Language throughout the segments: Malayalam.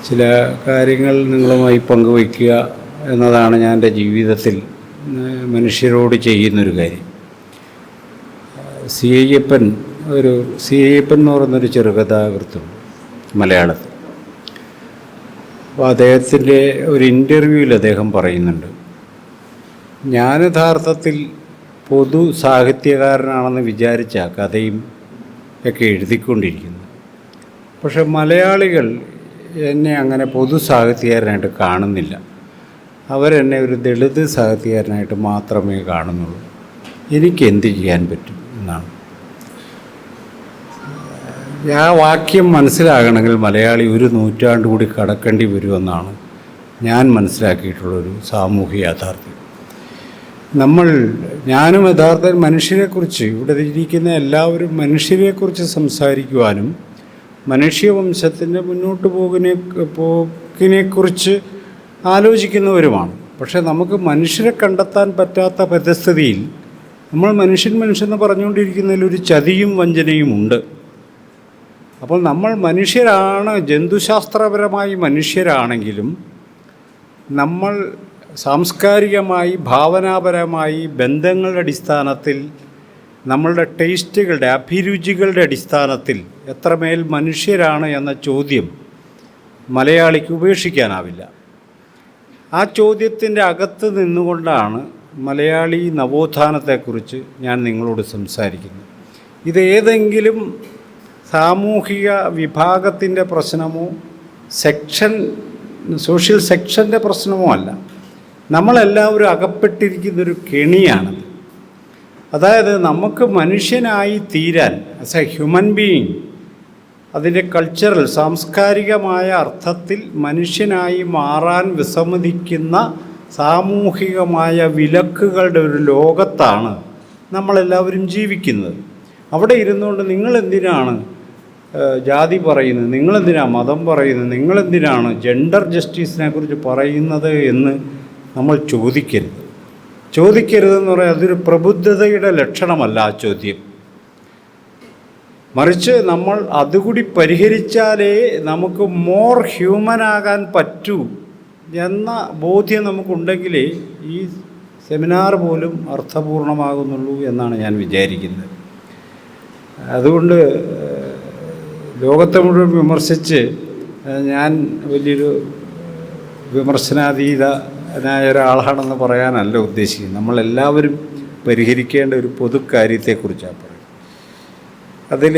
ചില കാര്യങ്ങൾ നിങ്ങളുമായി പങ്കുവയ്ക്കുക എന്നതാണ് ഞാൻ എൻ്റെ ജീവിതത്തിൽ മനുഷ്യരോട് ചെയ്യുന്നൊരു കാര്യം. സി അയ്യപ്പൻ എന്ന് പറയുന്നൊരു ചെറുകഥാകൃത്തുണ്ട് മലയാളത്തിൽ. അപ്പോൾ അദ്ദേഹത്തിൻ്റെ ഒരു ഇൻ്റർവ്യൂവിൽ അദ്ദേഹം പറയുന്നുണ്ട്, ഞാൻ യഥാർത്ഥത്തിൽ പൊതു സാഹിത്യകാരനാണെന്ന് വിചാരിച്ച കഥയും ഒക്കെ എഴുതിക്കൊണ്ടിരിക്കുന്നു. പക്ഷെ മലയാളികൾ എന്നെ അങ്ങനെ പൊതു സാഹിത്യകാരനായിട്ട് കാണുന്നില്ല. അവരെന്നെ ഒരു ദളിത് സാഹിത്യകാരനായിട്ട് മാത്രമേ കാണുന്നുള്ളൂ. എനിക്ക് എന്ത് ചെയ്യാൻ പറ്റും എന്നാണ്. ആ വാക്യം മനസ്സിലാകണമെങ്കിൽ മലയാളി ഒരു നൂറ്റാണ്ട് കൂടി കടക്കേണ്ടി വരുമെന്നാണ് ഞാൻ മനസ്സിലാക്കിയിട്ടുള്ളൊരു സാമൂഹിക യാഥാർത്ഥ്യം. ഞാനും യഥാർത്ഥ മനുഷ്യരെക്കുറിച്ച്, ഇവിടെ ഇരിക്കുന്ന എല്ലാവരും മനുഷ്യരെക്കുറിച്ച് സംസാരിക്കുവാനും മനുഷ്യവംശത്തിൻ്റെ മുന്നോട്ട് പോക്കിനെക്കുറിച്ച് ആലോചിക്കുന്നവരുമാണ്. പക്ഷേ നമുക്ക് മനുഷ്യരെ കണ്ടെത്താൻ പറ്റാത്ത പരിസ്ഥിതിയിൽ നമ്മൾ മനുഷ്യൻ പറഞ്ഞുകൊണ്ടിരിക്കുന്നതിൽ ഒരു ചതിയും വഞ്ചനയും ഉണ്ട്. അപ്പോൾ നമ്മൾ മനുഷ്യരാണ്, ജന്തുശാസ്ത്രപരമായി മനുഷ്യരാണെങ്കിലും നമ്മൾ സാംസ്കാരികമായി ഭാവനാപരമായി ബന്ധങ്ങളുടെ അടിസ്ഥാനത്തിൽ നമ്മളുടെ ടേസ്റ്റുകളുടെ അഭിരുചികളുടെ അടിസ്ഥാനത്തിൽ എത്രമേൽ മനുഷ്യരാണ് എന്ന ചോദ്യം മലയാളിക്ക് ഉപേക്ഷിക്കാനാവില്ല. ആ ചോദ്യത്തിൻ്റെ അകത്ത് നിന്നുകൊണ്ടാണ് മലയാളി നവോത്ഥാനത്തെക്കുറിച്ച് ഞാൻ നിങ്ങളോട് സംസാരിക്കുന്നത്. ഇത് ഏതെങ്കിലും സാമൂഹിക വിഭാഗത്തിൻ്റെ പ്രശ്നമോ സോഷ്യൽ സെക്ഷൻ്റെ പ്രശ്നമോ അല്ല. നമ്മളെല്ലാവരും അകപ്പെട്ടിരിക്കുന്നൊരു കെണിയാണത്. അതായത് നമുക്ക് മനുഷ്യനായി തീരാൻ ആസ് എ ഹ്യൂമൻ ബീയിങ്, അതിൻ്റെ കൾച്ചറൽ സാംസ്കാരികമായ അർത്ഥത്തിൽ മനുഷ്യനായി മാറാൻ വിസമ്മതിക്കുന്ന സാമൂഹികമായ വിലക്കുകളുടെ ഒരു ലോകത്താണ് നമ്മളെല്ലാവരും ജീവിക്കുന്നത്. അവിടെ ഇരുന്നുകൊണ്ട് നിങ്ങളെന്തിനാണ് ജാതി പറയുന്നത്, നിങ്ങളെന്തിനാണ് മതം പറയുന്നത്, നിങ്ങളെന്തിനാണ് ജെൻഡർ ജസ്റ്റിസിനെ കുറിച്ച് പറയുന്നത് എന്ന് നമ്മൾ ചോദിക്കരുതെന്ന് പറയാൻ അതൊരു പ്രബുദ്ധതയുടെ ലക്ഷണമല്ല ആ ചോദ്യം. മറിച്ച് നമ്മൾ അതുകൂടി പരിഹരിച്ചാലേ നമുക്ക് മോർ ഹ്യൂമനാകാൻ പറ്റൂ എന്ന ബോധ്യം നമുക്കുണ്ടെങ്കിലേ ഈ സെമിനാർ പോലും അർത്ഥപൂർണമാകുന്നുള്ളൂ എന്നാണ് ഞാൻ വിചാരിക്കുന്നത്. അതുകൊണ്ട് ലോകത്തെ മുഴുവൻ വിമർശിച്ച് ഞാൻ വലിയൊരു വിമർശനാതീതനായ ഒരാളാണെന്ന് പറയാനല്ല ഉദ്ദേശിക്കുന്നത്. നമ്മളെല്ലാവരും പരിഹരിക്കേണ്ട ഒരു പൊതു കാര്യത്തെക്കുറിച്ചാണ് പറയുന്നത്. അതിൽ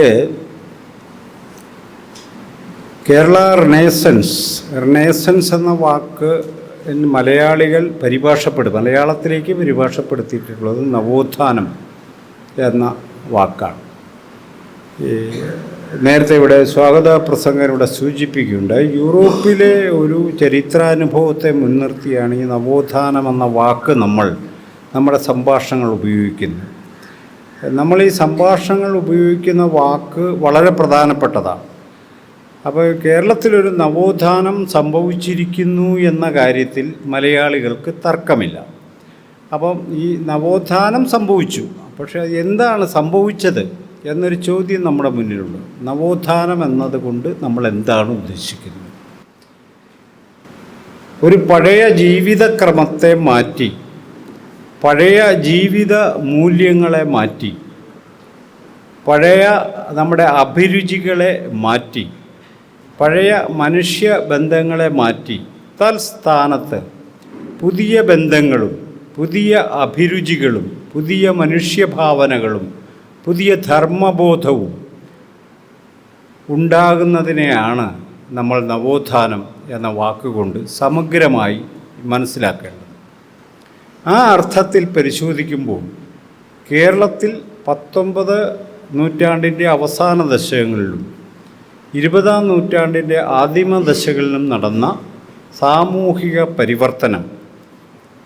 കേരള റിനേസൻസ് എന്ന വാക്ക് മലയാളത്തിലേക്ക് പരിഭാഷപ്പെടുത്തിയിട്ടുള്ളത് നവോത്ഥാനം എന്ന വാക്കാണ്. നേരത്തെ ഇവിടെ സ്വാഗത പ്രസംഗം ഇവിടെ സൂചിപ്പിക്കുകയുണ്ടായി. യൂറോപ്പിലെ ഒരു ചരിത്രാനുഭവത്തെ മുൻനിർത്തിയാണ് ഈ നവോത്ഥാനം എന്ന വാക്ക് നമ്മുടെ സംഭാഷണങ്ങൾ ഉപയോഗിക്കുന്നത്. നമ്മൾ ഈ സംഭാഷണങ്ങൾ ഉപയോഗിക്കുന്ന വാക്ക് വളരെ പ്രധാനപ്പെട്ടതാണ്. അപ്പോൾ കേരളത്തിലൊരു നവോത്ഥാനം സംഭവിച്ചിരിക്കുന്നു എന്ന കാര്യത്തിൽ മലയാളികൾക്ക് തർക്കമില്ല. അപ്പം ഈ നവോത്ഥാനം സംഭവിച്ചു, പക്ഷേ എന്താണ് സംഭവിച്ചത് എന്നൊരു ചോദ്യം നമ്മുടെ മുന്നിലുണ്ട്. നവോത്ഥാനം എന്നതുകൊണ്ട് നമ്മൾ എന്താണ് ഉദ്ദേശിക്കുന്നത്? ഒരു പഴയ ജീവിതക്രമത്തെ മാറ്റി, പഴയ ജീവിത മൂല്യങ്ങളെ മാറ്റി, പഴയ നമ്മുടെ അഭിരുചികളെ മാറ്റി, പഴയ മനുഷ്യ ബന്ധങ്ങളെ മാറ്റി തൽസ്ഥാനത്ത് പുതിയ ബന്ധങ്ങളും പുതിയ അഭിരുചികളും പുതിയ മനുഷ്യഭാവനകളും പുതിയ ധർമ്മബോധവും ഉണ്ടാകുന്നതിനെയാണ് നമ്മൾ നവോത്ഥാനം എന്ന വാക്കുകൊണ്ട് സമഗ്രമായി മനസ്സിലാക്കേണ്ടത്. ആ അർത്ഥത്തിൽ പരിശോധിക്കുമ്പോൾ കേരളത്തിൽ 19 നൂറ്റാണ്ടിൻ്റെ അവസാന ദശകങ്ങളിലും 20-ാം നൂറ്റാണ്ടിൻ്റെ ആദിമ ദശകളിലും നടന്ന സാമൂഹിക പരിവർത്തനം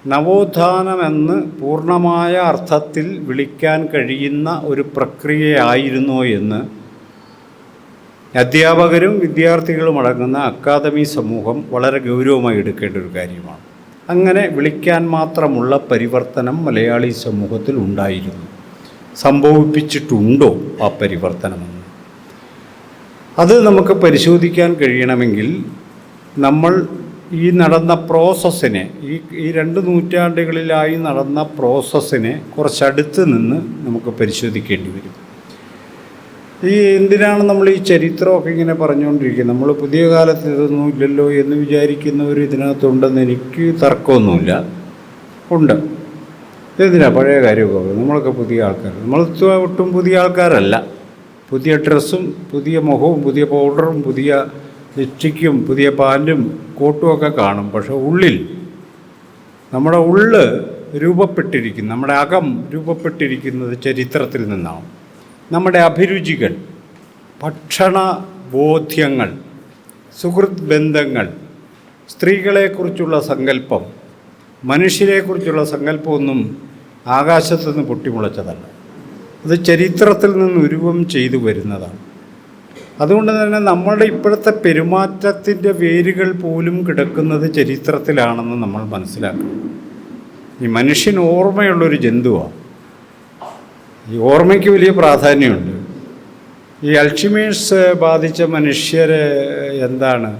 നവോത്ഥാനമെന്ന് പൂർണ്ണമായ അർത്ഥത്തിൽ വിളിക്കാൻ കഴിയുന്ന ഒരു പ്രക്രിയയായിരുന്നോ എന്ന് അധ്യാപകരും വിദ്യാർത്ഥികളും അടങ്ങുന്ന അക്കാദമി സമൂഹം വളരെ ഗൗരവമായി എടുക്കേണ്ട ഒരു കാര്യമാണ്. അങ്ങനെ വിളിക്കാൻ മാത്രമുള്ള പരിവർത്തനം മലയാളി സമൂഹത്തിൽ ഉണ്ടായിരുന്നു. സംഭവിപ്പിച്ചിട്ടുണ്ടോ ആ പരിവർത്തനമെന്ന്? അത് നമുക്ക് പരിശോധിക്കാൻ കഴിയണമെങ്കിൽ നമ്മൾ ഈ നടന്ന പ്രോസസ്സിനെ ഈ 2 നൂറ്റാണ്ടുകളിലായി നടന്ന പ്രോസസ്സിനെ കുറച്ചടുത്ത് നിന്ന് നമുക്ക് പരിശോധിക്കേണ്ടി വരും. എന്തിനാണ് നമ്മൾ ഈ ചരിത്രമൊക്കെ ഇങ്ങനെ പറഞ്ഞുകൊണ്ടിരിക്കുന്നത്? നമ്മൾ പുതിയ കാലത്ത് ഇതൊന്നും ഇല്ലല്ലോ എന്ന് വിചാരിക്കുന്നവർ ഇതിനകത്തുണ്ടെന്ന് എനിക്ക് തർക്കമൊന്നുമില്ല. ഉണ്ട്. എന്തിനാ പഴയ കാര്യമൊക്കെ? നമ്മളൊക്കെ പുതിയ ആൾക്കാർ. നമ്മൾ ഒട്ടും പുതിയ ആൾക്കാരല്ല. പുതിയ ഡ്രസ്സും പുതിയ മുഖവും പുതിയ പൗഡറും പുതിയ ലിപ്സ്റ്റിക്കും പുതിയ പാൻറ്റും കോട്ടുമൊക്കെ കാണും. പക്ഷെ ഉള്ളിൽ നമ്മുടെ ഉള്ള് രൂപപ്പെട്ടിരിക്കുന്നു, നമ്മുടെ അകം രൂപപ്പെട്ടിരിക്കുന്നത് ചരിത്രത്തിൽ നിന്നാണ്. നമ്മുടെ അഭിരുചികൾ, ഭക്ഷണ ബോധ്യങ്ങൾ, സുഹൃത്ത് ബന്ധങ്ങൾ, സ്ത്രീകളെക്കുറിച്ചുള്ള സങ്കല്പം, മനുഷ്യരെക്കുറിച്ചുള്ള സങ്കല്പമൊന്നും ആകാശത്തുനിന്ന് പൊട്ടിമുളച്ചതല്ല. അത് ചരിത്രത്തിൽ നിന്ന് ഉരുവം ചെയ്തു വരുന്നതാണ്. അതുകൊണ്ട് തന്നെ നമ്മളുടെ ഇപ്പോഴത്തെ പെരുമാറ്റത്തിൻ്റെ വേരുകൾ പോലും കിടക്കുന്നത് ചരിത്രത്തിലാണെന്ന് നമ്മൾ മനസ്സിലാക്കണം. ഈ മനുഷ്യൻ ഓർമ്മയുള്ളൊരു ജന്തുവാണ്. ഈ ഓർമ്മയ്ക്ക് വലിയ പ്രാധാന്യമുണ്ട്. ഈ അൾഷിമേഴ്സ് ബാധിച്ച മനുഷ്യരെ എന്താണ്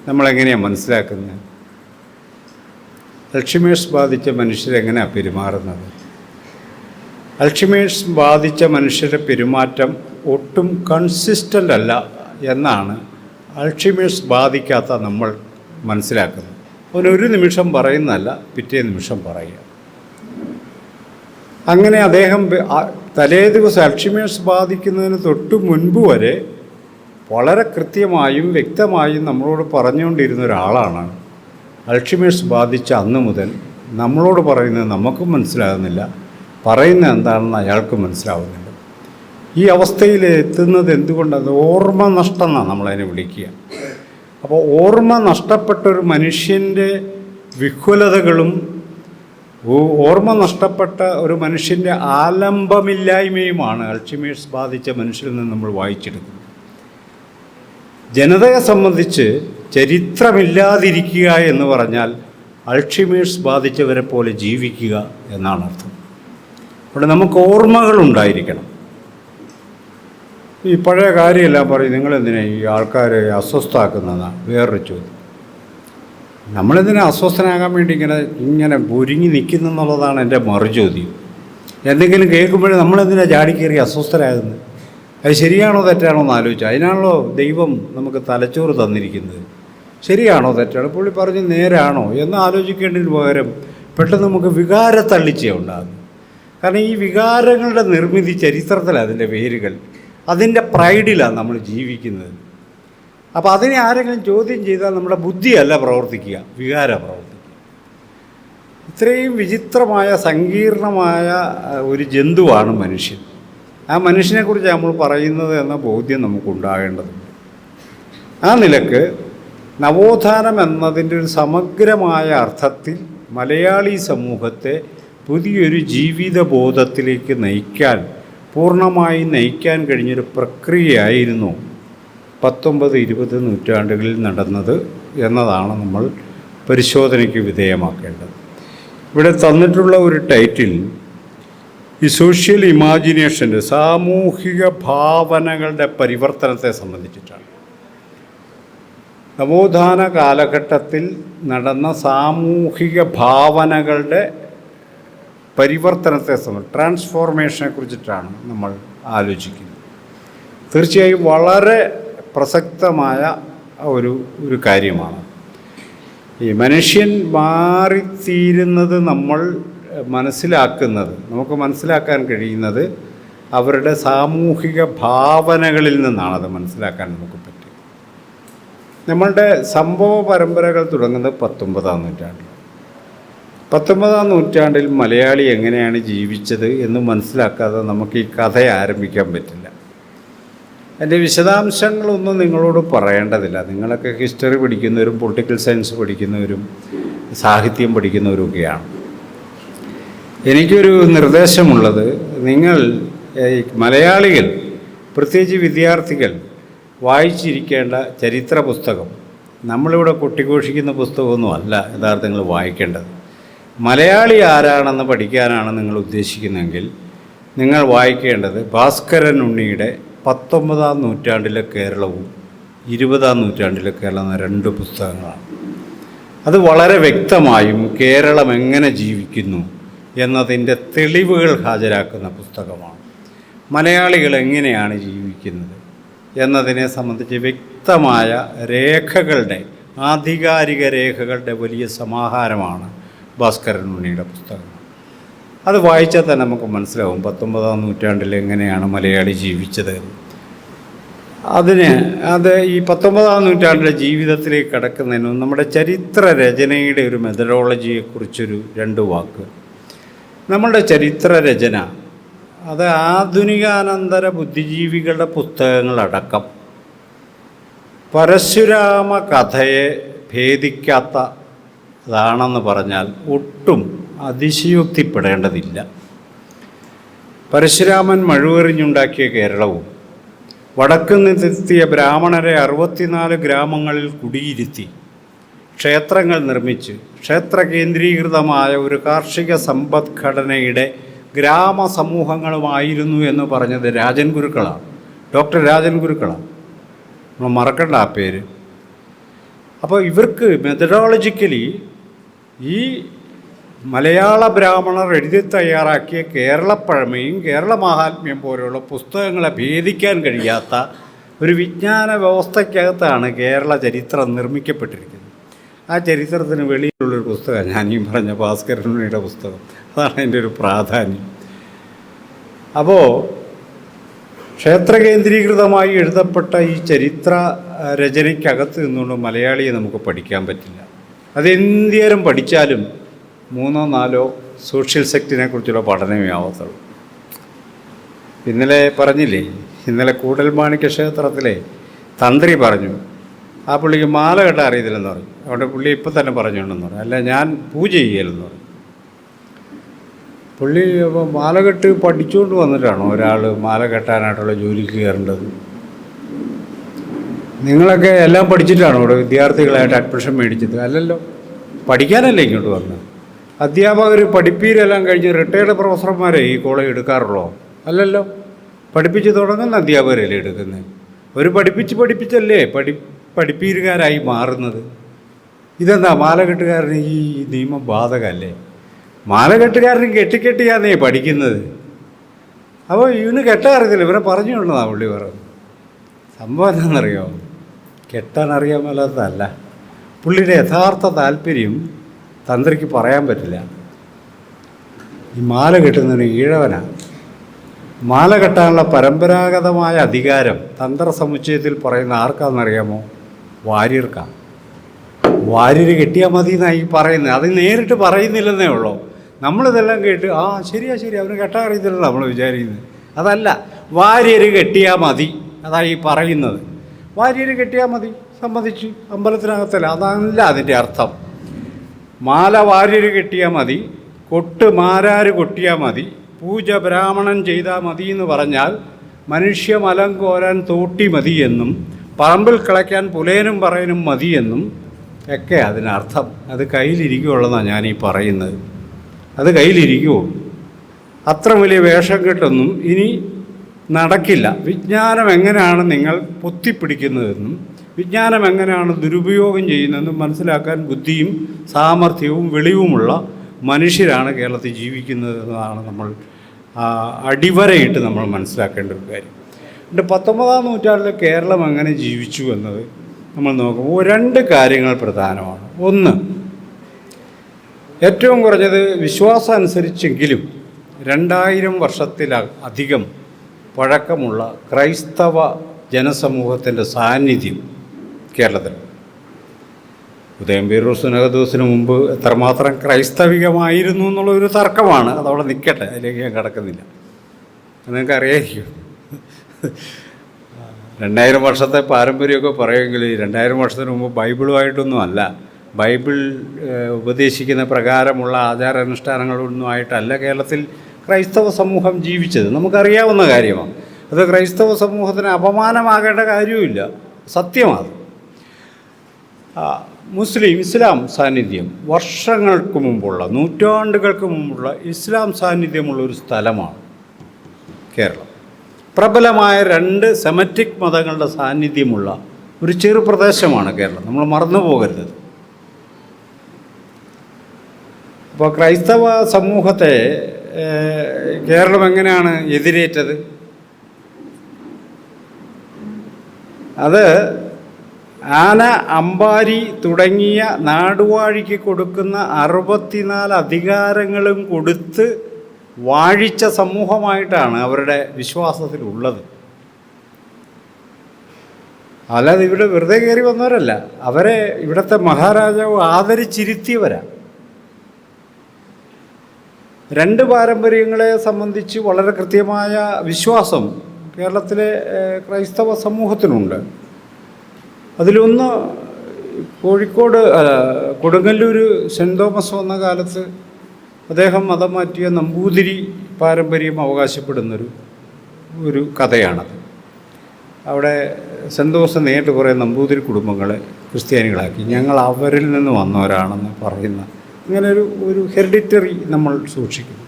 നമ്മളെങ്ങനെയാണ് മനസ്സിലാക്കുന്നത്? അൾഷിമേഴ്സ് ബാധിച്ച മനുഷ്യരെങ്ങനെയാണ് പെരുമാറുന്നത്? അൾഷിമേഴ്സ് ബാധിച്ച മനുഷ്യരുടെ പെരുമാറ്റം ഒട്ടും കൺസിസ്റ്റൻ്റ് അല്ല എന്നാണ് അൾഷിമേഴ്സ് ബാധിക്കാത്ത നമ്മൾ മനസ്സിലാക്കുന്നത്. അവനൊരു നിമിഷം പറയുന്നതല്ല, പിറ്റേ നിമിഷം പറയുക. അങ്ങനെ അദ്ദേഹം തലേ ദിവസം അൾഷിമേഴ്സ് ബാധിക്കുന്നതിന് തൊട്ട് മുൻപ് വരെ വളരെ കൃത്യമായും വ്യക്തമായും നമ്മളോട് പറഞ്ഞുകൊണ്ടിരുന്ന ഒരാളാണ്. അൾഷിമേഴ്സ് ബാധിച്ച അന്ന് മുതൽ നമ്മളോട് പറയുന്നത് നമുക്കും മനസ്സിലാകുന്നില്ല, പറയുന്നത് എന്താണെന്ന് അയാൾക്ക് മനസ്സിലാവുന്നില്ല. ഈ അവസ്ഥയിൽ എത്തുന്നത് എന്തുകൊണ്ടാണ്? ഓർമ്മ നഷ്ടം എന്നാണ് നമ്മളതിനെ വിളിക്കുക. അപ്പോൾ ഓർമ്മ നഷ്ടപ്പെട്ട ഒരു മനുഷ്യൻ്റെ വിഹ്വലതകളും ഓർമ്മ നഷ്ടപ്പെട്ട ഒരു മനുഷ്യൻ്റെ ആലംബമില്ലായ്മയുമാണ് അൾഷിമേഴ്സ് ബാധിച്ച മനുഷ്യരിൽ നിന്ന് നമ്മൾ വായിച്ചെടുക്കുന്നത്. ജനതയെ സംബന്ധിച്ച് ചരിത്രമില്ലാതിരിക്കുക എന്ന് പറഞ്ഞാൽ അൾഷിമേഴ്സ് ബാധിച്ചവരെ പോലെ ജീവിക്കുക എന്നാണ് അർത്ഥം. അവിടെ നമുക്ക് ഓർമ്മകളുണ്ടായിരിക്കണം. ഈ പഴയ കാര്യമെല്ലാം പറയും, നിങ്ങളെന്തിനാ ഈ ആൾക്കാരെ അസ്വസ്ഥമാക്കുന്നതാണ് വേറൊരു ചോദ്യം. നമ്മളെന്തിനാ അസ്വസ്ഥനാകാൻ വേണ്ടി ഇങ്ങനെ ഒരുങ്ങി നിൽക്കുന്നെന്നുള്ളതാണ് എൻ്റെ മറുചോദ്യം. എന്തെങ്കിലും കേൾക്കുമ്പോഴേ നമ്മളെന്തിനാ ചാടിക്കയറി അസ്വസ്ഥരാകുന്നത്? അത് ശരിയാണോ തെറ്റാണോ എന്ന് ആലോചിച്ചാൽ. അതിനാണല്ലോ ദൈവം നമുക്ക് തലച്ചോറ് തന്നിരിക്കുന്നത്. ശരിയാണോ തെറ്റാണോ, പുള്ളി പറഞ്ഞ് നേരാണോ എന്ന് ആലോചിക്കേണ്ടതിന് പകരം പെട്ടെന്ന് നമുക്ക് വികാരത്തള്ളിച്ചേ ഉണ്ടാകും. കാരണം ഈ വികാരങ്ങളുടെ നിർമ്മിതി ചരിത്രത്തിലാണ് അതിൻ്റെ വേരുകൾ. അതിൻ്റെ പ്രൈഡിലാണ് നമ്മൾ ജീവിക്കുന്നത്. അപ്പോൾ അതിനെ ആരെങ്കിലും ചോദ്യം ചെയ്താൽ നമ്മുടെ ബുദ്ധിയല്ല പ്രവർത്തിക്കുക, വികാരം പ്രവർത്തിക്കുക. ഇത്രയും വിചിത്രമായ സങ്കീർണമായ ഒരു ജന്തുവാണ് മനുഷ്യൻ. ആ മനുഷ്യനെക്കുറിച്ച് നമ്മൾ പറയുന്നത് എന്ന ബോധ്യം നമുക്കുണ്ടാകേണ്ടതുണ്ട്. ആ നിലക്ക് നവോത്ഥാനം എന്നതിൻ്റെ ഒരു സമഗ്രമായ അർത്ഥത്തിൽ മലയാളി സമൂഹത്തെ പുതിയൊരു ജീവിതബോധത്തിലേക്ക് പൂർണ്ണമായി നയിക്കാൻ കഴിഞ്ഞൊരു പ്രക്രിയയായിരുന്നു 19-20 നൂറ്റാണ്ടുകളിൽ നടന്നത് എന്നതാണ് നമ്മൾ പരിശോധനയ്ക്ക് വിധേയമാക്കേണ്ടത്. ഇവിടെ തന്നിട്ടുള്ള ഒരു ടൈറ്റിൽ ഈ സോഷ്യൽ ഇമാജിനേഷൻ്റെ സാമൂഹിക ഭാവനകളുടെ പരിവർത്തനത്തെ സംബന്ധിച്ചിട്ടാണ്. നവോത്ഥാന കാലഘട്ടത്തിൽ നടന്ന സാമൂഹിക ഭാവനകളുടെ പരിവർത്തനത്തെ സംബന്ധിച്ച് ട്രാൻസ്ഫോർമേഷനെ കുറിച്ചിട്ടാണ് നമ്മൾ ആലോചിക്കുന്നത്. തീർച്ചയായും വളരെ പ്രസക്തമായ ഒരു കാര്യമാണ്. ഈ മനുഷ്യൻ മാറിത്തീരുന്നത് നമ്മൾ നമുക്ക് മനസ്സിലാക്കാൻ കഴിയുന്നത് അവരുടെ സാമൂഹിക ഭാവനകളിൽ നിന്നാണത് മനസ്സിലാക്കാൻ നമുക്ക് പറ്റും. നമ്മളുടെ സംഭവ പരമ്പരകൾ തുടങ്ങുന്നത് 19-ാം നൂറ്റാണ്ടിൽ. 19-ാം നൂറ്റാണ്ടിൽ മലയാളി എങ്ങനെയാണ് ജീവിച്ചത് എന്ന് മനസ്സിലാക്കാതെ നമുക്ക് ഈ കഥ ആരംഭിക്കാൻ പറ്റില്ല. എൻ്റെ വിശദാംശങ്ങളൊന്നും നിങ്ങളോട് പറയേണ്ടതില്ല. നിങ്ങളൊക്കെ ഹിസ്റ്ററി പഠിക്കുന്നവരും പൊളിറ്റിക്കൽ സയൻസ് പഠിക്കുന്നവരും സാഹിത്യം പഠിക്കുന്നവരൊക്കെയാണ്. എനിക്കൊരു നിർദ്ദേശമുള്ളത്, നിങ്ങൾ മലയാളികൾ, പ്രത്യേകിച്ച് വിദ്യാർത്ഥികൾ വായിച്ചിരിക്കേണ്ട ചരിത്ര പുസ്തകം നമ്മളിവിടെ കൊട്ടിഘോഷിക്കുന്ന പുസ്തകമൊന്നും അല്ല യഥാർത്ഥങ്ങൾ വായിക്കേണ്ടത്. മലയാളി ആരാണെന്ന് പഠിക്കാനാണ് നിങ്ങൾ ഉദ്ദേശിക്കുന്നതെങ്കിൽ നിങ്ങൾ വായിക്കേണ്ടത് ഭാസ്കരൻ ഉണ്ണിയുടെ 19-ാം നൂറ്റാണ്ടിലെ കേരളവും 20-ാം നൂറ്റാണ്ടിലൊക്കെ ഇറങ്ങുന്ന 2 പുസ്തകങ്ങളാണ്. അത് വളരെ വ്യക്തമായും കേരളം എങ്ങനെ ജീവിക്കുന്നു എന്നതിൻ്റെ തെളിവുകൾ ഹാജരാക്കുന്ന പുസ്തകമാണ്. മലയാളികൾ എങ്ങനെയാണ് ജീവിക്കുന്നത് എന്നതിനെ സംബന്ധിച്ച് വ്യക്തമായ രേഖകളുടെ, ആധികാരിക രേഖകളുടെ വലിയ സമാഹാരമാണ് ഭാസ്കരൻ ഉണ്ണിയുടെ പുസ്തകം. അത് വായിച്ചാൽ തന്നെ നമുക്ക് മനസ്സിലാവും 19-ാം നൂറ്റാണ്ടിൽ എങ്ങനെയാണ് മലയാളി ജീവിച്ചത്. അത് ഈ 19-ാം നൂറ്റാണ്ടിലെ ജീവിതത്തിലേക്ക് കടക്കുന്നതിന് നമ്മുടെ ചരിത്ര രചനയുടെ ഒരു മെത്തഡോളജിയെക്കുറിച്ചൊരു 2 വാക്ക്. നമ്മളുടെ ചരിത്ര രചന അത് ആധുനികാനന്തര ബുദ്ധിജീവികളുടെ പുസ്തകങ്ങളടക്കം പരശുരാമ കഥയെ ഭേദിക്കാത്തതാണെന്ന് പറഞ്ഞാൽ ഒട്ടും അതിശയോക്തിപ്പെടേണ്ടതില്ല. പരശുരാമൻ മഴുവെറിഞ്ഞുണ്ടാക്കിയ കേരളവും വടക്കു നിന്നെത്തിയ ബ്രാഹ്മണരെ 64 ഗ്രാമങ്ങളിൽ കുടിയിരുത്തി ക്ഷേത്രങ്ങൾ നിർമ്മിച്ച് ക്ഷേത്ര കേന്ദ്രീകൃതമായ ഒരു കാർഷിക സമ്പദ്ഘടനയുടെ ഗ്രാമസമൂഹങ്ങളുമായിരുന്നു എന്ന് പറഞ്ഞത് രാജൻ ഗുരുക്കളാണ്, ഡോക്ടർ രാജൻ ഗുരുക്കളാണ്. നമ്മൾ മറക്കണ്ട ആ പേര്. അപ്പോൾ ഇവർക്ക് മെത്തഡോളജിക്കലി ഈ മലയാള ബ്രാഹ്മണർ എഴുതി തയ്യാറാക്കിയ കേരളപ്പഴമയും കേരള മഹാത്മ്യം പോലെയുള്ള പുസ്തകങ്ങളെ ഭേദിക്കാൻ കഴിയാത്ത ഒരു വിജ്ഞാന വ്യവസ്ഥയ്ക്കകത്താണ് കേരള ചരിത്രം നിർമ്മിക്കപ്പെട്ടിരിക്കുന്നത്. ആ ചരിത്രത്തിന് വെളിയിലുള്ളൊരു പുസ്തകമാണ് ഞാൻ ഈ പറഞ്ഞ ഭാസ്കരനുണ്ണിയുടെ പുസ്തകം. അതാണ് അതിൻ്റെ ഒരു പ്രാധാന്യം. അപ്പോൾ ക്ഷേത്ര കേന്ദ്രീകൃതമായി എഴുതപ്പെട്ട ഈ ചരിത്ര രചനയ്ക്കകത്ത് നിന്നുകൊണ്ട് മലയാളിയെ നമുക്ക് പഠിക്കാൻ പറ്റില്ല. അതെന്തേരം പഠിച്ചാലും 3-4 സോഷ്യൽ സെക്റ്റിനെ കുറിച്ചുള്ള പഠനമേ ആവത്തുള്ളൂ. ഇന്നലെ പറഞ്ഞില്ലേ, ഇന്നലെ കൂടൽമാണിക്യ ക്ഷേത്രത്തിലെ തന്ത്രി പറഞ്ഞു ആ പുള്ളിക്ക് മാല കെട്ടാൻ അറിയത്തില്ലെന്ന് പറഞ്ഞു. അവിടെ പുള്ളി ഇപ്പം തന്നെ പറഞ്ഞുകൊണ്ടെന്ന് പറഞ്ഞു, അല്ല ഞാൻ പൂജ ചെയ്യലെന്ന് പറഞ്ഞു. പുള്ളി അപ്പോൾ മാല കെട്ട് പഠിച്ചുകൊണ്ട് വന്നിട്ടാണോ ഒരാൾ മാല കെട്ടാനായിട്ടുള്ള ജോലിക്ക് കയറേണ്ടത്? നിങ്ങളൊക്കെ എല്ലാം പഠിച്ചിട്ടാണോ ഇവിടെ വിദ്യാർത്ഥികളായിട്ട് അഡ്മിഷൻ മേടിച്ചത്? അല്ലല്ലോ, പഠിക്കാനല്ലേ ഇങ്ങോട്ട് വന്നത്. അധ്യാപകർ പഠിപ്പീരെല്ലാം കഴിഞ്ഞ് റിട്ടയർഡ് പ്രൊഫസർമാരെ ഈ കോളേജ് എടുക്കാറുള്ളോ? അല്ലല്ലോ, പഠിപ്പിച്ച് തുടങ്ങുന്ന അധ്യാപകരല്ലേ എടുക്കുന്നത്. ഒരു പഠിപ്പിച്ചല്ലേ പഠിപ്പീരുകാരായി മാറുന്നത്. ഇതെന്താ മാലകെട്ടുകാരന് ഈ നിയമം ബാധകമല്ലേ? മാലകെട്ടുകാരന് കെട്ടിയാന്നേ പഠിക്കുന്നത്. അപ്പോൾ ഇവന് കെട്ടാൻ അറിയത്തില്ല, ഇവരെ പറഞ്ഞുകൊണ്ടതാണ് പുള്ളി പറഞ്ഞത്. സംഭവം എന്താണെന്നറിയോ, കെട്ടാൻ അറിയാൻ മേലാത്തതല്ല, പുള്ളിയുടെ യഥാർത്ഥ താല്പര്യം തന്ത്രിക്ക് പറയാൻ പറ്റില്ല. ഈ മാല കെട്ടുന്നതിന് ഈഴവനാണ്. മാല കെട്ടാനുള്ള പരമ്പരാഗതമായ അധികാരം തന്ത്രസമുച്ചയത്തിൽ പറയുന്ന ആർക്കാണെന്നറിയാമോ? വാര്യർക്കാണ്. വാര്യർ കെട്ടിയാൽ മതി എന്നായി പറയുന്നത്. അത് നേരിട്ട് പറയുന്നില്ലെന്നേ ഉള്ളൂ. നമ്മളിതെല്ലാം കേട്ട് ശരി അവന് കെട്ടാൻ അറിയത്തില്ലെന്ന് നമ്മൾ വിചാരിക്കുന്നത്. അതല്ല, വാര്യർ കെട്ടിയാൽ മതി അതായി പറയുന്നത്. വാര്യർ കെട്ടിയാൽ മതി, സമ്മതിച്ചു, അമ്പലത്തിനകത്തല്ല. അതല്ല അതിൻ്റെ അർത്ഥം. മാല വാര്യർ കെട്ടിയാൽ മതി, കൊട്ട് മാരാര് കൊട്ടിയാൽ മതി, പൂജ ബ്രാഹ്മണൻ ചെയ്താൽ മതി എന്ന് പറഞ്ഞാൽ മനുഷ്യ മലം കോരാൻ തോട്ടി മതിയെന്നും പറമ്പിൽ കിളയ്ക്കാൻ പുലേനും പറയനും മതിയെന്നും ഒക്കെ അതിനർത്ഥം. അത് കയ്യിലിരിക്കുള്ളതാണ് ഞാനീ പറയുന്നത്. അത് കയ്യിലിരിക്കുമോ? അത്ര വലിയ വേഷം കെട്ടൊന്നും ഇനി നടക്കില്ല. വിജ്ഞാനം എങ്ങനെയാണ് നിങ്ങൾ പൊത്തിപ്പിടിക്കുന്നതെന്നും വിജ്ഞാനം എങ്ങനെയാണ് ദുരുപയോഗം ചെയ്യുന്നതെന്നും മനസ്സിലാക്കാൻ ബുദ്ധിയും സാമർഥ്യവും വെളിവുമുള്ള മനുഷ്യരാണ് കേരളത്തിൽ ജീവിക്കുന്നത് എന്നതാണ് നമ്മൾ അടിവരയിട്ട് നമ്മൾ മനസ്സിലാക്കേണ്ട ഒരു കാര്യം. 19-ാം നൂറ്റാണ്ടിൽ കേരളം എങ്ങനെ ജീവിച്ചു എന്നത് നമ്മൾ നോക്കുമ്പോൾ 2 കാര്യങ്ങൾ പ്രധാനമാണ്. ഒന്ന്, ഏറ്റവും കുറഞ്ഞത് വിശ്വാസം അനുസരിച്ചെങ്കിലും 2000 വർഷത്തിലധികം പഴക്കമുള്ള ക്രൈസ്തവ ജനസമൂഹത്തിൻ്റെ സാന്നിധ്യം കേരളത്തിൽ. ഉദയംപേരൂർ സുനകദോസിന് മുമ്പ് എത്രമാത്രം ക്രൈസ്തവികമായിരുന്നു എന്നുള്ളൊരു തർക്കമാണ്. അതവിടെ നിൽക്കട്ടെ, അതിലേക്ക് ഞാൻ കിടക്കുന്നില്ല. നിങ്ങൾക്ക് അറിയായിരിക്കും 2000 വർഷത്തെ പാരമ്പര്യമൊക്കെ പറയുമെങ്കിൽ 2000 വർഷത്തിന് മുമ്പ് ബൈബിളുമായിട്ടൊന്നും അല്ല, ബൈബിൾ ഉപദേശിക്കുന്ന പ്രകാരമുള്ള ആചാരാനുഷ്ഠാനങ്ങളൊന്നും ആയിട്ടല്ല കേരളത്തിൽ ക്രൈസ്തവ സമൂഹം ജീവിച്ചത്. നമുക്കറിയാവുന്ന കാര്യമാണ്. അത് ക്രൈസ്തവ സമൂഹത്തിന് അപമാനമാകേണ്ട കാര്യവുമില്ല, സത്യമാണ്. ഇസ്ലാം സാന്നിധ്യം വർഷങ്ങൾക്ക് മുമ്പുള്ള, നൂറ്റാണ്ടുകൾക്ക് മുമ്പുള്ള ഇസ്ലാം സാന്നിധ്യമുള്ള ഒരു സ്ഥലമാണ് കേരളം. പ്രബലമായ 2 സെമറ്റിക് മതങ്ങളുടെ സാന്നിധ്യമുള്ള ഒരു ചെറു പ്രദേശമാണ് കേരളം, നമ്മൾ മറന്നു പോകരുത്. അപ്പോൾ ക്രൈസ്തവ സമൂഹത്തെ കേരളം എങ്ങനെയാണ് എതിരേറ്റത്? അത് ആന, അമ്പാരി തുടങ്ങിയ നാടുവാഴിക്ക് കൊടുക്കുന്ന 64 അധികാരങ്ങളും കൊടുത്ത് വാഴിച്ച സമൂഹമായിട്ടാണ് അവരുടെ വിശ്വാസത്തിലുള്ളത്. അല്ലാതെ ഇവിടെ വെറുതെ കയറി വന്നവരല്ല, അവരെ ഇവിടുത്തെ മഹാരാജാവ് ആദരിച്ചിരുത്തിയവരാണ്. 2 പാരമ്പര്യങ്ങളെ സംബന്ധിച്ച് വളരെ കൃത്യമായ വിശ്വാസം കേരളത്തിലെ ക്രൈസ്തവ സമൂഹത്തിനുണ്ട്. അതിലൊന്ന് കോഴിക്കോട് കൊടുങ്ങല്ലൂർ സെൻറ്റ് തോമസ് വന്ന കാലത്ത് അദ്ദേഹം മതം മാറ്റിയ നമ്പൂതിരി പാരമ്പര്യം അവകാശപ്പെടുന്നൊരു കഥയാണത്. അവിടെ സെൻറ്റ് തോമസ് നേരിട്ട് കുറേ നമ്പൂതിരി കുടുംബങ്ങളെ ക്രിസ്ത്യാനികളാക്കി. ഞങ്ങൾ അവരിൽ നിന്ന് വന്നവരാണെന്ന് പറയുന്ന ഇങ്ങനെ ഒരു ഹെറിഡിറ്ററി നമ്മൾ സൂക്ഷിക്കുന്നു.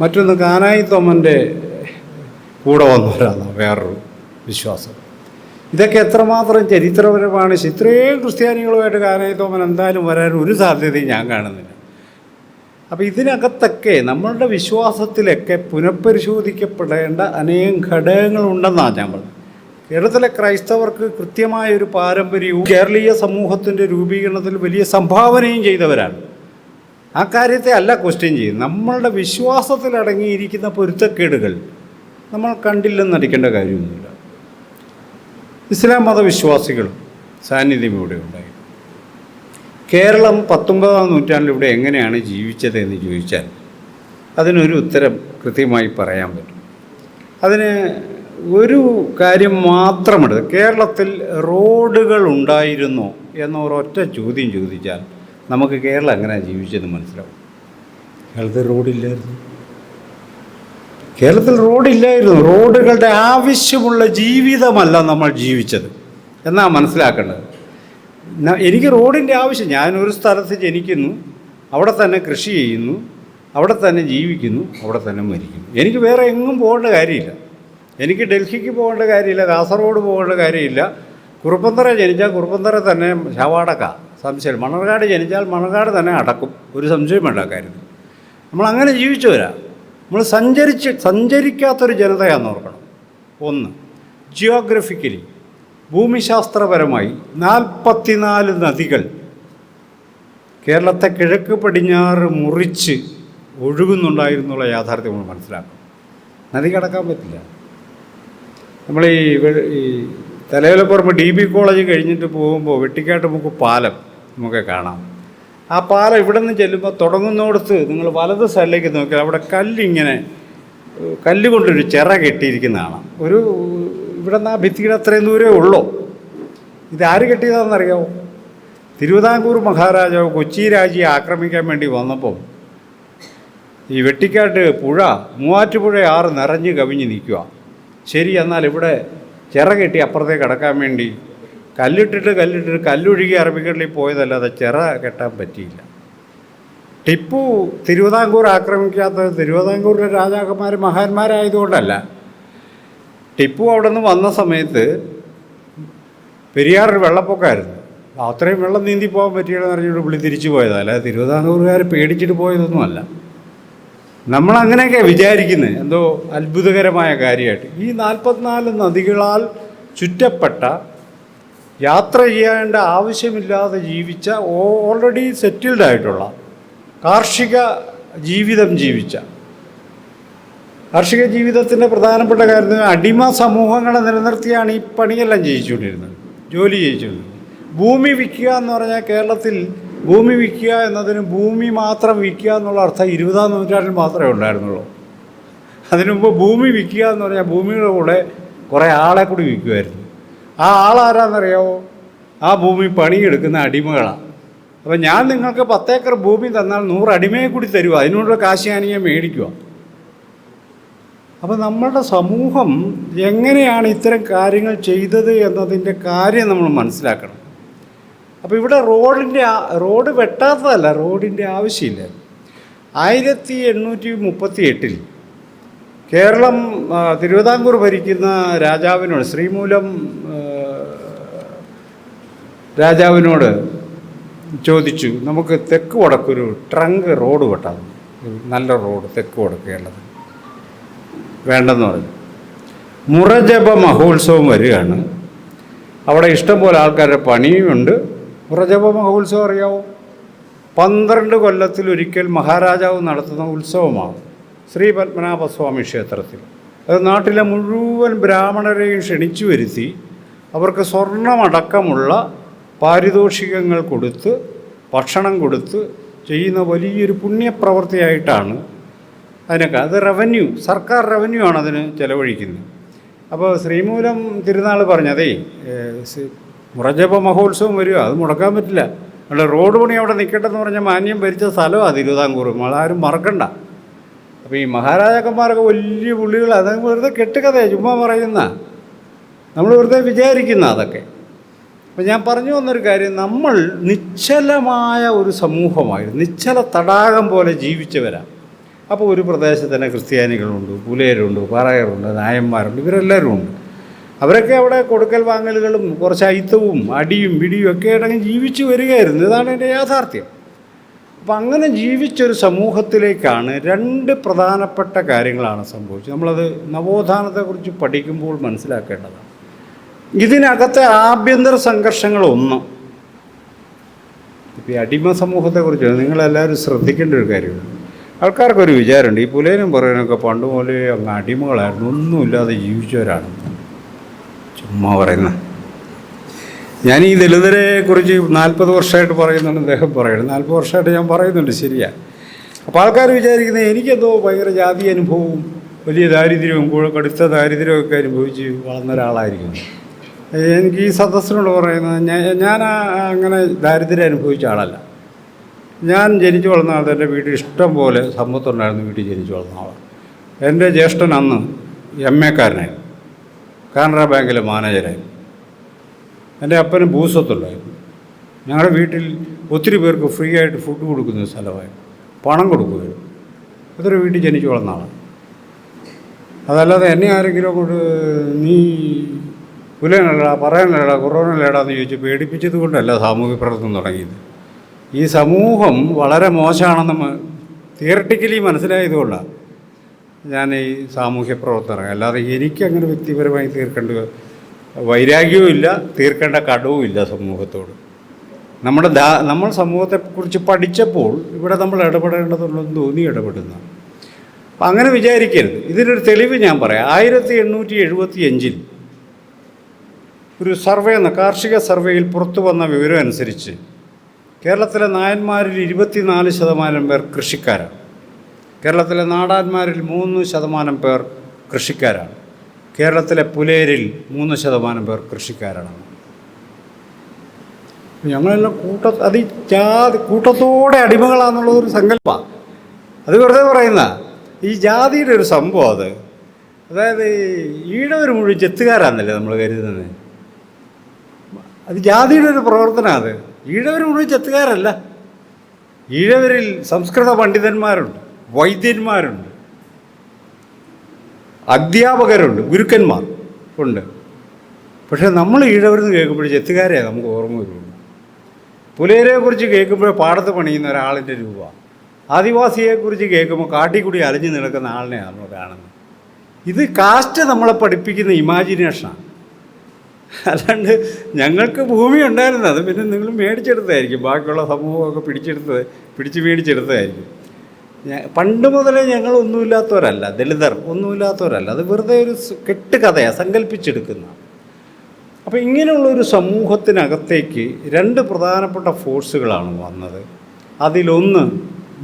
മറ്റൊന്ന് കാനായി തോമൻ്റെ കൂടെ വന്നവരാണ് വേറൊരു വിശ്വാസം. ഇതൊക്കെ എത്രമാത്രം ചരിത്രപരമാണ്. ഇത്രയും ക്രിസ്ത്യാനികളുമായിട്ട് കാനായി തോമൻ എന്തായാലും വരാൻ ഒരു സാധ്യതയും ഞാൻ കാണുന്നില്ല. അപ്പോൾ ഇതിനകത്തൊക്കെ നമ്മളുടെ വിശ്വാസത്തിലൊക്കെ പുനഃപരിശോധിക്കപ്പെടേണ്ട അനേകം ഘടകങ്ങളുണ്ടെന്നാണ് ഞാൻ പറഞ്ഞത്. കേരളത്തിലെ ക്രൈസ്തവർക്ക് കൃത്യമായൊരു പാരമ്പര്യവും കേരളീയ സമൂഹത്തിൻ്റെ രൂപീകരണത്തിൽ വലിയ സംഭാവനയും ചെയ്തവരാണ്. ആ കാര്യത്തെ അല്ല ക്വസ്റ്റ്യൻ ചെയ്യുന്നത്. നമ്മളുടെ വിശ്വാസത്തിൽ അടങ്ങിയിരിക്കുന്ന പൊരുത്തക്കേടുകൾ നമ്മൾ കണ്ടില്ലെന്ന് നടിക്കേണ്ട കാര്യമൊന്നുമില്ല. ഇസ്ലാം മതവിശ്വാസികളും സാന്നിധ്യം ഇവിടെ ഉണ്ടായി. കേരളം 19-ാം നൂറ്റാണ്ടിൽ ഇവിടെ എങ്ങനെയാണ് ജീവിച്ചതെന്ന് ചോദിച്ചാൽ അതിനൊരു ഉത്തരം കൃത്യമായി പറയാൻ പറ്റും. അതിന് ഒരു കാര്യം മാത്രമെടുത്ത് കേരളത്തിൽ റോഡുകൾ ഉണ്ടായിരുന്നോ എന്ന ഒരൊറ്റ ചോദ്യം ചോദിച്ചാൽ നമുക്ക് കേരളം എങ്ങനെയാണ് ജീവിച്ചതെന്ന് മനസ്സിലാവും. കേരളത്തിൽ റോഡില്ലായിരുന്നു. കേരളത്തിൽ റോഡില്ലായിരുന്നു. റോഡുകളുടെ ആവശ്യമുള്ള ജീവിതമല്ല നമ്മൾ ജീവിച്ചത് എന്നാണ് മനസ്സിലാക്കേണ്ടത്. എനിക്ക് റോഡിൻ്റെ ആവശ്യം, ഞാനൊരു സ്ഥലത്ത് ജനിക്കുന്നു, അവിടെ തന്നെ കൃഷി ചെയ്യുന്നു, അവിടെ തന്നെ ജീവിക്കുന്നു, അവിടെ തന്നെ മരിക്കുന്നു. എനിക്ക് വേറെ എങ്ങും പോകേണ്ട കാര്യമില്ല. എനിക്ക് ഡൽഹിക്ക് പോകേണ്ട കാര്യമില്ല, കാസർഗോഡ് പോകേണ്ട കാര്യമില്ല. കുറുപ്പന്തറ ജനിച്ചാൽ കുറുപ്പന്തറ തന്നെ ശവാടക്ക, സംശയം. മണർകാട് ജനിച്ചാൽ മണർകാട് തന്നെ അടക്കും, ഒരു സംശയം വേണ്ട കാര്യത്തിൽ. നമ്മളങ്ങനെ ജീവിച്ചവരാ. നമ്മൾ സഞ്ചരിക്കാത്തൊരു ജനതയാണെന്ന് ഓർക്കണം. ഒന്ന്, ജിയോഗ്രഫിക്കലി ഭൂമിശാസ്ത്രപരമായി 44 നദികൾ കേരളത്തെ കിഴക്ക് പടിഞ്ഞാറ് മുറിച്ച് ഒഴുകുന്നുണ്ടായിരുന്നുള്ള യാഥാർത്ഥ്യം നമ്മൾ മനസ്സിലാക്കണം. നദി കടക്കാൻ പറ്റില്ല. നമ്മൾ ഈ തലയോലപ്പുറമ്പ് DB കോളേജ് കഴിഞ്ഞിട്ട് പോകുമ്പോൾ വെട്ടിക്കാട്ടുമുക്ക് പാലം നമുക്ക് കാണാം. ആ പാലം ഇവിടെ നിന്ന് ചെല്ലുമ്പോൾ തുടങ്ങുന്നിടത്ത് നിങ്ങൾ വലത് സൈഡിലേക്ക് നോക്കിയാൽ അവിടെ കല്ല് കൊണ്ടൊരു ചിറ കെട്ടിയിരിക്കുന്നതാണ്. ഇവിടെ നിന്ന് ആ ഭിത്തിയുടെ അത്രയും ദൂരമേ ഉള്ളൂ. ഇതാര് കെട്ടിയതാണെന്നറിയാമോ? തിരുവിതാംകൂർ മഹാരാജാവ് കൊച്ചി രാജ്യം ആക്രമിക്കാൻ വേണ്ടി വന്നപ്പോൾ ഈ വെട്ടിക്കാട്ട് പുഴ, മൂവാറ്റുപുഴ ആറ് നിറഞ്ഞ് കവിഞ്ഞ് നിൽക്കുക. ശരി, എന്നാൽ ഇവിടെ ചിറ കെട്ടി അപ്പുറത്തേക്ക് കടക്കാൻ വേണ്ടി കല്ലിട്ടിട്ട് കല്ലൊഴുകി അറബിക്കടലിൽ പോയതല്ലാതെ ചിറ കെട്ടാൻ പറ്റിയില്ല. ടിപ്പു തിരുവിതാംകൂർ ആക്രമിക്കാത്തത് തിരുവിതാംകൂറിലെ രാജാക്കന്മാർ മഹാന്മാരായതുകൊണ്ടല്ല. ടിപ്പു അവിടെ നിന്ന് വന്ന സമയത്ത് പെരിയാറിൽ വെള്ളപ്പൊക്കമായിരുന്നു. അത്രയും വെള്ളം നീന്തി പോകാൻ പറ്റിയെന്ന് പറഞ്ഞിട്ട് പുള്ളി തിരിച്ചു പോയതല്ല. അല്ലാതെ തിരുവിതാംകൂറുകാർ പേടിച്ചിട്ട് പോയതൊന്നുമല്ല. നമ്മളങ്ങനെയൊക്കെ വിചാരിക്കുന്നത് എന്തോ അത്ഭുതകരമായ കാര്യമായിട്ട്. ഈ 44 നദികളാൽ ചുറ്റപ്പെട്ട, യാത്ര ചെയ്യേണ്ട ആവശ്യമില്ലാതെ ജീവിച്ച, ഓൾറെഡി സെറ്റിൽഡ് ആയിട്ടുള്ള, കാർഷിക ജീവിതം ജീവിച്ച, കാർഷിക ജീവിതത്തിൻ്റെ പ്രധാനപ്പെട്ട കാര്യം അടിമ സമൂഹങ്ങളെ നിലനിർത്തിയാണ് ഈ പണിയെല്ലാം ചെയ്യിച്ചുകൊണ്ടിരുന്നത്, ജോലി ചെയ്യിച്ചുകൊണ്ടിരുന്നത്. ഭൂമി വിൽക്കുക എന്ന് പറഞ്ഞാൽ കേരളത്തിൽ ഭൂമി വിൽക്കുക എന്നതിന് ഭൂമി മാത്രം വിൽക്കുക എന്നുള്ള അർത്ഥം 20-ാം നൂറ്റാണ്ടിൽ മാത്രമേ ഉണ്ടായിരുന്നുള്ളൂ. അതിനു മുമ്പ് ഭൂമി വിൽക്കുക എന്ന് പറഞ്ഞാൽ ഭൂമിയുടെ കൂടെ കുറേ ആളെ കൂടി വിൽക്കുമായിരുന്നു. ആ ആളാരാന്നറിയാമോ? ആ ഭൂമി പണിയെടുക്കുന്ന അടിമകളാണ്. അപ്പം ഞാൻ നിങ്ങൾക്ക് 10 ഏക്കർ ഭൂമി തന്നാൽ 100 അടിമയെ കൂടി തരുക, അതിനോട് കാശ് ഞാൻ മേടിക്കുക. അപ്പോൾ നമ്മളുടെ സമൂഹം എങ്ങനെയാണ് ഇത്തരം കാര്യങ്ങൾ ചെയ്തത് എന്നതിൻ്റെ കാര്യം നമ്മൾ മനസ്സിലാക്കണം. അപ്പോൾ ഇവിടെ റോഡ് വെട്ടാത്തതല്ല, റോഡിൻ്റെ ആവശ്യമില്ല. 1838 കേരളം തിരുവിതാംകൂർ ഭരിക്കുന്ന രാജാവിനോട്, ശ്രീമൂലം രാജാവിനോട് ചോദിച്ചു, നമുക്ക് തെക്ക് വടക്കൊരു ട്രങ്ക് റോഡ് വെട്ടാം, നല്ല റോഡ് തെക്ക് വടക്കേണ്ടത് വേണ്ടെന്ന് പറഞ്ഞു. മുറജപ മഹോത്സവം വരികയാണ്. അവിടെ ഇഷ്ടംപോലെ ആൾക്കാരുടെ പണിയുമുണ്ട്. മുറജപ മഹോത്സവം അറിയാവോ? 12 കൊല്ലത്തിലൊരിക്കൽ മഹാരാജാവ് നടത്തുന്ന ഉത്സവമാണ് ശ്രീ പത്മനാഭസ്വാമി ക്ഷേത്രത്തിൽ. അത് നാട്ടിലെ മുഴുവൻ ബ്രാഹ്മണരെയും ക്ഷണിച്ചു വരുത്തി അവർക്ക് സ്വർണ്ണമടക്കമുള്ള പാരിതോഷികങ്ങൾ കൊടുത്ത് ഭക്ഷണം കൊടുത്ത് ചെയ്യുന്ന വലിയൊരു പുണ്യപ്രവൃത്തിയായിട്ടാണ് അതിനൊക്കെ. അത് റവന്യൂ, സർക്കാർ റവന്യൂ ആണ് അതിന് ചിലവഴിക്കുന്നത്. അപ്പോൾ ശ്രീമൂലം തിരുനാൾ പറഞ്ഞതേ, മുറജപ മഹോത്സവം വരിക, അത് മുടക്കാൻ പറ്റില്ല, അല്ല റോഡ് പണി അവിടെ നിൽക്കട്ടെന്ന് പറഞ്ഞാൽ മാന്യം ഭരിച്ച സ്ഥലമാണ് തിരുവിതാംകൂർ, ആരും മറക്കണ്ട. അപ്പോൾ ഈ മഹാരാജാക്കന്മാരൊക്കെ വലിയ പുള്ളികൾ, അത് വെറുതെ കെട്ടുകഥയാണ്, ചുമ്മാ പറയുന്ന, നമ്മൾ വെറുതെ വിചാരിക്കുന്ന അതൊക്കെ. അപ്പം ഞാൻ പറഞ്ഞു വന്നൊരു കാര്യം, നമ്മൾ നിശ്ചലമായ ഒരു സമൂഹമായിരുന്നു, നിശ്ചല തടാകം പോലെ ജീവിച്ചവരാണ്. അപ്പോൾ ഒരു പ്രദേശത്ത് തന്നെ ക്രിസ്ത്യാനികളുണ്ട്, പുലയരുണ്ട്, പാറയറുണ്ട്, നായന്മാരുണ്ട്, ഇവരെല്ലാവരും ഉണ്ട്. അവരൊക്കെ അവിടെ കൊടുക്കൽ വാങ്ങലുകളും കുറച്ച് അയിത്തവും അടിയും പിടിയും ഒക്കെ ആയിട്ടങ്ങ് ജീവിച്ചു വരികയായിരുന്നു. ഇതാണ് എൻ്റെ യാഥാർത്ഥ്യം. അപ്പം അങ്ങനെ ജീവിച്ചൊരു സമൂഹത്തിലേക്കാണ് 2 പ്രധാനപ്പെട്ട കാര്യങ്ങളാണ് സംഭവിച്ചത്. നമ്മളത് നവോത്ഥാനത്തെക്കുറിച്ച് പഠിക്കുമ്പോൾ മനസ്സിലാക്കേണ്ടതാണ്. ഇതിനകത്തെ ആഭ്യന്തര സംഘർഷങ്ങളൊന്നും, ഇപ്പോൾ ഈ അടിമ സമൂഹത്തെക്കുറിച്ച് നിങ്ങളെല്ലാവരും ശ്രദ്ധിക്കേണ്ട ഒരു കാര്യമാണ്. ആൾക്കാർക്കൊരു വിചാരമുണ്ട്, ഈ പുലയനും പറയാനൊക്കെ പണ്ട് പോലെ അങ്ങ് അടിമകളായിരുന്നു, ഒന്നുമില്ലാതെ ജീവിച്ചവരാണ്. ചുമ്മാ പറയുന്ന. ഞാൻ ഈ ദളിതരെക്കുറിച്ച് 40 വർഷമായിട്ട് പറയുന്നുണ്ട്, അദ്ദേഹം പറയുന്നത് 40 വർഷമായിട്ട് ഞാൻ പറയുന്നുണ്ട്, ശരിയാണ്. അപ്പോൾ ആൾക്കാർ വിചാരിക്കുന്നത് എനിക്കെന്തോ ഭയങ്കര ജാതി അനുഭവവും വലിയ ദാരിദ്ര്യവും കടുത്ത ദാരിദ്ര്യമൊക്കെ അനുഭവിച്ച് വളർന്ന ഒരാളായിരിക്കും. എനിക്ക് ഈ സദസ്സിനോട് പറയുന്നത്, ഞാൻ അങ്ങനെ ദാരിദ്ര്യം അനുഭവിച്ച ആളല്ല. ഞാൻ ജനിച്ചു വളർന്ന ആൾ, എൻ്റെ വീട്ടിൽ ഇഷ്ടം പോലെ സമ്പത്തുണ്ടായിരുന്നു, വീട്ടിൽ ജനിച്ചു വളർന്ന ആളാണ്. എൻ്റെ ജ്യേഷ്ഠൻ അന്ന് MA കാരനായിരുന്നു, കാനറ ബാങ്കിലെ മാനേജരായിരുന്നു. എൻ്റെ അപ്പന് ഭൂസ്വത്തുണ്ടായിരുന്നു. ഞങ്ങളുടെ വീട്ടിൽ ഒത്തിരി പേർക്ക് ഫ്രീ ആയിട്ട് ഫുഡ് കൊടുക്കുന്ന സ്ഥലമായിരുന്നു, പണം കൊടുക്കുമായിരുന്നു. അതൊരു വീട്ടിൽ ജനിച്ചു വളർന്ന ആളാണ്. അതല്ലാതെ എന്നെ ആരെങ്കിലും കൊണ്ട് നീ പുലയനല്ലടാ, പറയാനല്ലടാ, കുറവനല്ലടാന്ന് ചോദിച്ച് പേടിപ്പിച്ചത് കൊണ്ടല്ല സാമൂഹ്യ പ്രവർത്തനം തുടങ്ങിയത്. ഈ സമൂഹം വളരെ മോശമാണെന്ന് തിയറട്ടിക്കലി മനസ്സിലായതുകൊണ്ടാണ് ഞാൻ ഈ സാമൂഹ്യ പ്രവർത്തനം. അല്ലാതെ എനിക്കങ്ങനെ വ്യക്തിപരമായി തീർക്കേണ്ട വൈരാഗ്യവും ഇല്ല, തീർക്കേണ്ട കടവും ഇല്ല സമൂഹത്തോട്. നമ്മൾ സമൂഹത്തെക്കുറിച്ച് പഠിച്ചപ്പോൾ ഇവിടെ നമ്മൾ ഇടപെടേണ്ടതുള്ളതെന്ന് തോന്നി ഇടപെടുന്ന. അപ്പം അങ്ങനെ വിചാരിക്കരുത്. ഇതിനൊരു തെളിവ് ഞാൻ പറയാം. 1875 ഒരു സർവേ, കാർഷിക സർവേയിൽ പുറത്തു വന്ന വിവരം അനുസരിച്ച് കേരളത്തിലെ നായന്മാരിൽ 24% പേർ കൃഷിക്കാരാണ്. കേരളത്തിലെ നാടാന്മാരിൽ 3% പേർ കൃഷിക്കാരാണ്. കേരളത്തിലെ പുലയരിൽ 3% പേർ കൃഷിക്കാരാണ്. ഞങ്ങളെല്ലാം കൂട്ടത്തോടെ അടിമകളാണെന്നുള്ളതൊരു സങ്കല്പമാണ്. അത് വെറുതെ പറയുന്ന ഈ ജാതിയുടെ ഒരു സംഭവം അത്. അതായത് ഈഴവർ മുഴുവൻ ചെത്തുകാരാന്നല്ലേ നമ്മൾ കരുതുന്നത്. അത് ജാതിയുടെ ഒരു പ്രവർത്തനമാണ്. അത് ഈഴവർ മുഴുവൻ ചെത്തുകാരല്ല. ഈഴവരിൽ സംസ്കൃത പണ്ഡിതന്മാരുണ്ട്, വൈദ്യന്മാരുണ്ട്, അധ്യാപകരുണ്ട്, ഗുരുക്കന്മാർ ഉണ്ട്. പക്ഷേ നമ്മൾ ഈഴവരെന്ന് കേൾക്കുമ്പോൾ ചെത്തുകാരെയാണ് നമുക്ക് ഓർമ്മ വരുള്ളൂ. പുലയരെക്കുറിച്ച് കേൾക്കുമ്പോൾ പാടത്ത് പണിയുന്ന ഒരാളിൻ്റെ രൂപമാണ്. ആദിവാസിയെക്കുറിച്ച് കേൾക്കുമ്പോൾ കാട്ടിക്കൂടി അലഞ്ഞു നടക്കുന്ന ആളിനെയാണ് നമ്മൾ കാണുന്നത്. ഇത് കാസ്റ്റ് നമ്മളെ പഠിപ്പിക്കുന്ന ഇമാജിനേഷനാണ്. അല്ലാണ്ട് ഞങ്ങൾക്ക് ഭൂമി ഉണ്ടായിരുന്നത് അത് പിന്നെ നിങ്ങൾ മേടിച്ചെടുത്തതായിരിക്കും, ബാക്കിയുള്ള സമൂഹമൊക്കെ പിടിച്ച് മേടിച്ചെടുത്തതായിരിക്കും. പണ്ട് മുതലേ ഞങ്ങളൊന്നുമില്ലാത്തവരല്ല, ദളിതർ ഒന്നുമില്ലാത്തവരല്ല. അത് വെറുതെ ഒരു കെട്ടുകഥയാണ്, സങ്കല്പിച്ചെടുക്കുന്ന. അപ്പോൾ ഇങ്ങനെയുള്ളൊരു സമൂഹത്തിനകത്തേക്ക് 2 പ്രധാനപ്പെട്ട ഫോഴ്സുകളാണ് വന്നത്. അതിലൊന്ന്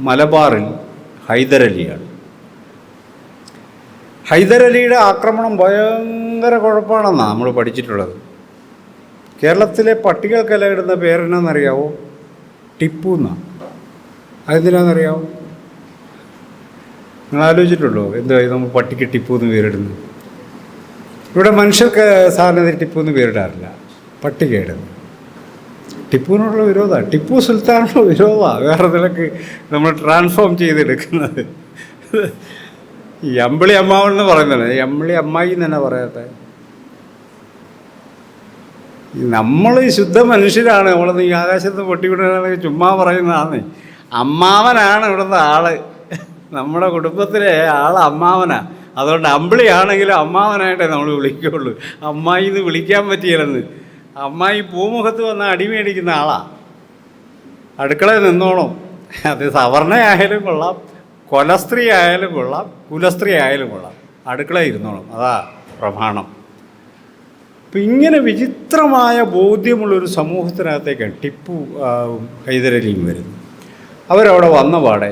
മലബാറിൽ ഹൈദരലിയാണ്. ഹൈദരലിയുടെ ആക്രമണം ഭയങ്കര കുഴപ്പമാണെന്നാണ് നമ്മൾ പഠിച്ചിട്ടുള്ളത്. കേരളത്തിലെ പട്ടികൾക്കെല്ലാം ഇടുന്ന പേരെന്നാണെന്നറിയാവോ? ടിപ്പു എന്നാണ്. അതെന്തിനാണെന്നറിയാവോ? നിങ്ങൾ ആലോചിച്ചിട്ടുണ്ടോ എന്താ നമ്മൾ പട്ടിക്ക് ടിപ്പു എന്ന് പേരിടുന്നത്? ഇവിടെ മനുഷ്യർക്ക് സാധാരണ ടിപ്പു എന്ന് പേരിടാറില്ല, പട്ടിക ഇടുന്നത്. ടിപ്പുവിനോടുള്ള വിരോധമാണ്, ടിപ്പു സുൽത്താനുള്ള വിരോധമാണ്. വേറെ നിലക്ക് നമ്മൾ ട്രാൻസ്ഫോം ചെയ്തെടുക്കുന്നത്. ഈ അമ്പിളി അമ്മാവൻ എന്ന് പറയുന്നത്, അമ്പിളി അമ്മായി എന്ന് തന്നെ പറയാത്ത. നമ്മൾ ശുദ്ധ മനുഷ്യരാണ്. നമ്മളൊന്ന് ഈ ആകാശത്ത് പൊട്ടിവിടുകയാണെങ്കിൽ ചുമ്മാ പറയുന്നതാണ്. അമ്മാവനാണ് ഇവിടുത്തെ ആള്, നമ്മുടെ കുടുംബത്തിലെ ആൾ അമ്മാവനാണ്. അതുകൊണ്ട് അമ്പിളിയാണെങ്കിലും അമ്മാവനായിട്ടേ നമ്മൾ വിളിക്കുകയുള്ളൂ. അമ്മായി എന്ന് വിളിക്കാൻ പറ്റിയില്ലെന്ന്. അമ്മായി പൂമുഖത്ത് വന്ന അടിമേടിക്കുന്ന ആളാണ്. അടുക്കളയിൽ നിന്നോണം. അത് സവർണയായാലും കൊള്ളാം, കൊലസ്ത്രീ ആയാലും കൊള്ളാം, കുലസ്ത്രീ ആയാലും കൊള്ളാം, അടുക്കളയിൽ ഇരുന്നോണം. അതാ പ്രമാണം. അപ്പം ഇങ്ങനെ വിചിത്രമായ ബോധ്യമുള്ളൊരു സമൂഹത്തിനകത്തേക്കാണ് ടിപ്പു ഹൈദരലിയും വരുന്നത്. അവരവിടെ വന്ന പാടെ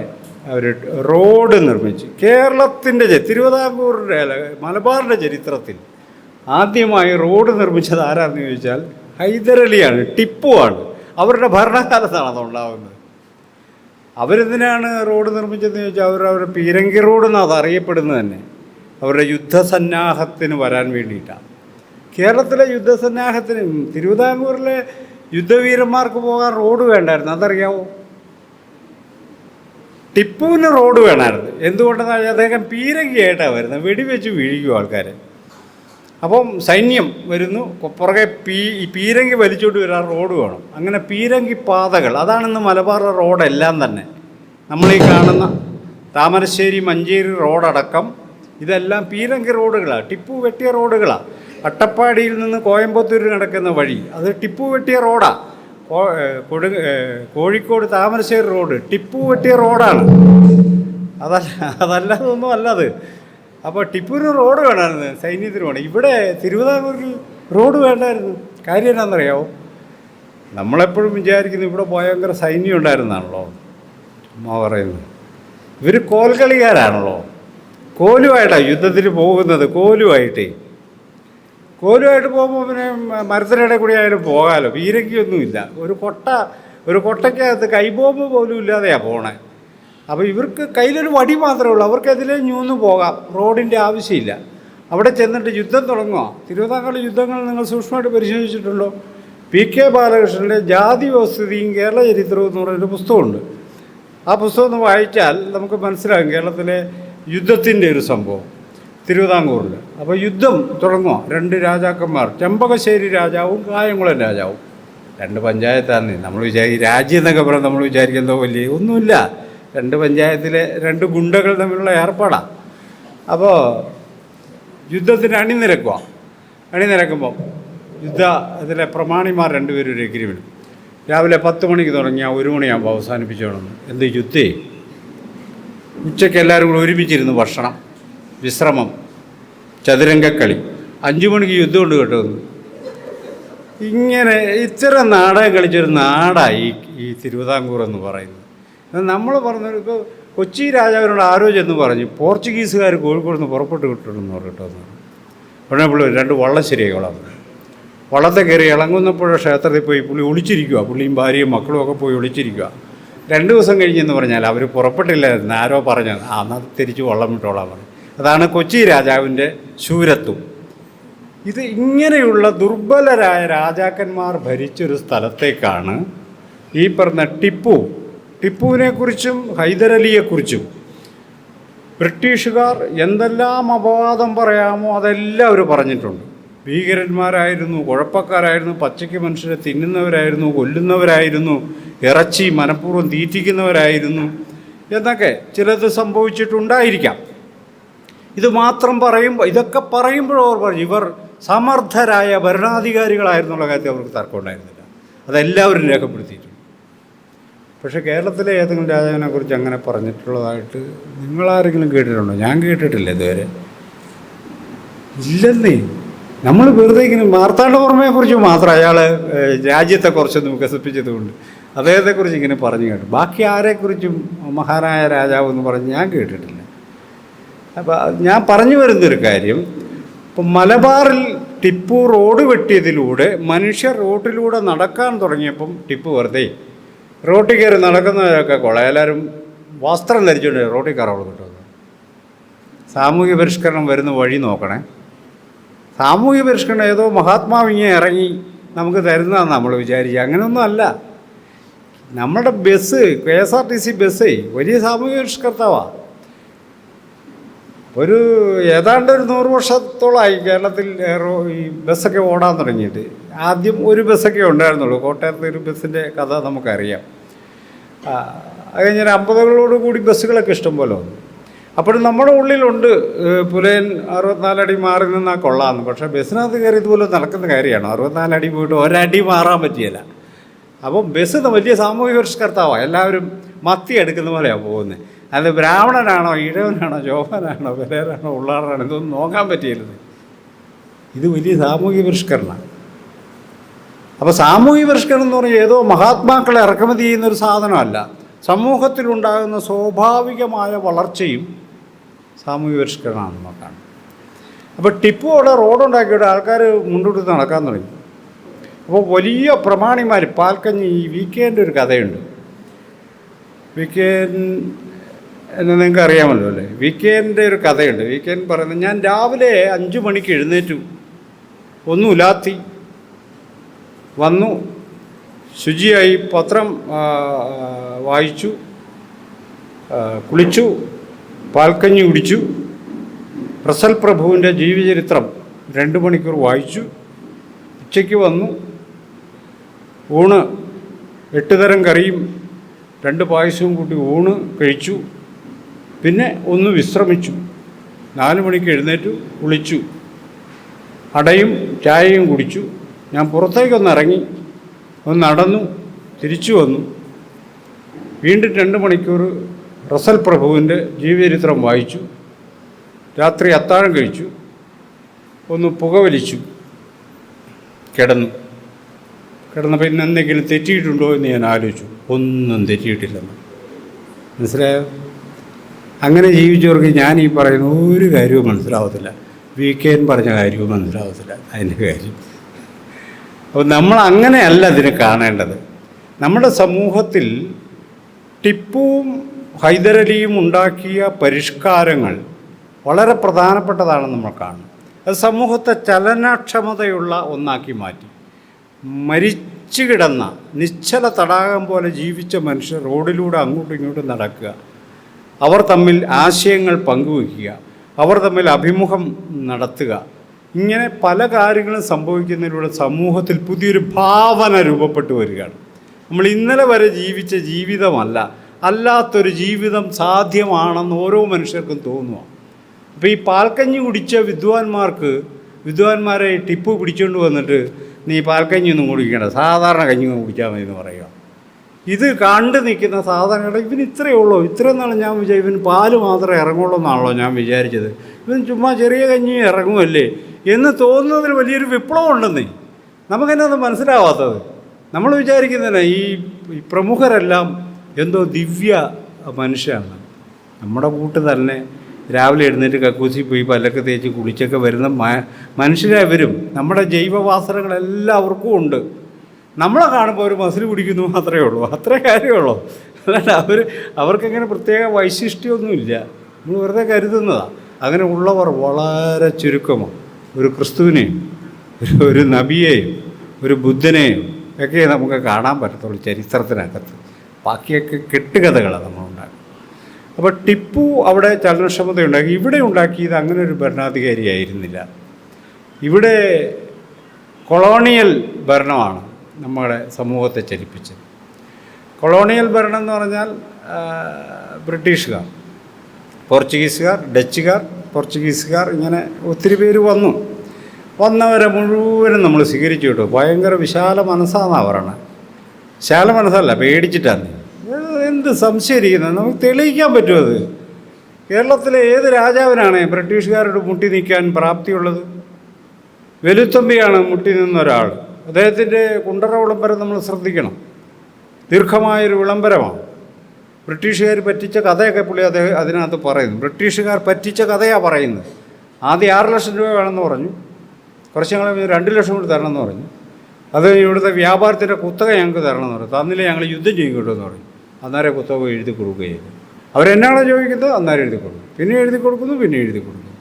അവർ റോഡ് നിർമ്മിച്ചു. കേരളത്തിൻ്റെ തിരുവിതാംകൂറിൻ്റെ അല്ല മലബാറിൻ്റെ ചരിത്രത്തിൽ ആദ്യമായി റോഡ് നിർമ്മിച്ചത് ആരാണെന്ന് ചോദിച്ചാൽ ഹൈദരലിയാണ്, ടിപ്പുവാണ്. അവരുടെ ഭരണകാലത്താണ് അതുണ്ടാകുന്നത്. അവരെന്തിനാണ് റോഡ് നിർമ്മിച്ചതെന്ന് ചോദിച്ചാൽ അവരുടെ പീരങ്കി റോഡ് എന്നാണ് അത് അറിയപ്പെടുന്നത് തന്നെ. അവരുടെ യുദ്ധസന്നാഹത്തിന് വരാൻ വേണ്ടിയിട്ടാണ്. കേരളത്തിലെ യുദ്ധസന്നാഹത്തിന് തിരുവിതാംകൂറിലെ യുദ്ധവീരന്മാർക്ക് പോകാൻ റോഡ് വേണ്ടായിരുന്നു. അതറിയാവോ? ടിപ്പുവിന് റോഡ് വേണമായിരുന്നു. എന്തുകൊണ്ടെന്ന് അദ്ദേഹം പീരങ്കിയായിട്ടാണ് വരുന്നത്, വെടിവെച്ച് വീഴിക്കും ആൾക്കാരെ. അപ്പം സൈന്യം വരുന്നു, പുറകെ പീരങ്കി വലിച്ചോണ്ട് വരാൻ റോഡ് വേണം. അങ്ങനെ പീരങ്കി പാതകൾ, അതാണിന്ന് മലബാർ റോഡെല്ലാം തന്നെ. നമ്മളീ കാണുന്ന താമരശ്ശേരി മഞ്ചേരി റോഡടക്കം ഇതെല്ലാം പീരങ്കി റോഡുകളാണ്, ടിപ്പു വെട്ടിയ റോഡുകളാണ്. അട്ടപ്പാടിയിൽ നിന്ന് കോയമ്പത്തൂർ നടക്കുന്ന വഴി അത് ടിപ്പു വെട്ടിയ റോഡാണ്. കോഴിക്കോട് താമരശ്ശേരി റോഡ് ടിപ്പു വെട്ടിയ റോഡാണ്. അതല്ലാതെ ഒന്നും അല്ലത്. അപ്പോൾ ടിപ്പുവിന് റോഡ് വേണമായിരുന്നു, സൈന്യത്തിന് വേണം. ഇവിടെ തിരുവിതാംകൂറിൽ റോഡ് വേണ്ടായിരുന്നു. കാര്യം എന്നാണെന്നറിയാമോ? നമ്മളെപ്പോഴും വിചാരിക്കുന്നു ഇവിടെ ഭയങ്കര സൈന്യം ഉണ്ടായിരുന്നാണല്ലോ അമ്മ പറയുന്നത്. ഇവർ കോൽക്കളിക്കാരാണല്ലോ, കോലുമായിട്ടാണ് യുദ്ധത്തിന് പോകുന്നത്. കോലുമായിട്ട് പോകുമ്പോൾ പിന്നെ മരത്തിനിടെ കൂടി ആയാലും പോകാമല്ലോ, പീരങ്കിയൊന്നുമില്ല. ഒരു കൊട്ടയ്ക്കകത്ത് കൈബോംബ് പോലും ഇല്ലാതെയാണ് പോണേ. അപ്പോൾ ഇവർക്ക് കയ്യിലൊരു വടി മാത്രമേ ഉള്ളൂ, അവർക്ക് അതിലേ ഞൂന്ന് പോകാം, റോഡിൻ്റെ ആവശ്യമില്ല. അവിടെ ചെന്നിട്ട് യുദ്ധം തുടങ്ങുക. തിരുവിതാംകൂറിലെ യുദ്ധങ്ങൾ നിങ്ങൾ സൂക്ഷ്മമായിട്ട് പരിശോധിച്ചിട്ടുണ്ടോ? PK ബാലകൃഷ്ണൻ്റെ ജാതി വ്യവസ്ഥിതിയും കേരള ചരിത്രവും എന്ന് പറയുന്നൊരു പുസ്തകമുണ്ട്. ആ പുസ്തകം ഒന്ന് വായിച്ചാൽ നമുക്ക് മനസ്സിലാകും കേരളത്തിലെ യുദ്ധത്തിൻ്റെ ഒരു സംഭവം തിരുവിതാംകൂറിൽ. അപ്പോൾ യുദ്ധം തുടങ്ങുക. 2 രാജാക്കന്മാർ, ചെമ്പകശ്ശേരി രാജാവും കായംകുളം രാജാവും. 2 പഞ്ചായത്താണ്. നമ്മൾ രാജ്യം എന്നൊക്കെ പറഞ്ഞാൽ നമ്മൾ വിചാരിക്കുന്നതോ വലിയ ഒന്നുമില്ല. 2 പഞ്ചായത്തിലെ 2 ഗുണ്ടകൾ തമ്മിലുള്ള ഏർപ്പാടാണ്. അപ്പോൾ യുദ്ധത്തിന് അണിനിരക്കുമ്പോൾ ഇതിലെ പ്രമാണിമാർ 2 പേരും ഒരു എഗ്രിമെൻറ്റ്. രാവിലെ 10 മണിക്ക് തുടങ്ങിയാൽ 1 മണിയാകുമ്പോൾ അവസാനിപ്പിച്ചോണം. എന്ത് യുദ്ധേ? ഉച്ചയ്ക്ക് എല്ലാവരും കൂടി ഒരുമിച്ചിരുന്ന് ഭക്ഷണം, വിശ്രമം, ചതുരംഗക്കളി. 5 മണിക്ക് യുദ്ധമുണ്ട് കേട്ടോ. ഇങ്ങനെ ഇത്തരം നാടകം കളിച്ചൊരു നാടായി ഈ തിരുവിതാംകൂർ എന്ന് പറയുന്നത്. നമ്മൾ പറഞ്ഞത് ഇപ്പോൾ കൊച്ചി രാജാവിനോട് ആരോ ചെന്ന് പറഞ്ഞു പോർച്ചുഗീസുകാർ കോഴിക്കോട് നിന്ന് പുറപ്പെട്ട് കിട്ടുമെന്ന് പറഞ്ഞിട്ടോ. ഉടനെ പുള്ളി 2 വള്ളം ശരിയായിക്കോളാം. വള്ളത്തെ കയറി ഇളങ്ങുന്നപ്പോഴ ക്ഷേത്രത്തിൽ പോയി പുള്ളി ഒളിച്ചിരിക്കുക. പുള്ളിയും ഭാര്യയും മക്കളും ഒക്കെ പോയി ഒളിച്ചിരിക്കുക. 2 ദിവസം കഴിഞ്ഞെന്ന് പറഞ്ഞാൽ അവർ പുറപ്പെട്ടില്ലായിരുന്നു. ആരോ പറഞ്ഞത് എന്നാൽ തിരിച്ച് വള്ളം വിട്ടോളാൻ പറഞ്ഞു. അതാണ് കൊച്ചി രാജാവിൻ്റെ ശൂരത്വം. ഇത് ഇങ്ങനെയുള്ള ദുർബലരായ രാജാക്കന്മാർ ഭരിച്ചൊരു സ്ഥലത്തേക്കാണ് ഈ പറഞ്ഞ ടിപ്പുവിനെക്കുറിച്ചും ഹൈദരലിയെക്കുറിച്ചും ബ്രിട്ടീഷുകാർ എന്തെല്ലാം അപവാദം പറയാമോ അതെല്ലാം അവർ പറഞ്ഞിട്ടുണ്ട്. ഭീകരന്മാരായിരുന്നു, കുഴപ്പക്കാരായിരുന്നു, പച്ചയ്ക്ക് മനുഷ്യരെ തിന്നുന്നവരായിരുന്നു, കൊല്ലുന്നവരായിരുന്നു, ഇറച്ചി മനഃപൂർവ്വം തീറ്റിക്കുന്നവരായിരുന്നു എന്നൊക്കെ ചിലത് സംഭവിച്ചിട്ടുണ്ടായിരിക്കാം. ഇതൊക്കെ പറയുമ്പോഴോ അവർ പറഞ്ഞു ഇവർ സമർത്ഥരായ ഭരണാധികാരികളായിരുന്നുള്ള കാര്യത്തിൽ അവർക്ക് തർക്കമുണ്ടായിരുന്നില്ല. അതെല്ലാവരും രേഖപ്പെടുത്തിയിട്ടുണ്ട്. പക്ഷേ കേരളത്തിലെ ഏതെങ്കിലും രാജാവിനെക്കുറിച്ച് അങ്ങനെ പറഞ്ഞിട്ടുള്ളതായിട്ട് നിങ്ങളാരെങ്കിലും കേട്ടിട്ടുണ്ടോ? ഞാൻ കേട്ടിട്ടില്ല ഇതുവരെ. ഇല്ലെന്നേ. നമ്മൾ വെറുതെ ഇങ്ങനെ മാർത്താണ്ഡവർമ്മയെക്കുറിച്ച് മാത്രം അയാൾ രാജ്യത്തെ കുറച്ചൊന്ന് വികസിപ്പിച്ചതുകൊണ്ട് അദ്ദേഹത്തെക്കുറിച്ച് ഇങ്ങനെ പറഞ്ഞു കേട്ടു. ബാക്കി ആരെക്കുറിച്ചും മഹാനായ രാജാവ് എന്ന് പറഞ്ഞ് ഞാൻ കേട്ടിട്ടില്ല. അപ്പോൾ ഞാൻ പറഞ്ഞു വരുന്നൊരു കാര്യം, ഇപ്പം മലബാറിൽ ടിപ്പു റോഡ് വെട്ടിയതിലൂടെ മനുഷ്യർ റോട്ടിലൂടെ നടക്കാൻ തുടങ്ങിയപ്പം ടിപ്പു വെറുതെ റോട്ടിൽ കയറി നടക്കുന്നവരൊക്കെ എല്ലാവരും വസ്ത്രം ധരിച്ചുകൊണ്ട് റോട്ടിൽ കയറാവുള്ളൂ കിട്ടുന്നത്. സാമൂഹ്യ പരിഷ്കരണം വരുന്ന വഴി നോക്കണേ. സാമൂഹ്യ പരിഷ്കരണം ഏതോ മഹാത്മാവ് ഇങ്ങനെ ഇറങ്ങി നമുക്ക് തരുന്നതാണ് നമ്മൾ വിചാരിക്കുക. അങ്ങനെയൊന്നും അല്ല. നമ്മുടെ ബസ് KSRTC ബസ്സേ വലിയ സാമൂഹ്യ പരിഷ്കർത്താവാണ്. ഒരു ഏതാണ്ട് ഒരു 100 വർഷത്തോളമായി കേരളത്തിൽ ഈ ബസ്സൊക്കെ ഓടാൻ തുടങ്ങിയിട്ട്. ആദ്യം ഒരു ബസ്സൊക്കെ ഉണ്ടായിരുന്നുള്ളൂ. കോട്ടയത്ത് ഒരു ബസ്സിൻ്റെ കഥ നമുക്കറിയാം. അത് കഴിഞ്ഞാൽ 50കളോട് കൂടി ബസ്സുകളൊക്കെ ഇഷ്ടം പോലെ വന്നു. അപ്പോഴും നമ്മുടെ ഉള്ളിലുണ്ട് പുലയൻ 64 അടി മാറി നിന്നാൽ കൊള്ളാമെന്ന്. പക്ഷേ ബസ്സിനകത്ത് കയറി ഇതുപോലെ നടക്കുന്ന കാര്യമാണ്. 64 അടി പോയിട്ട് ഒരടി മാറാൻ പറ്റിയല്ല. അപ്പം ബസ് വലിയ സാമൂഹിക പരിഷ്കർത്താവാണ്. എല്ലാവരും മത്തി എടുക്കുന്ന പോലെയാണ് പോകുന്നത്. അത് ബ്രാഹ്മണനാണോ, ഇഴവനാണോ, ജോഹനാണോ, പെരേരാണോ, ഉള്ളാറാണോ, ഇതൊന്നും നോക്കാൻ പറ്റിയിരുന്നത്. ഇത് വലിയ സാമൂഹിക പരിഷ്കരണമാണ്. അപ്പോൾ സാമൂഹിക പരിഷ്കരണം എന്ന് പറഞ്ഞാൽ ഏതോ മഹാത്മാക്കളെ ഇറക്കുമതി ചെയ്യുന്നൊരു സാധനമല്ല. സമൂഹത്തിലുണ്ടാകുന്ന സ്വാഭാവികമായ വളർച്ചയും സാമൂഹിക പരിഷ്കരണമാണ് നമുക്കാണ്. അപ്പോൾ ടിപ്പു അവിടെ റോഡുണ്ടാക്കിയിട്ട് ആൾക്കാർ മുന്നോട്ട് നടക്കാൻ തുടങ്ങി. അപ്പോൾ വലിയ പ്രമാണിമാർ പാൽക്കഞ്ഞി ഈ VK-ൻ്റെ ഒരു കഥയുണ്ട്. VK എന്ന് നിങ്ങൾക്ക് അറിയാമല്ലോ അല്ലേ? VK-ൻ്റെ ഒരു കഥയുണ്ട്. VK പറയുന്നത്, ഞാൻ രാവിലെ 5 മണിക്ക് എഴുന്നേറ്റു, ഒന്ന് ഉലാത്തി വന്നു, ശുചിയായി പത്രം വായിച്ചു, കുളിച്ചു, പാൽക്കഞ്ഞി കുടിച്ചു, റസൽ പ്രഭുവിൻ്റെ ജീവചരിത്രം 2 മണിക്കൂർ വായിച്ചു, ഉച്ചയ്ക്ക് വന്നു, ഊണ് 8 തരം കറിയും 2 പായസവും കൂട്ടി ഊണ് കഴിച്ചു, പിന്നെ ഒന്ന് വിശ്രമിച്ചു, 4 മണിക്ക് എഴുന്നേറ്റു, കുളിച്ചു, അടയും ചായയും കുടിച്ചു, ഞാൻ പുറത്തേക്കൊന്ന് ഇറങ്ങി, ഒന്ന് നടന്നു, തിരിച്ചു വന്നു, വീണ്ടും 2 മണിക്കൂർ റസൽ പ്രഭുവിൻ്റെ ജീവചരിത്രം വായിച്ചു, രാത്രി അത്താഴം കഴിച്ചു, ഒന്ന് പുകവലിച്ചു, കിടന്നപ്പോൾ ഇന്ന് എന്തെങ്കിലും തെറ്റിയിട്ടുണ്ടോ എന്ന് ഞാൻ ആലോചിച്ചു. ഒന്നും തെറ്റിയിട്ടില്ലെന്ന്. മനസ്സിലായോ? അങ്ങനെ ജീവിച്ചവർക്ക് ഞാൻ ഈ പറയുന്ന ഒരു കാര്യവും മനസ്സിലാവത്തില്ല. VK പറഞ്ഞ കാര്യവും മനസ്സിലാവത്തില്ല അതിൻ്റെ കാര്യം. അപ്പോൾ നമ്മൾ അങ്ങനെയല്ല ഇതിനെ കാണേണ്ടത്. നമ്മുടെ സമൂഹത്തിൽ ടിപ്പുവും ഹൈദരലിയും ഉണ്ടാക്കിയ പരിഷ്കാരങ്ങൾ വളരെ പ്രധാനപ്പെട്ടതാണെന്ന് നമ്മൾ കാണും. അത് സമൂഹത്തെ ചലനക്ഷമതയുള്ള ഒന്നാക്കി മാറ്റി. മരിച്ചു കിടന്ന നിശ്ചല തടാകം പോലെ ജീവിച്ച മനുഷ്യർ റോഡിലൂടെ അങ്ങോട്ടും ഇങ്ങോട്ടും നടക്കുക, അവർ തമ്മിൽ ആശയങ്ങൾ പങ്കുവയ്ക്കുക, അവർ തമ്മിൽ അഭിമുഖം നടത്തുക, ഇങ്ങനെ പല കാര്യങ്ങളും സംഭവിക്കുന്നതിലൂടെ സമൂഹത്തിൽ പുതിയൊരു ഭാവന രൂപപ്പെട്ടു വരികയാണ്. നമ്മൾ ഇന്നലെ വരെ ജീവിച്ച ജീവിതമല്ല, അല്ലാത്തൊരു ജീവിതം സാധ്യമാണെന്ന് ഓരോ മനുഷ്യർക്കും തോന്നുക. അപ്പോൾ ഈ പാൽക്കഞ്ഞി കുടിച്ച വിദ്വാൻമാരെ ടിപ്പു പിടിച്ചുകൊണ്ട് വന്നിട്ട്, നീ പാൽക്കഞ്ഞി ഒന്നും കുടിക്കേണ്ട, സാധാരണ കഞ്ഞി കുടിച്ചാൽ മതി എന്ന് പറയുക. ഇത് കണ്ടു നിൽക്കുന്ന സാധാരണ ഇവന് ഇത്രയേ ഉള്ളൂ, ഇത്രയും നാൾ ഞാൻ ഇവന് പാല് മാത്രമേ ഇറങ്ങുള്ളൂ എന്നാണല്ലോ ഞാൻ വിചാരിച്ചത്, ഇവൻ ചുമ്മാ ചെറിയ കഞ്ഞി ഇറങ്ങുമല്ലേ എന്ന് തോന്നുന്നതിന് വലിയൊരു വിപ്ലവം ഉണ്ടെന്നേ. നമുക്കെന്നെ അത് മനസ്സിലാവാത്തത്. നമ്മൾ വിചാരിക്കുന്നതിന് ഈ പ്രമുഖരെല്ലാം എന്തോ ദിവ്യ മനുഷ്യരാണ്. നമ്മുടെ കൂട്ട് തന്നെ രാവിലെ എഴുന്നേറ്റ് കക്കൂസി പോയി പല്ലൊക്കെ തേച്ച് കുളിച്ചൊക്കെ വരുന്ന മനുഷ്യരവരും. നമ്മുടെ ജൈവവാസനകളെല്ലാവർക്കും ഉണ്ട്. നമ്മളെ കാണുമ്പോൾ ഒരു മസിൽ പിടിക്കുന്നു മാത്രമേ ഉള്ളൂ, അത്രേ കാര്യമുള്ളൂ. അല്ലാണ്ട് അവർക്കങ്ങനെ പ്രത്യേക വൈശിഷ്ട്യമൊന്നുമില്ല. നമ്മൾ വെറുതെ കരുതുന്നതാണ്. അങ്ങനെ ഉള്ളവർ വളരെ ചുരുക്കമാണ്. ഒരു ക്രിസ്തുവിനെയും ഒരു നബിയെയും ഒരു ബുദ്ധനെയും ഒക്കെ നമുക്ക് കാണാൻ പറ്റത്തുള്ളൂ ചരിത്രത്തിനകത്ത്. ബാക്കിയൊക്കെ കെട്ടുകഥകളാണ് നമ്മളുണ്ടാക്കി. അപ്പോൾ ടിപ്പു അവിടെ ചലനക്ഷമതയുണ്ടാക്കി. ഇവിടെ ഉണ്ടാക്കിയത് അങ്ങനെ ഒരു ഭരണാധികാരിയായിരുന്നില്ല. ഇവിടെ കൊളോണിയൽ ഭരണമാണ് നമ്മുടെ സമൂഹത്തെ ചലിപ്പിച്ചത്. കൊളോണിയൽ ഭരണം എന്ന് പറഞ്ഞാൽ ബ്രിട്ടീഷുകാർ, പോർച്ചുഗീസുകാർ, ഡച്ചുകാർ, പോർച്ചുഗീസുകാർ, ഇങ്ങനെ ഒത്തിരി പേര് വന്നവരെ മുഴുവനും നമ്മൾ സ്വീകരിച്ചു കേട്ടോ. ഭയങ്കര വിശാല മനസ്സാണെന്നാണ് പറയണത്. വിശാല മനസ്സല്ല, പേടിച്ചിട്ടാണ്. എന്ത് സംശയമിരിക്കുന്നത്, നമുക്ക് തെളിയിക്കാൻ പറ്റുമോ? അത് കേരളത്തിലെ ഏത് രാജാവിനാണ് ബ്രിട്ടീഷുകാരോട് മുട്ടി നിൽക്കാൻ പ്രാപ്തിയുള്ളത്? വെലുത്തമ്പിയാണ് മുട്ടി നിന്നൊരാൾ. അദ്ദേഹത്തിൻ്റെ കുണ്ടറ വിളംബരം നമ്മൾ ശ്രദ്ധിക്കണം. ദീർഘമായൊരു വിളംബരമാണ്. ബ്രിട്ടീഷുകാർ പറ്റിച്ച കഥയൊക്കെ പുള്ളി അതിനകത്ത് പറയുന്നു. ബ്രിട്ടീഷുകാർ പറ്റിച്ച കഥയാണ് പറയുന്നത്. ആദ്യം 6 ലക്ഷം രൂപ വേണമെന്ന് പറഞ്ഞു, കുറച്ച് ഞങ്ങൾ 2 ലക്ഷം കൂടി തരണമെന്ന് പറഞ്ഞു. അത് ഇവിടുത്തെ വ്യാപാരത്തിൻ്റെ കുത്തക ഞങ്ങൾക്ക് തരണമെന്ന് പറഞ്ഞു. തന്നില്ല ഞങ്ങൾ യുദ്ധം ചെയ്യിക്കോട്ടെന്ന് പറഞ്ഞു. അന്നേരം കുത്തക എഴുതി കൊടുക്കുകയും അവരെന്നാണോ ചോദിക്കുന്നത് അന്നേരം എഴുതി കൊടുക്കും. പിന്നെ എഴുതി കൊടുക്കുന്നു, പിന്നെ എഴുതി കൊടുക്കുന്നു.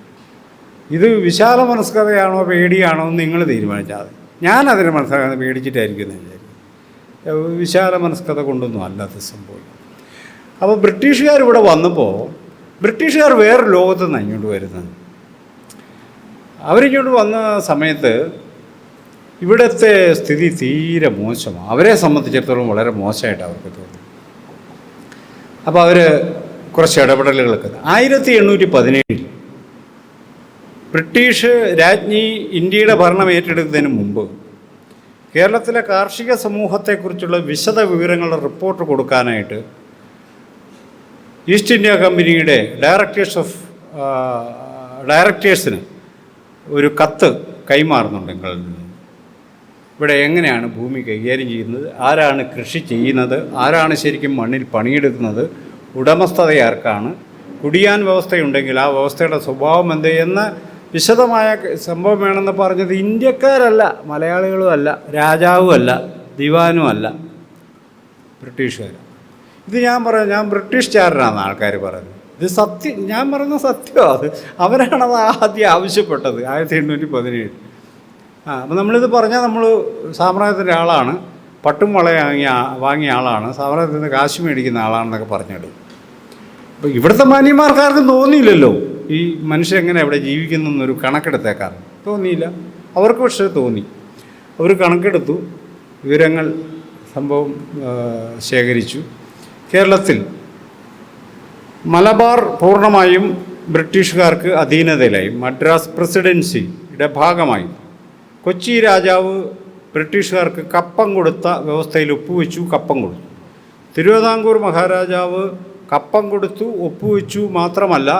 ഇത് വിശാല മനസ്കതയാണോ പേടിയാണോ എന്ന് നിങ്ങൾ തീരുമാനിച്ചാൽ മതി. ഞാനതിനെ മനസ്സിലാക്കുന്നത് പേടിച്ചിട്ടായിരിക്കും എന്ന് വിചാരിക്കും. വിശാല മനസ്കത കൊണ്ടൊന്നും അല്ലാത്ത സംഭവം. അപ്പോൾ ബ്രിട്ടീഷുകാർ ഇവിടെ വന്നപ്പോൾ ബ്രിട്ടീഷുകാർ വേറെ ലോകത്തു നിന്നാണ് ഇങ്ങോട്ട് വരുന്നത്. അവരിങ്ങോട്ട് വന്ന സമയത്ത് ഇവിടുത്തെ സ്ഥിതി തീരെ മോശമാണ്. അവരെ സംബന്ധിച്ചിടത്തോളം വളരെ മോശമായിട്ട് അവർക്ക് തോന്നി. അപ്പോൾ അവർ കുറച്ച് ഇടപെടലുകളൊക്കെ 1817 ബ്രിട്ടീഷ് രാജ്ഞി ഇന്ത്യയുടെ ഭരണം ഏറ്റെടുക്കുന്നതിന് മുമ്പ് കേരളത്തിലെ കാർഷിക സമൂഹത്തെക്കുറിച്ചുള്ള വിശദ വിവരങ്ങളുടെ റിപ്പോർട്ട് കൊടുക്കാനായിട്ട് ഈസ്റ്റ് ഇന്ത്യ കമ്പനിയുടെ ഡയറക്ടേഴ്സിന് ഒരു കത്ത് കൈമാറുന്നുണ്ട് നിങ്ങളിൽ നിന്ന്. ഇവിടെ എങ്ങനെയാണ് ഭൂമി കൈകാര്യം ചെയ്യുന്നത്, ആരാണ് കൃഷി ചെയ്യുന്നത്, ആരാണ് ശരിക്കും മണ്ണിൽ പണിയെടുക്കുന്നത്, ഉടമസ്ഥത ആർക്കാണ്, കുടിയാൻ വ്യവസ്ഥയുണ്ടെങ്കിൽ ആ വ്യവസ്ഥയുടെ സ്വഭാവം എന്ത് എന്ന വിശദമായ സംഭവം വേണമെന്ന് പറഞ്ഞത് ഇന്ത്യക്കാരല്ല, മലയാളികളും അല്ല, രാജാവും അല്ല, ദിവാനും അല്ല, ബ്രിട്ടീഷുകാർ. ഇത് ഞാൻ ബ്രിട്ടീഷുകാരനാണെന്ന് ആൾക്കാർ പറയുന്നത്. ഇത് സത്യം, ഞാൻ പറയുന്ന സത്യമാണ്. അത് അവരാണത് ആദ്യം ആവശ്യപ്പെട്ടത് 1817. അപ്പോൾ നമ്മളിത് പറഞ്ഞാൽ നമ്മൾ സാമ്രാജ്യത്തിൻ്റെ ആളാണ്, പട്ടും വള വാങ്ങിയ ആളാണ്, സാമ്രാജ്യത്തിൽ നിന്ന് കാശ് മേടിക്കുന്ന ആളാണെന്നൊക്കെ പറഞ്ഞിടും. അപ്പോൾ ഇവിടുത്തെ മാന്യന്മാർക്കാർക്കും തോന്നിയില്ലല്ലോ ഈ മനുഷ്യൻ എങ്ങനെ ഇവിടെ ജീവിക്കുന്നു എന്നൊരു കണക്കെടുത്തേക്കാണ്. തോന്നിയില്ല. അവർക്ക് പക്ഷേ തോന്നി. അവർ കണക്കെടുത്തു, വിവരങ്ങൾ സംഭവം ശേഖരിച്ചു. കേരളത്തിൽ മലബാർ പൂർണ്ണമായും ബ്രിട്ടീഷുകാർക്ക് അധീനതയിലായി. മദ്രാസ് പ്രസിഡൻസിയുടെ ഭാഗമായി. കൊച്ചി രാജാവ് ബ്രിട്ടീഷുകാർക്ക് കപ്പം കൊടുത്ത വ്യവസ്ഥയിൽ ഒപ്പുവെച്ചു, കപ്പം കൊടുത്തു. തിരുവിതാംകൂർ മഹാരാജാവ് കപ്പം കൊടുത്തു, ഒപ്പുവെച്ചു. മാത്രമല്ല,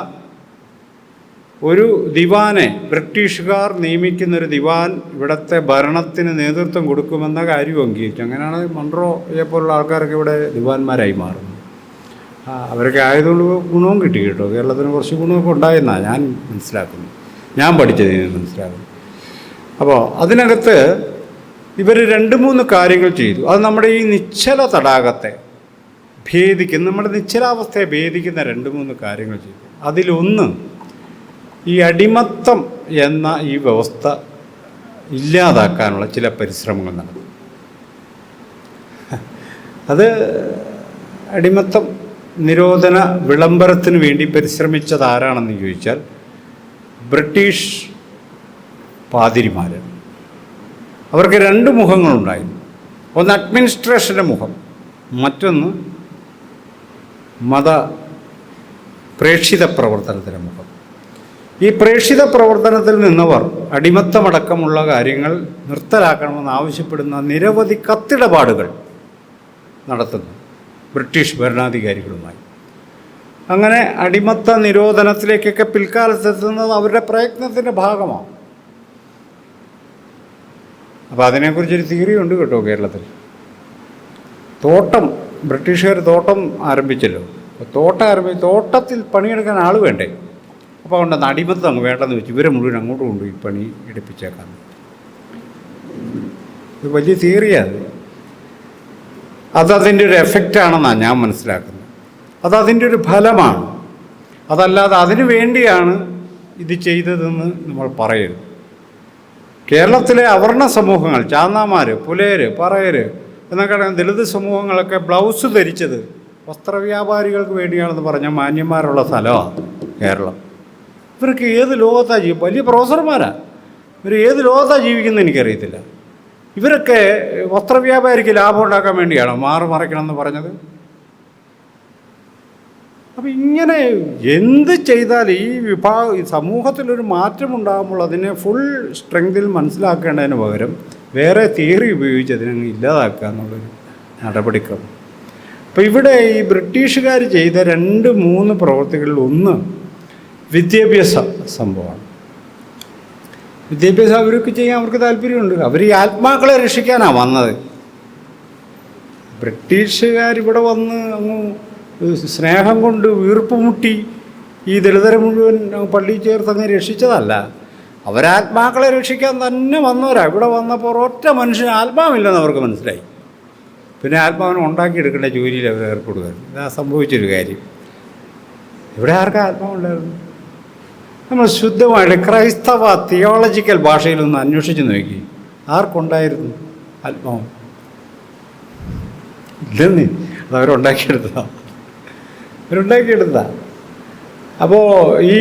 ഒരു ദിവാനെ ബ്രിട്ടീഷുകാർ നിയമിക്കുന്നൊരു ദിവാൻ ഇവിടുത്തെ ഭരണത്തിന് നേതൃത്വം കൊടുക്കുമെന്ന കാര്യം അംഗീകരിച്ചു. അങ്ങനെയാണ് മൺട്രോയെ പോലുള്ള ആൾക്കാരൊക്കെ ഇവിടെ ദിവാന്മാരായി മാറുന്നത്. അവരൊക്കെ ആയതുകൊണ്ട് ഗുണവും കിട്ടി കേട്ടോ. കേരളത്തിന് കുറച്ച് ഗുണമൊക്കെ ഉണ്ടായെന്നാണ് ഞാൻ മനസ്സിലാക്കുന്നത്, ഞാൻ പഠിച്ചത് മനസ്സിലാക്കുന്നു. അപ്പോൾ അതിനകത്ത് ഇവർ 2-3 കാര്യങ്ങൾ ചെയ്തു. അത് നമ്മുടെ ഈ നിശ്ചല തടാകത്തെ ഭേദിക്കുന്ന, നമ്മുടെ നിശ്ചലാവസ്ഥയെ ഭേദിക്കുന്ന 2-3 കാര്യങ്ങൾ ചെയ്തു. അതിലൊന്ന്, ഈ അടിമത്തം എന്ന ഈ വ്യവസ്ഥ ഇല്ലാതാക്കാനുള്ള ചില പരിശ്രമങ്ങൾ നടന്നു. അത് അടിമത്തം നിരോധന വിളംബരത്തിന് വേണ്ടി പരിശ്രമിച്ചത് ആരാണെന്ന് ചോദിച്ചാൽ ബ്രിട്ടീഷ് പാതിരിമാർ. അവർക്ക് 2 മുഖങ്ങളുണ്ടായിരുന്നു. ഒന്ന് അഡ്മിനിസ്ട്രേഷൻ്റെ മുഖം, മറ്റൊന്ന് മത പ്രേക്ഷിത പ്രവർത്തനത്തിൻ്റെ മുഖം. ഈ പ്രേക്ഷിത പ്രവർത്തനത്തിൽ നിന്നവർ അടിമത്തമടക്കമുള്ള കാര്യങ്ങൾ നിർത്തലാക്കണമെന്ന് ആവശ്യപ്പെടുന്ന നിരവധി കത്തിടപാടുകൾ നടത്തുന്നു ബ്രിട്ടീഷ് ഭരണാധികാരികളുമായി. അങ്ങനെ അടിമത്ത നിരോധനത്തിലേക്കൊക്കെ പിൽക്കാലത്തെത്തുന്നത് അവരുടെ പ്രയത്നത്തിൻ്റെ ഭാഗമാണ്. അപ്പോൾ അതിനെക്കുറിച്ചൊരു തിയറി ഉണ്ട് കേട്ടോ കേരളത്തിൽ. ബ്രിട്ടീഷുകാർ തോട്ടം ആരംഭിച്ചല്ലോ. തോട്ടത്തിൽ പണിയെടുക്കാൻ ആൾ വേണ്ടേ? അപ്പോൾ അതുകൊണ്ട് അടിമത്തം അങ്ങ് വേണ്ടെന്ന് വെച്ച് ഇവരെ മുഴുവൻ അങ്ങോട്ട് കൊണ്ടുപോയി പണി എടുപ്പിച്ചേക്കാം. ഇത് വലിയ തിയറിയാണ്. അതതിൻ്റെ ഒരു എഫക്റ്റാണെന്നാണ് ഞാൻ മനസ്സിലാക്കുന്നത്. അതതിൻ്റെ ഒരു ഫലമാണ്. അതല്ലാതെ അതിനു വേണ്ടിയാണ് ഇത് ചെയ്തതെന്ന് നമ്മൾ പറയരുത്. കേരളത്തിലെ അവർണ സമൂഹങ്ങൾ, ചാന്നാമാർ, പുലയർ, പറയർ എന്നൊക്കെ ദളിത് സമൂഹങ്ങളൊക്കെ ബ്ലൗസ് ധരിച്ചത് വസ്ത്രവ്യാപാരികൾക്ക് വേണ്ടിയാണെന്ന് പറഞ്ഞ മാന്യന്മാരുള്ള സ്ഥലമാണ് കേരളം. ഇവർക്ക് ഏത് ലോകത്താണ് വലിയ പ്രൊഫസർമാരാണ്. ഇവർ ഏത് ലോകത്താണ് ജീവിക്കുന്നത് എനിക്കറിയത്തില്ല. ഇവരൊക്കെ വസ്ത്രവ്യാപാരിക്ക് ലാഭം ഉണ്ടാക്കാൻ വേണ്ടിയാണോ മറയ്ക്കണമെന്ന് പറഞ്ഞത്? അപ്പം ഇങ്ങനെ എന്ത് ചെയ്താൽ ഈ സമൂഹത്തിലൊരു മാറ്റമുണ്ടാകുമ്പോൾ അതിനെ ഫുൾ സ്ട്രെങ്തിൽ മനസ്സിലാക്കേണ്ടതിന് പകരം വേറെ തിയറി ഉപയോഗിച്ച് അതിനങ്ങ് ഇല്ലാതാക്കുക എന്നുള്ളൊരു നടപടിക്രമം. അപ്പോൾ ഇവിടെ ഈ ബ്രിട്ടീഷുകാർ ചെയ്ത 2-3 പ്രവൃത്തികളിൽ ഒന്ന് വിദ്യാഭ്യാസ സംഭവമാണ്. വിദ്യാഭ്യാസം അവർക്ക് ചെയ്യാൻ അവർക്ക് താല്പര്യമുണ്ട്. അവർ ഈ ആത്മാക്കളെ രക്ഷിക്കാനാണ് വന്നത്. ബ്രിട്ടീഷുകാരിവിടെ വന്ന് അങ്ങ് സ്നേഹം കൊണ്ട് വീർപ്പ് മുട്ടി ഈ ദളിതരെ മുഴുവൻ പള്ളിയിൽ ചേർത്തങ്ങ് രക്ഷിച്ചതല്ല. അവരാത്മാക്കളെ രക്ഷിക്കാൻ തന്നെ വന്നവരാണ്. ഇവിടെ വന്നപ്പോൾ ഒറ്റ മനുഷ്യന് ആത്മാവില്ലെന്ന് അവർക്ക് മനസ്സിലായി. പിന്നെ ആത്മാവിനെ ഉണ്ടാക്കിയെടുക്കേണ്ട ജോലിയിൽ അവർ ഏർപ്പെടുകയാണ്. ഇതാ സംഭവിച്ചൊരു കാര്യം. ഇവിടെ ആർക്കും ആത്മാവുണ്ടായിരുന്നു? നമ്മൾ ശുദ്ധമായിട്ട് ക്രൈസ്തവ തിയോളജിക്കൽ ഭാഷയിലൊന്ന് അന്വേഷിച്ച് നോക്കി, ആർക്കുണ്ടായിരുന്നു ആത്മാവ്? ഇല്ലെന്ന്. അതവരുണ്ടാക്കിയെടുത്തതാണ്. അപ്പോൾ ഈ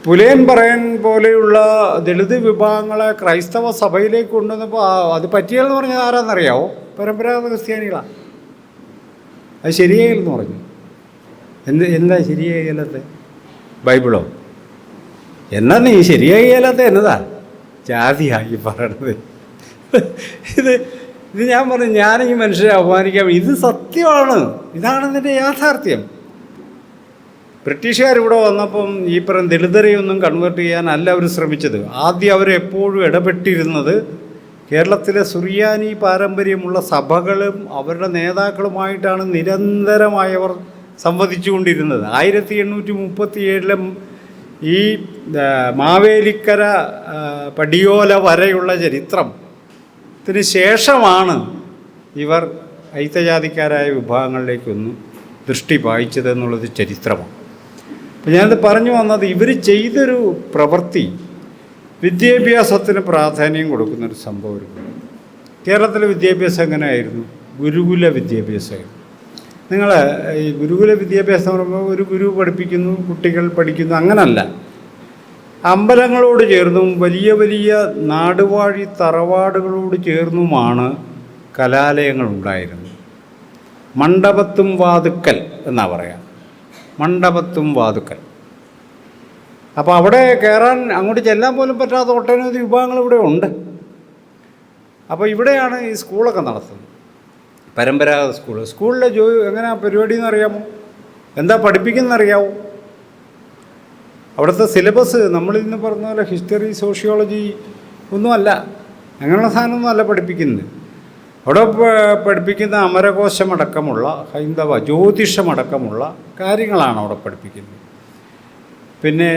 പുലയൻ പറയൻ പോലെയുള്ള ദളിത് വിഭാഗങ്ങളെ ക്രൈസ്തവ സഭയിലേക്ക് കൊണ്ടുവന്നപ്പോൾ അത് പറ്റിയെന്ന് പറഞ്ഞത് ആരാന്നറിയാവോ? പരമ്പരാഗത ക്രിസ്ത്യാനികളാണ്. അത് ശരിയായില്ലെന്ന് പറഞ്ഞു. എന്താ ശരിയായില്ലാത്ത? ബൈബിളോ? എന്നാ നീ ശരിയായില്ലാത്ത എന്നതാ? ജാതിയായി പറയണത്. ഇത് ഞാൻ പറഞ്ഞു, ഞാൻ ഈ മനുഷ്യരെ അപമാനിക്കാൻ, ഇത് സത്യമാണ്, ഇതാണ് ഇതിൻ്റെ യാഥാർത്ഥ്യം. ബ്രിട്ടീഷുകാരിവിടെ വന്നപ്പം ഈ പറയും ദളിതരെയൊന്നും കൺവേർട്ട് ചെയ്യാനല്ല അവർ ശ്രമിച്ചത്. ആദ്യം അവരെപ്പോഴും ഇടപെട്ടിരുന്നത് കേരളത്തിലെ സുറിയാനി പാരമ്പര്യമുള്ള സഭകളും അവരുടെ നേതാക്കളുമായിട്ടാണ് നിരന്തരമായി അവർ സംവദിച്ചു കൊണ്ടിരുന്നത്. 1837 ഈ മാവേലിക്കര പടിയോല വരെയുള്ള ചരിത്രത്തിന് ശേഷമാണ് ഇവർ ഐത്തജാതിക്കാരായ വിഭാഗങ്ങളിലേക്കൊന്ന് ദൃഷ്ടി പായിച്ചതെന്നുള്ളത് ചരിത്രമാണ്. അപ്പം ഞാനത് പറഞ്ഞു വന്നത്, ഇവർ ചെയ്തൊരു പ്രവൃത്തി വിദ്യാഭ്യാസത്തിന് പ്രാധാന്യം കൊടുക്കുന്നൊരു സംഭവം. കേരളത്തിലെ വിദ്യാഭ്യാസം എങ്ങനെയായിരുന്നു? ഗുരുകുല വിദ്യാഭ്യാസമായിരുന്നു. നിങ്ങൾ ഈ ഗുരുകുല വിദ്യാഭ്യാസം എന്ന് പറയുമ്പോൾ ഒരു ഗുരു പഠിപ്പിക്കുന്നു, കുട്ടികൾ പഠിക്കുന്നു, അങ്ങനല്ല. അമ്പലങ്ങളോട് ചേർന്നും വലിയ വലിയ നാടുവാഴി തറവാടുകളോട് ചേർന്നുമാണ് കലാലയങ്ങൾ ഉണ്ടായിരുന്നത്. മണ്ഡപത്തും വാതുക്കൽ എന്നാ പറയാം, മണ്ഡപത്തും വാതുക്കൽ. അപ്പോൾ അവിടെ കയറാൻ, അങ്ങോട്ട് ചെല്ലാൻ പോലും പറ്റാത്ത ഒട്ടനവധി വിഭാഗങ്ങൾ ഇവിടെ ഉണ്ട്. അപ്പോൾ ഇവിടെയാണ് ഈ സ്കൂളൊക്കെ നടത്തുന്നത്, പരമ്പരാഗത സ്കൂളിലെ എങ്ങനെയാ പരിപാടി എന്നറിയാമോ? എന്താ പഠിപ്പിക്കുന്നറിയാമോ? അവിടുത്തെ സിലബസ് നമ്മളിന്ന് പറഞ്ഞ പോലെ ഹിസ്റ്ററി, സോഷ്യോളജി ഒന്നുമല്ല, അങ്ങനെയുള്ള സാധനമൊന്നും അല്ല പഠിപ്പിക്കുന്നത്. അവിടെ പഠിപ്പിക്കുന്ന അമരകോശമടക്കമുള്ള ഹൈന്ദവ ജ്യോതിഷമടക്കമുള്ള കാര്യങ്ങളാണ് അവിടെ പഠിപ്പിക്കുന്നത്. പിന്നെ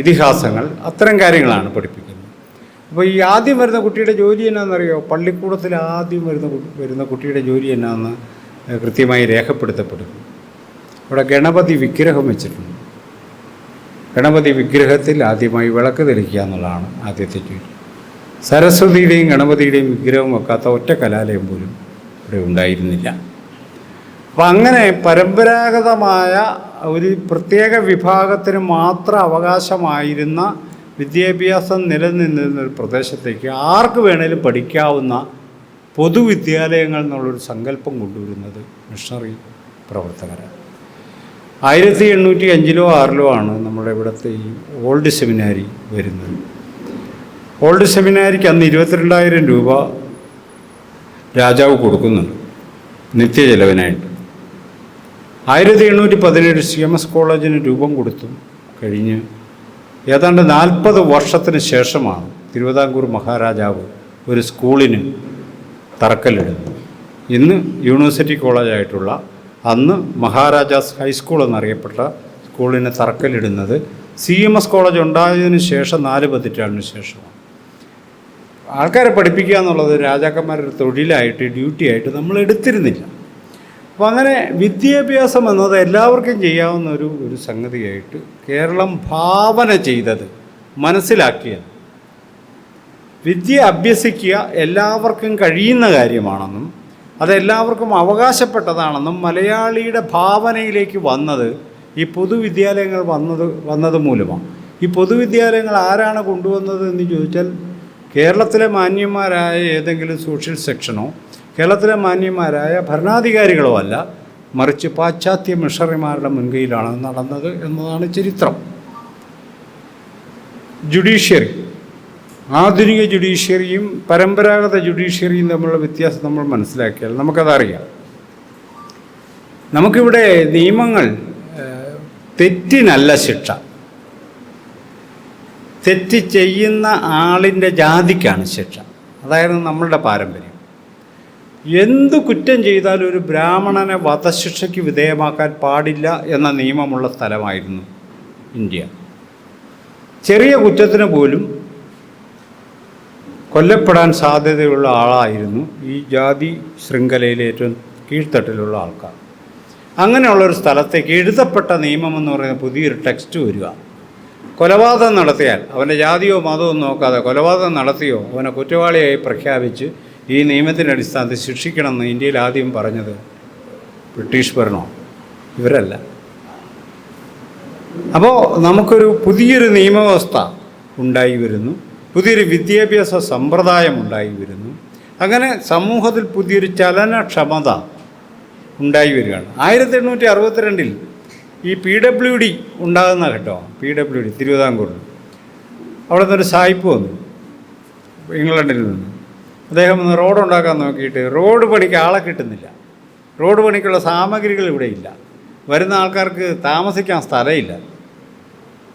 ഇതിഹാസങ്ങൾ, അത്തരം കാര്യങ്ങളാണ് പഠിപ്പിക്കുന്നത്. അപ്പോൾ ഈ ആദ്യം വരുന്ന കുട്ടിയുടെ ജോലി എന്നാണെന്നറിയോ? പള്ളിക്കൂടത്തിൽ ആദ്യം വരുന്ന കുട്ടിയുടെ ജോലി എന്നാന്ന് കൃത്യമായി രേഖപ്പെടുത്തപ്പെടും. അവിടെ ഗണപതി വിഗ്രഹം വെച്ചിട്ടുണ്ട്. ഗണപതി വിഗ്രഹത്തിൽ ആദ്യമായി വിളക്ക് തെളിക്കുക എന്നുള്ളതാണ് ആദ്യത്തെ ജോലി. സരസ്വതിയുടെയും ഗണപതിയുടെയും വിഗ്രഹം വെക്കാത്ത ഒറ്റ കലാലയം പോലും ഇവിടെ ഉണ്ടായിരുന്നില്ല. അപ്പം അങ്ങനെ പരമ്പരാഗതമായ ഒരു പ്രത്യേക വിഭാഗത്തിന് മാത്രം അവകാശമായിരുന്ന വിദ്യാഭ്യാസം നിലനിന്നിരുന്ന ഒരു പ്രദേശത്തേക്ക് ആർക്ക് വേണേലും പഠിക്കാവുന്ന പൊതുവിദ്യാലയങ്ങൾ എന്നുള്ളൊരു സങ്കല്പം കൊണ്ടുവരുന്നത് മിഷണറി പ്രവർത്തകരാണ്. 1805-ലോ 1806-ലോ ആണ് നമ്മുടെ ഇവിടുത്തെ ഈ ഓൾഡ് സെമിനാരി വരുന്നത്. ഓൾഡ് സെമിനാരിക്ക് അന്ന് 22,000 രൂപ രാജാവ് കൊടുക്കുന്നുണ്ട് നിത്യചെലവിനായിട്ട്. 1817 CMS കോളേജിന് രൂപം കൊടുത്തു കഴിഞ്ഞ് ഏതാണ്ട് 40 വർഷത്തിന് ശേഷമാണ് തിരുവിതാംകൂർ മഹാരാജാവ് ഒരു സ്കൂളിന് തറക്കല്ലിടുന്നത്. ഇന്ന് യൂണിവേഴ്സിറ്റി കോളേജായിട്ടുള്ള, അന്ന് മഹാരാജാസ് ഹൈസ്കൂൾ എന്നറിയപ്പെട്ട സ്കൂളിന് തറക്കല്ലിടുന്നത് CMS കോളേജ് ഉണ്ടായതിനു ശേഷം 4 പതിറ്റാണ്ടിന് ശേഷമാണ്. ആൾക്കാരെ പഠിപ്പിക്കുക എന്നുള്ളത് രാജാക്കന്മാരുടെ തൊഴിലായിട്ട്, ഡ്യൂട്ടിയായിട്ട് നമ്മൾ എടുത്തിരുന്നില്ല. അപ്പോൾ അങ്ങനെ വിദ്യാഭ്യാസം എന്നത് എല്ലാവർക്കും ചെയ്യാവുന്ന ഒരു സംഗതിയായിട്ട് കേരളം ഭാവന ചെയ്തത്, മനസ്സിലാക്കിയത്. വിദ്യ അഭ്യസിക്കുക എല്ലാവർക്കും കഴിയുന്ന കാര്യമാണെന്നും അതെല്ലാവർക്കും അവകാശപ്പെട്ടതാണെന്നും മലയാളിയുടെ ഭാവനയിലേക്ക് വന്നത് ഈ പൊതുവിദ്യാലയങ്ങൾ വന്നത് മൂലമാണ്. ഈ പൊതുവിദ്യാലയങ്ങൾ ആരാണ് കൊണ്ടുവന്നത് എന്ന് ചോദിച്ചാൽ കേരളത്തിലെ മാന്യന്മാരായ ഏതെങ്കിലും സോഷ്യൽ സെക്ഷനോ കേരളത്തിലെ മാന്യന്മാരായ ഭരണാധികാരികളോ അല്ല, മറിച്ച് പാശ്ചാത്യ മിഷണറിമാരുടെ മുൻകൈയിലാണ് നടന്നത് എന്നതാണ് ചരിത്രം. ജുഡീഷ്യറി, ആധുനിക ജുഡീഷ്യറിയും പരമ്പരാഗത ജുഡീഷ്യറിയും തമ്മിലുള്ള വ്യത്യാസം നമ്മൾ മനസ്സിലാക്കിയാൽ നമുക്കതറിയാം. നമുക്കിവിടെ നിയമങ്ങൾ തെറ്റിനല്ല ശിക്ഷ, തെറ്റ് ചെയ്യുന്ന ആളിൻ്റെ ജാതിക്കാണ് ശിക്ഷ. അതായിരുന്നു നമ്മളുടെ പാരമ്പര്യം. എന്തു കുറ്റം ചെയ്താലും ഒരു ബ്രാഹ്മണനെ വധശിക്ഷയ്ക്ക് വിധേയമാക്കാൻ പാടില്ല എന്ന നിയമമുള്ള സ്ഥലമായിരുന്നു ഇന്ത്യ. ചെറിയ കുറ്റത്തിന് പോലും കൊല്ലപ്പെടാൻ സാധ്യതയുള്ള ആളായിരുന്നു ഈ ജാതി ശൃംഖലയിലെ ഏറ്റവും കീഴ്ത്തട്ടിലുള്ള ആൾക്കാർ. അങ്ങനെയുള്ളൊരു സ്ഥലത്തേക്ക് എഴുതപ്പെട്ട നിയമമെന്ന് പറയുന്ന പുതിയൊരു ടെക്സ്റ്റ് വരിക. കൊലപാതകം നടത്തിയാൽ അവൻ്റെ ജാതിയോ മതമോ നോക്കാതെ കൊലപാതകം നടത്തിയോ അവനെ കുറ്റവാളിയായി പ്രഖ്യാപിച്ച് ഈ നിയമത്തിൻ്റെ അടിസ്ഥാനത്തിൽ ശിക്ഷിക്കണമെന്ന് ഇന്ത്യയിൽ ആദ്യം പറഞ്ഞത് ബ്രിട്ടീഷ് ഭരണമാണ്, ഇവരല്ല. അപ്പോൾ നമുക്കൊരു പുതിയൊരു നിയമവ്യവസ്ഥ ഉണ്ടായി വരുന്നു, പുതിയൊരു വിദ്യാഭ്യാസ സമ്പ്രദായം ഉണ്ടായി വരുന്നു. അങ്ങനെ സമൂഹത്തിൽ പുതിയൊരു ചലനക്ഷമത ഉണ്ടായി വരികയാണ്. 1862 ഈ PWD ഉണ്ടാകുന്ന ഘട്ടമാണ്. PWD തിരുവിതാംകൂറിൽ അവിടെ നിന്നൊരു സായിപ്പ് വന്നു ഇംഗ്ലണ്ടിൽ നിന്ന്. അദ്ദേഹം ഒന്ന് റോഡ് ഉണ്ടാക്കാൻ നോക്കിയിട്ട് റോഡ് പണിക്ക് ആളെ കിട്ടുന്നില്ല, റോഡ് പണിക്കുള്ള സാമഗ്രികൾ ഇവിടെ ഇല്ല, വരുന്ന ആൾക്കാർക്ക് താമസിക്കാൻ സ്ഥലമില്ല.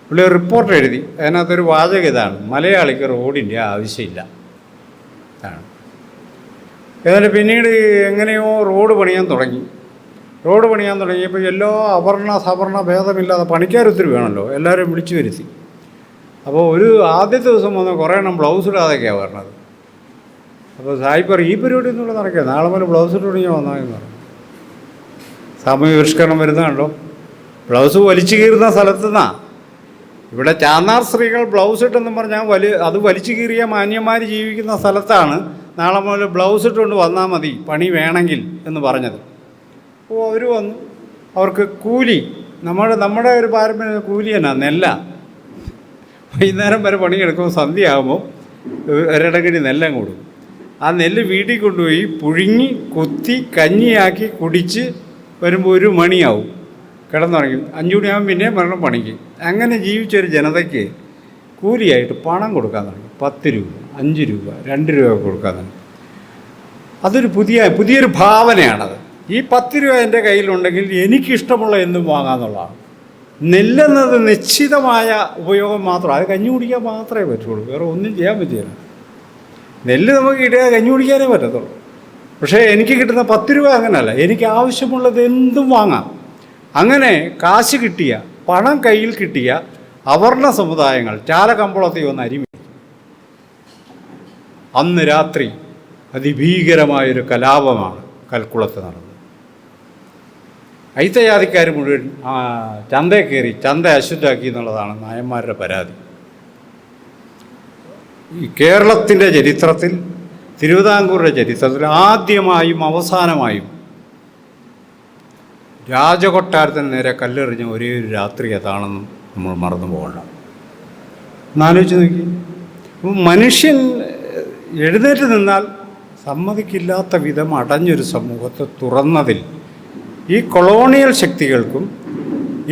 പുള്ളി ഒരു റിപ്പോർട്ട് എഴുതി. അതിനകത്തൊരു വാചകം ഇതാണ്: മലയാളിക്ക് റോഡിൻ്റെ ആവശ്യമില്ല ആണ്. എന്നിട്ട് പിന്നീട് എങ്ങനെയോ റോഡ് പണിയാൻ തുടങ്ങിയപ്പോൾ എല്ലാ അവർണ സവർണ ഭേദമില്ലാതെ പണിക്കാരൊത്തിരി വേണമല്ലോ, എല്ലാവരും വിളിച്ചു വരുത്തി. അപ്പോൾ ഒരു ആദ്യത്തെ ദിവസം വന്ന് കുറേ എണ്ണം ബ്ലൗസ് ഇടാതൊക്കെയാണ് വരണത്. അപ്പോൾ സായിപ്പർ ഈ പരിപാടി ഒന്നുകൂടെ നടക്കുക, നാളെ മുതൽ ബ്ലൗസ് ഇട്ട് തുടങ്ങിയാൽ വന്നായെന്ന് പറഞ്ഞു. സാമൂഹ്യ പരിഷ്കരണം വരുന്ന കണ്ടോ, ബ്ലൗസ് വലിച്ചു കീറുന്ന സ്ഥലത്തു നിന്നാണ്. ഇവിടെ ചാന്നാർ സ്ത്രീകൾ ബ്ലൗസ് ഇട്ടെന്ന് പറഞ്ഞാൽ അത് വലിച്ചു കീറിയ മാന്യന്മാർ ജീവിക്കുന്ന സ്ഥലത്താണ് നാളെ മുതൽ ബ്ലൗസ് ഇട്ടുകൊണ്ട് വന്നാൽ മതി പണി വേണമെങ്കിൽ എന്ന് പറഞ്ഞത്. അപ്പോൾ അവർ വന്നു. അവർക്ക് കൂലി, നമ്മുടെ ഒരു പാരമ്പര്യ കൂലി തന്നെ നെല്ല. വൈകുന്നേരം വരെ പണിയെടുക്കുമ്പോൾ സന്ധ്യയാകുമ്പോൾ ഒരിടങ്ങടി നെല്ലും കൊടുക്കും. ആ നെല്ല് വീട്ടിൽ കൊണ്ടുപോയി പുഴുങ്ങി കൊത്തി കഞ്ഞിയാക്കി കുടിച്ച് വരുമ്പോൾ 1 മണിയാവും, കിടന്നുറങ്ങി. 5 മണിയാകുമ്പോൾ പിന്നെയും വരണം പണിക്ക്. അങ്ങനെ ജീവിച്ചൊരു ജനതയ്ക്ക് കൂലിയായിട്ട് പണം കൊടുക്കാൻ തുടങ്ങി. 10 രൂപ, 5 രൂപ, 2 രൂപ കൊടുക്കാൻ തുടങ്ങി. അതൊരു പുതിയൊരു ഭാവനയാണത്. ഈ 10 രൂപ എൻ്റെ കയ്യിലുണ്ടെങ്കിൽ എനിക്കിഷ്ടമുള്ള എന്തും വാങ്ങാമെന്നുള്ളതാണ്. നെല്ലെന്നത് നിശ്ചിതമായ ഉപയോഗം മാത്രം, അത് കഞ്ഞി കുടിക്കാൻ മാത്രമേ പറ്റുള്ളൂ, വേറെ ഒന്നും ചെയ്യാൻ പറ്റില്ല. നെല്ല് നമുക്ക് കിട്ടിയാൽ കഞ്ഞി കുടിക്കാനേ പറ്റത്തുള്ളൂ. പക്ഷേ എനിക്ക് കിട്ടുന്ന 10 രൂപ അങ്ങനെയല്ല, എനിക്ക് ആവശ്യമുള്ളത് എന്തും വാങ്ങാം. അങ്ങനെ കാശ് കിട്ടിയ, പണം കയ്യിൽ കിട്ടിയ അവർണ സമുദായങ്ങൾ ചാലക്കമ്പളത്തിൽ വന്ന് അരിമി. അന്ന് രാത്രി അതിഭീകരമായൊരു കലാപമാണ് കൽക്കുളത്ത് നടന്നത്. ഐത്തജാതിക്കാർ മുഴുവൻ ചന്തയിൽ കയറി ചന്ത അശുദ്ധാക്കി എന്നുള്ളതാണ് നായന്മാരുടെ പരാതി. ഈ കേരളത്തിൻ്റെ ചരിത്രത്തിൽ, തിരുവിതാംകൂറിൻ്റെ ചരിത്രത്തിൽ ആദ്യമായും അവസാനമായും രാജകൊട്ടാരത്തിന് നേരെ കല്ലെറിഞ്ഞ ഒരേ ഒരു രാത്രി അതാണെന്നും നമ്മൾ മറന്നു പോകണ്ട. ഒന്നാലോചിച്ച് നോക്കി. മനുഷ്യൻ എഴുന്നേറ്റ് നിന്നാൽ സമ്മതിക്കില്ലാത്ത വിധം അടഞ്ഞൊരു സമൂഹത്തെ തുറന്നതിൽ ഈ കൊളോണിയൽ ശക്തികൾക്കും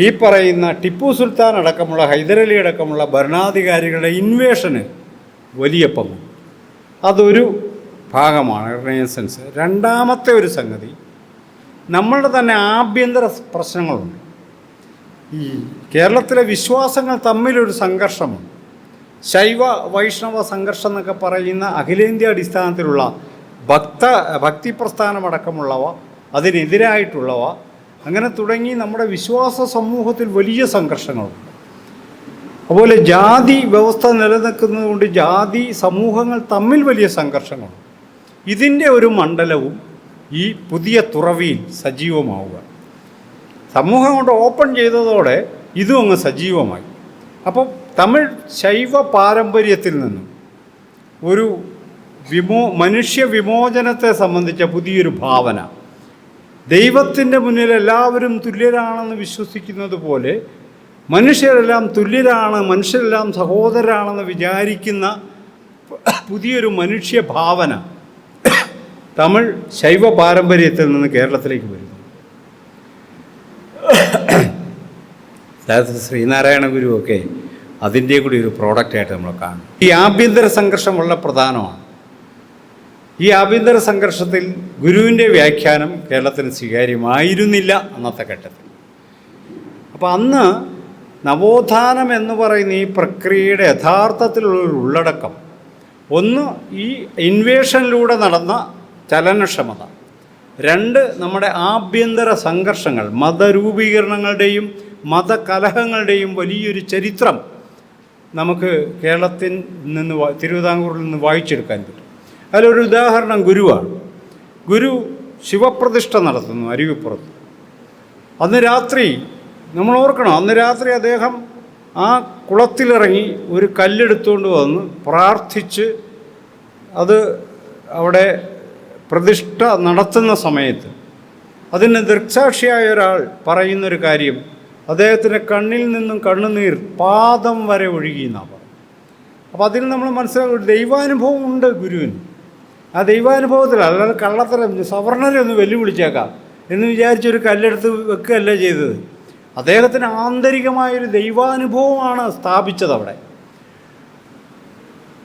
ഈ പറയുന്ന ടിപ്പു സുൽത്താൻ അടക്കമുള്ള ഹൈദരലി അടക്കമുള്ള ഭരണാധികാരികളുടെ ഇൻവേഷന് വലിയ പങ്ക്. അതൊരു ഭാഗമാണ് റിനൈസൻസ്. രണ്ടാമത്തെ ഒരു സംഗതി, നമ്മളുടെ തന്നെ ആഭ്യന്തര പ്രശ്നങ്ങളുണ്ട്. ഈ കേരളത്തിലെ വിശ്വാസങ്ങൾ തമ്മിലൊരു സംഘർഷമുണ്ട്. ശൈവ വൈഷ്ണവ സംഘർഷം എന്നൊക്കെ പറയുന്ന അഖിലേന്ത്യാ അടിസ്ഥാനത്തിലുള്ള ഭക്തി പ്രസ്ഥാനമടക്കമുള്ളവ, അതിനെതിരായിട്ടുള്ളവ, അങ്ങനെ തുടങ്ങി നമ്മുടെ വിശ്വാസ സമൂഹത്തിൽ വലിയ സംഘർഷങ്ങളുണ്ട്. അതുപോലെ ജാതി വ്യവസ്ഥ നിലനിൽക്കുന്നതുകൊണ്ട് ജാതി സമൂഹങ്ങൾ തമ്മിൽ വലിയ സംഘർഷങ്ങളുണ്ട്. ഇതിൻ്റെ ഒരു മണ്ഡലവും ഈ പുതിയ തുറവിയിൽ സജീവമാവുക. സമൂഹം കൊണ്ട് ഓപ്പൺ ചെയ്തതോടെ ഇതും അങ്ങ് സജീവമായി. അപ്പോൾ തമിഴ് ശൈവ പാരമ്പര്യത്തിൽ നിന്നും ഒരു മനുഷ്യ വിമോചനത്തെ സംബന്ധിച്ച പുതിയൊരു ഭാവന, ദൈവത്തിൻ്റെ മുന്നിൽ എല്ലാവരും തുല്യരാണെന്ന് വിശ്വസിക്കുന്നത് പോലെ മനുഷ്യരെല്ലാം തുല്യരാണ്, മനുഷ്യരെല്ലാം സഹോദരരാണെന്ന് വിചാരിക്കുന്ന പുതിയൊരു മനുഷ്യ ഭാവന തമിഴ് ശൈവ പാരമ്പര്യത്തിൽ നിന്ന് കേരളത്തിലേക്ക് വരുന്നു. ശ്രീനാരായണ ഗുരുവൊക്കെ അതിൻ്റെ കൂടി ഒരു പ്രോഡക്റ്റായിട്ട് നമ്മൾ കാണും. ഈ ആഭ്യന്തര സംഘർഷം വളരെ പ്രധാനമാണ്. ഈ ആഭ്യന്തര സംഘർഷത്തിൽ ഗുരുവിൻ്റെ വ്യാഖ്യാനം കേരളത്തിന് സ്വീകാര്യമായിരുന്നില്ല അന്നത്തെ ഘട്ടത്തിൽ. അപ്പോൾ അന്ന് നവോത്ഥാനം എന്ന് പറയുന്ന ഈ പ്രക്രിയയുടെ യഥാർത്ഥത്തിലുള്ളൊരു ഉള്ളടക്കം, ഒന്ന് ഈ ഇൻവേഷനിലൂടെ നടന്ന ചലനക്ഷമത, 2 നമ്മുടെ ആഭ്യന്തര സംഘർഷങ്ങൾ, മതരൂപീകരണങ്ങളുടെയും മതകലഹങ്ങളുടെയും വലിയൊരു ചരിത്രം നമുക്ക് കേരളത്തിൽ നിന്ന് തിരുവിതാംകൂറിൽ നിന്ന് വായിച്ചെടുക്കാൻ പറ്റും. അതിലൊരു ഉദാഹരണം ഗുരുവാണ്. ഗുരു ശിവപ്രതിഷ്ഠ നടത്തുന്നു അരുവിപ്പുറത്ത്. അന്ന് രാത്രി നമ്മൾ ഓർക്കണം, അന്ന് രാത്രി അദ്ദേഹം ആ കുളത്തിലിറങ്ങി ഒരു കല്ലെടുത്തുകൊണ്ട് വന്ന് പ്രാർത്ഥിച്ച് അത് അവിടെ പ്രതിഷ്ഠ നടത്തുന്ന സമയത്ത് അതിന് ദൃക്സാക്ഷിയായ ഒരാൾ പറയുന്നൊരു കാര്യം, അദ്ദേഹത്തിൻ്റെ കണ്ണിൽ നിന്നും കണ്ണുനീർ പാദം വരെ ഒഴുകി എന്നാണ് പറയുന്നത്. അപ്പോൾ അതിൽ നമ്മൾ മനസ്സിലാക്കും ദൈവാനുഭവം ഉണ്ട് ഗുരുവിന്. ആ ദൈവാനുഭവത്തിൽ അല്ലാതെ കള്ളത്തരം സവർണരെ ഒന്ന് വെല്ലുവിളിച്ചേക്കാം എന്ന് വിചാരിച്ചൊരു കല്ലെടുത്ത് വെക്കുകയല്ല ചെയ്തത്. അദ്ദേഹത്തിന് ആന്തരികമായൊരു ദൈവാനുഭവമാണ് സ്ഥാപിച്ചത് അവിടെ.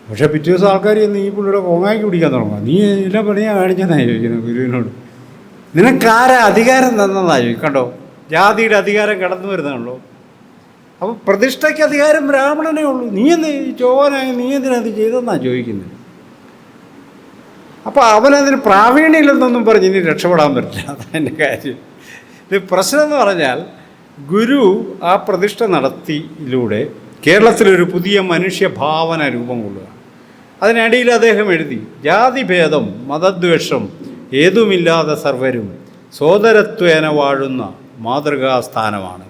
പക്ഷേ പിറ്റേ ദിവസം ആൾക്കാർ എന്ന് ഈ പുള്ളിയുടെ കോങ്ങാക്കി പിടിക്കാൻ തുടങ്ങുക. നീ എല്ലാ പണിയാണ് കാണിച്ചെന്നാണ് ചോദിക്കുന്നത് ഗുരുവിനോട്. നിനക്കാരാ അധികാരം തന്നതാ ചോദിക്കണ്ടോ? ജാതിയുടെ അധികാരം കടന്നു വരുന്നതാണല്ലോ. അപ്പോൾ പ്രതിഷ്ഠയ്ക്ക് അധികാരം ബ്രാഹ്മണനേ ഉള്ളൂ. നീ എന്ത് ചോവനായി നീ എന്തിനത് ചെയ്തെന്നാണ് ചോദിക്കുന്നത്. അപ്പോൾ അവനതിന് പ്രാവീണ്യമില്ലെന്നൊന്നും പറഞ്ഞ് ഇനി രക്ഷപ്പെടാൻ പറ്റില്ല. അതതിൻ്റെ കാര്യം. ഇത് പ്രശ്നം എന്ന് പറഞ്ഞാൽ ഗുരു ആ പ്രതിഷ്ഠ നടത്തിയിലൂടെ കേരളത്തിലൊരു പുതിയ മനുഷ്യഭാവന രൂപം കൊള്ളുക. അതിനിടയിൽ അദ്ദേഹം എഴുതി, ജാതിഭേദം മതദ്വേഷം ഏതുമില്ലാതെ സർവരും സോദരത്വേന വാഴുന്ന മാതൃകാസ്ഥാനമാണ്.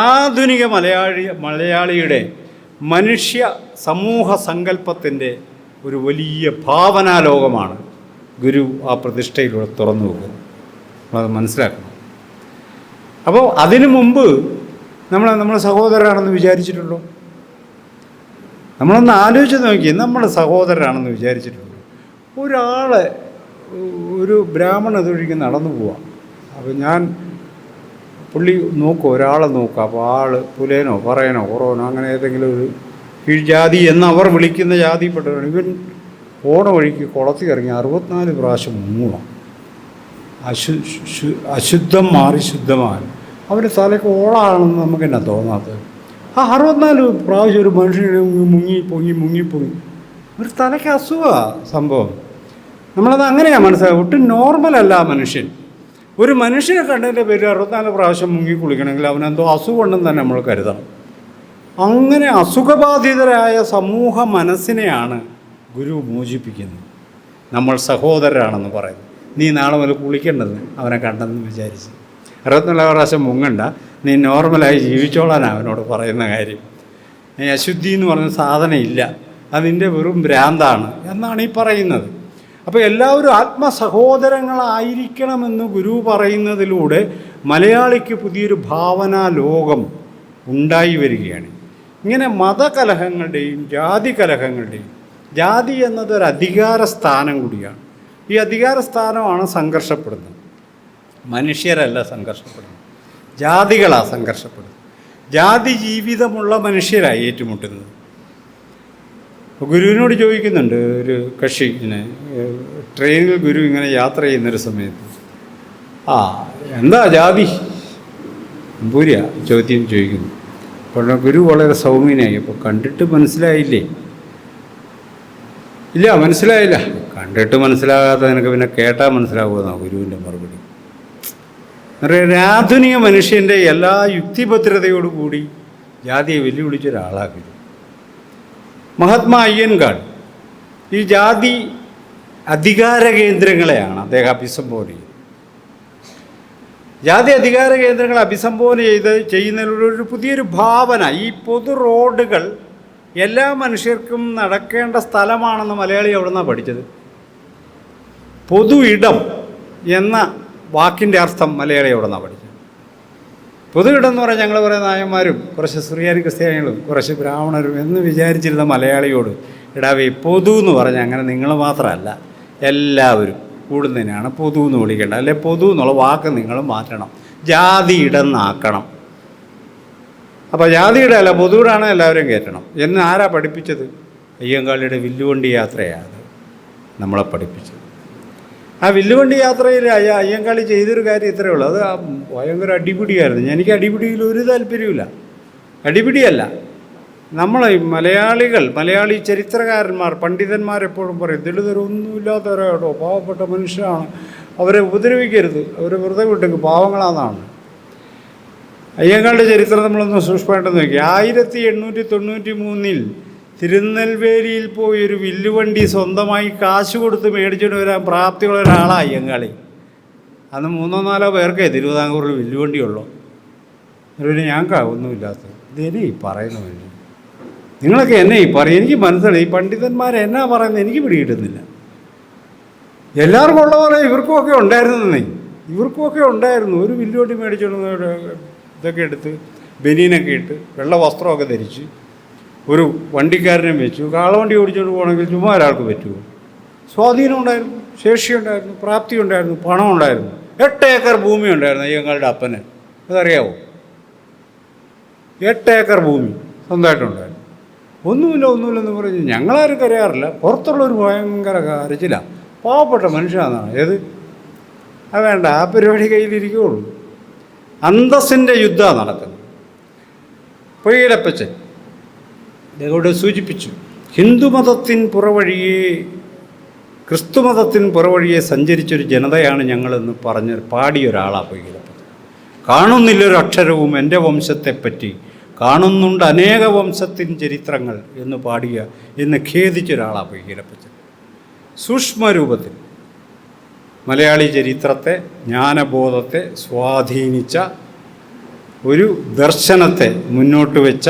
ആധുനിക മലയാളിയുടെ മനുഷ്യ സമൂഹ സങ്കല്പത്തിൻ്റെ ഒരു വലിയ ഭാവനാലോകമാണ് ഗുരു ആ പ്രതിഷ്ഠയിലൂടെ തുറന്നു വെക്കുന്നത്. നമ്മളത് മനസ്സിലാക്കണം. അപ്പോൾ അതിനു മുമ്പ് നമ്മളെ സഹോദരനാണെന്ന് വിചാരിച്ചിട്ടുള്ളൂ? നമ്മളൊന്ന് ആലോചിച്ച് നോക്കി. നമ്മുടെ സഹോദരനാണെന്ന് വിചാരിച്ചിട്ടുള്ളൂ? ഒരാളെ ഒരു ബ്രാഹ്മണ ഇതൊഴിക്ക് നടന്നു പോവാം. അപ്പോൾ പുള്ളി നോക്കും, ഒരാളെ നോക്കുക. അപ്പോൾ ആൾ പുലേനോ പറയനോ കുറവനോ അങ്ങനെ ഏതെങ്കിലും ഒരു കീഴ്ജാതി എന്നവർ വിളിക്കുന്ന ജാതിപ്പെട്ടവരാണ്. ഇവൻ പോണ വഴിക്ക് കുളത്തിൽ ഇറങ്ങി 64 പ്രാവശ്യം മുങ്ങുക. അശുദ്ധം മാറി ശുദ്ധമായി. അവൻ്റെ തലയ്ക്ക് ഓളാണെന്ന് നമുക്ക് എന്നാ തോന്നാത്തത്? ആ 64 പ്രാവശ്യം ഒരു മനുഷ്യനെ മുങ്ങിപ്പോയി ഒരു തലയ്ക്ക് അസുഖമാണ് സംഭവം. നമ്മളത് അങ്ങനെയാണ് മനസ്സിലാക്കുക. ഒട്ടും നോർമലല്ല ആ മനുഷ്യൻ. ഒരു മനുഷ്യനെ കണ്ടതിൻ്റെ പേര് 64 പ്രാവശ്യം മുങ്ങി കുളിക്കണമെങ്കിൽ അവനെന്തോ അസുഖമുണ്ടെന്ന് തന്നെ നമ്മൾ കരുതണം. അങ്ങനെ അസുഖബാധിതരായ സമൂഹ മനസ്സിനെയാണ് ഗുരു മോചിപ്പിക്കുന്നത്. നമ്മൾ സഹോദരരാണെന്ന് പറയുന്നത്. നീ നാളെ മുതൽ കുളിക്കേണ്ടത് അവനെ കണ്ടെന്ന് വിചാരിച്ച് 64 പ്രാവശ്യം മുങ്ങണ്ട, നീ നോർമലായി ജീവിച്ചോളാനാണ് അവനോട് പറയുന്ന കാര്യം. നീ അശുദ്ധി എന്ന് പറഞ്ഞ സാധനം ഇല്ല, അതിൻ്റെ വെറും ഭ്രാന്താണ് എന്നാണ് ഈ പറയുന്നത്. അപ്പോൾ എല്ലാവരും ആത്മസഹോദരങ്ങളായിരിക്കണമെന്ന് ഗുരു പറയുന്നതിലൂടെ മലയാളിക്ക് പുതിയൊരു ഭാവനാ ലോകം ഉണ്ടായി വരികയാണ്. ഇങ്ങനെ മതകലഹങ്ങളുടെയും ജാതി കലഹങ്ങളുടെയും, ജാതി എന്നതൊരു അധികാര സ്ഥാനം കൂടിയാണ്. ഈ അധികാര സ്ഥാനമാണ് സംഘർഷപ്പെടുന്നത്. മനുഷ്യരല്ല സംഘർഷപ്പെടുന്നത്, ജാതികളാണ് സംഘർഷപ്പെടുന്നത്. ജാതി ജീവിതമുള്ള മനുഷ്യരായി ഏറ്റുമുട്ടുന്നത്. ഗുരുവിനോട് ചോദിക്കുന്നുണ്ട് ഒരു കക്ഷി, ഇങ്ങനെ ട്രെയിനിൽ ഗുരു ഇങ്ങനെ യാത്ര ചെയ്യുന്നൊരു സമയത്ത്, എന്താ ജാതി പൂരിയ ചോദ്യം ചോദിക്കുന്നു. അപ്പോൾ ഗുരു വളരെ സൗമ്യനായി. അപ്പോൾ കണ്ടിട്ട് മനസ്സിലായില്ലേ? ഇല്ല മനസ്സിലായില്ല. കണ്ടിട്ട് മനസ്സിലാകാത്ത നിനക്ക് പിന്നെ കേട്ടാൽ മനസ്സിലാകുമെന്നാണ് ഗുരുവിൻ്റെ മറുപടി. ആധുനിക മനുഷ്യൻ്റെ എല്ലാ യുക്തിഭദ്രതയോടുകൂടി ജാതിയെ വെല്ലുവിളിച്ചൊരാളാക്കി. മഹാത്മാ അയ്യൻകാട് ഈ ജാതി അധികാര കേന്ദ്രങ്ങളെയാണ് അദ്ദേഹം അഭിസംബോധന ചെയ്തത്. ജാതി അധികാര കേന്ദ്രങ്ങളെ അഭിസംബോധന ചെയ്യുന്നതിലൂടെ പുതിയൊരു ഭാവന, ഈ പൊതു റോഡുകൾ എല്ലാ മനുഷ്യർക്കും നടക്കേണ്ട സ്ഥലമാണെന്ന് മലയാളി എവിടെ നിന്നാണ് പഠിച്ചത്? പൊതു ഇടം എന്ന വാക്കിൻ്റെ അർത്ഥം മലയാളി എവിടെ നിന്നാണ് പഠിച്ചത്? പൊതു ഇടം എന്ന് പറഞ്ഞാൽ ഞങ്ങൾ കുറേ നായന്മാരും കുറച്ച് സുറിയാനി ക്രിസ്ത്യാനികളും കുറച്ച് ബ്രാഹ്മണരും എന്ന് വിചാരിച്ചിരുന്ന മലയാളിയോട്, ഇടാവേ പൊതു എന്ന് പറഞ്ഞാൽ അങ്ങനെ നിങ്ങൾ മാത്രമല്ല എല്ലാവരും കൂടുന്നതിനാണ് പൊതു എന്ന് വിളിക്കേണ്ടത്. അല്ലെ പൊതു എന്നുള്ള വാക്ക് നിങ്ങൾ മാറ്റണം, ജാതി ഇടന്നാക്കണം. അപ്പോൾ ജാതിയുടെ അല്ല പൊതുവിടാണ് എല്ലാവരും കയറ്റണം എന്ന് ആരാ പഠിപ്പിച്ചത്? അയ്യങ്കാളിയുടെ വില്ലുവണ്ടി യാത്രയാണ് നമ്മളെ പഠിപ്പിച്ചത്. ആ വില്ലുവണ്ടി യാത്രയിൽ അയ്യങ്കാളി ചെയ്തൊരു കാര്യം ഇത്രയേ ഉള്ളൂ. അത് ഭയങ്കര അടിപിടിയായിരുന്നു. എനിക്ക് അടിപിടിയിൽ ഒരു താല്പര്യമില്ല. അടിപിടിയല്ല. മലയാളി ചരിത്രകാരന്മാർ, പണ്ഡിതന്മാരെപ്പോഴും പറയും ദളിതരൊന്നുമില്ലാത്തവരാട്ടോ, പാവപ്പെട്ട മനുഷ്യരാണ്, അവരെ ഉപദ്രവിക്കരുത്, അവരെ വെറുതെ വിട്ടെങ്കിൽ പാവങ്ങളാണെന്നാണ്. അയ്യങ്കാളിയുടെ ചരിത്രം നമ്മളൊന്ന് സൂക്ഷ്മമായിട്ട് നോക്കി. 1893 തിരുനെൽവേലിയിൽ പോയി ഒരു വില്ലുവണ്ടി സ്വന്തമായി കാശ് കൊടുത്ത് മേടിച്ചിട്ട് വരാൻ പ്രാപ്തിയുള്ള ഒരാളാണ് അയ്യങ്കാളി. അന്ന് 3-4 പേർക്കേ തിരുവിതാംകൂറിൽ വില്ലുവണ്ടിയുള്ളൂ. പിന്നെ ഞങ്ങൾക്ക് ഒന്നുമില്ലാത്തത്. ഇതെന്നെ ഈ പറയുന്ന മനുഷ്യൻ, നിങ്ങളൊക്കെ എന്നെ ഈ പറയും. എനിക്ക് മനസ്സിലായി ഈ പണ്ഡിതന്മാരെ എന്നാ പറയുന്നത് എനിക്ക് പിടികിട്ടുന്നില്ല. എല്ലാവർക്കും ഉള്ള പോലെ ഇവർക്കുമൊക്കെ ഉണ്ടായിരുന്നേ, ഇവർക്കുമൊക്കെ ഉണ്ടായിരുന്നു. ഒരു വില്ലുവണ്ടി മേടിച്ചോണ്ട് ഇതൊക്കെ എടുത്ത് ബനിയനൊക്കെ ഇട്ട് വെള്ള വസ്ത്രമൊക്കെ ധരിച്ച് ഒരു വണ്ടിക്കാരനെ വെച്ചു കാളവണ്ടി ഓടിച്ചുകൊണ്ട് പോകണമെങ്കിൽ ചുമ്മാ ഒരാൾക്ക് പറ്റുമോ? സ്വാധീനം ഉണ്ടായിരുന്നു, ശേഷിയുണ്ടായിരുന്നു, പ്രാപ്തി ഉണ്ടായിരുന്നു, പണം ഉണ്ടായിരുന്നു. 8 ഏക്കർ ഭൂമി ഉണ്ടായിരുന്നു അയ്യങ്കാളിയുടെ അപ്പന്. അതറിയാവോ? 8 ഏക്കർ ഭൂമി സ്വന്തമായിട്ടുണ്ടായിരുന്നു. ഒന്നുമില്ലെന്ന് പറഞ്ഞ് ഞങ്ങളാരും കരയാറില്ല. പുറത്തുള്ളൊരു ഭയങ്കര കരച്ചില്ല. പാവപ്പെട്ട മനുഷ്യനാണ്. ഏത് അത് വേണ്ട, ആ പരിപാടി കയ്യിലിരിക്കുകയുള്ളൂ. അന്തസ്സിൻ്റെ യുദ്ധമാണ് നടക്കുന്നത്. പൊയ്യലപ്പച്ചൻ ഇതോടെ സൂചിപ്പിച്ചു. ഹിന്ദുമതത്തിൻ പുറവഴിയെ ക്രിസ്തുമതത്തിൻ പുറവഴിയെ സഞ്ചരിച്ചൊരു ജനതയാണ് ഞങ്ങളെന്ന് പറഞ്ഞ് പാടിയൊരാളാണ് പൊയ്യലപ്പച്ചൻ. കാണുന്നില്ലൊരക്ഷരവും എൻ്റെ വംശത്തെപ്പറ്റി, കാണുന്നുണ്ട് അനേക വംശത്തിൻ ചരിത്രങ്ങൾ എന്ന് ഖേദിച്ചൊരാളാണ് പൊയ്യലപ്പച്ചൻ. സൂക്ഷ്മരൂപത്തിൽ മലയാളി ചരിത്രത്തെ, ജ്ഞാനബോധത്തെ സ്വാധീനിച്ച ഒരു ദർശനത്തെ മുന്നോട്ട് വെച്ച,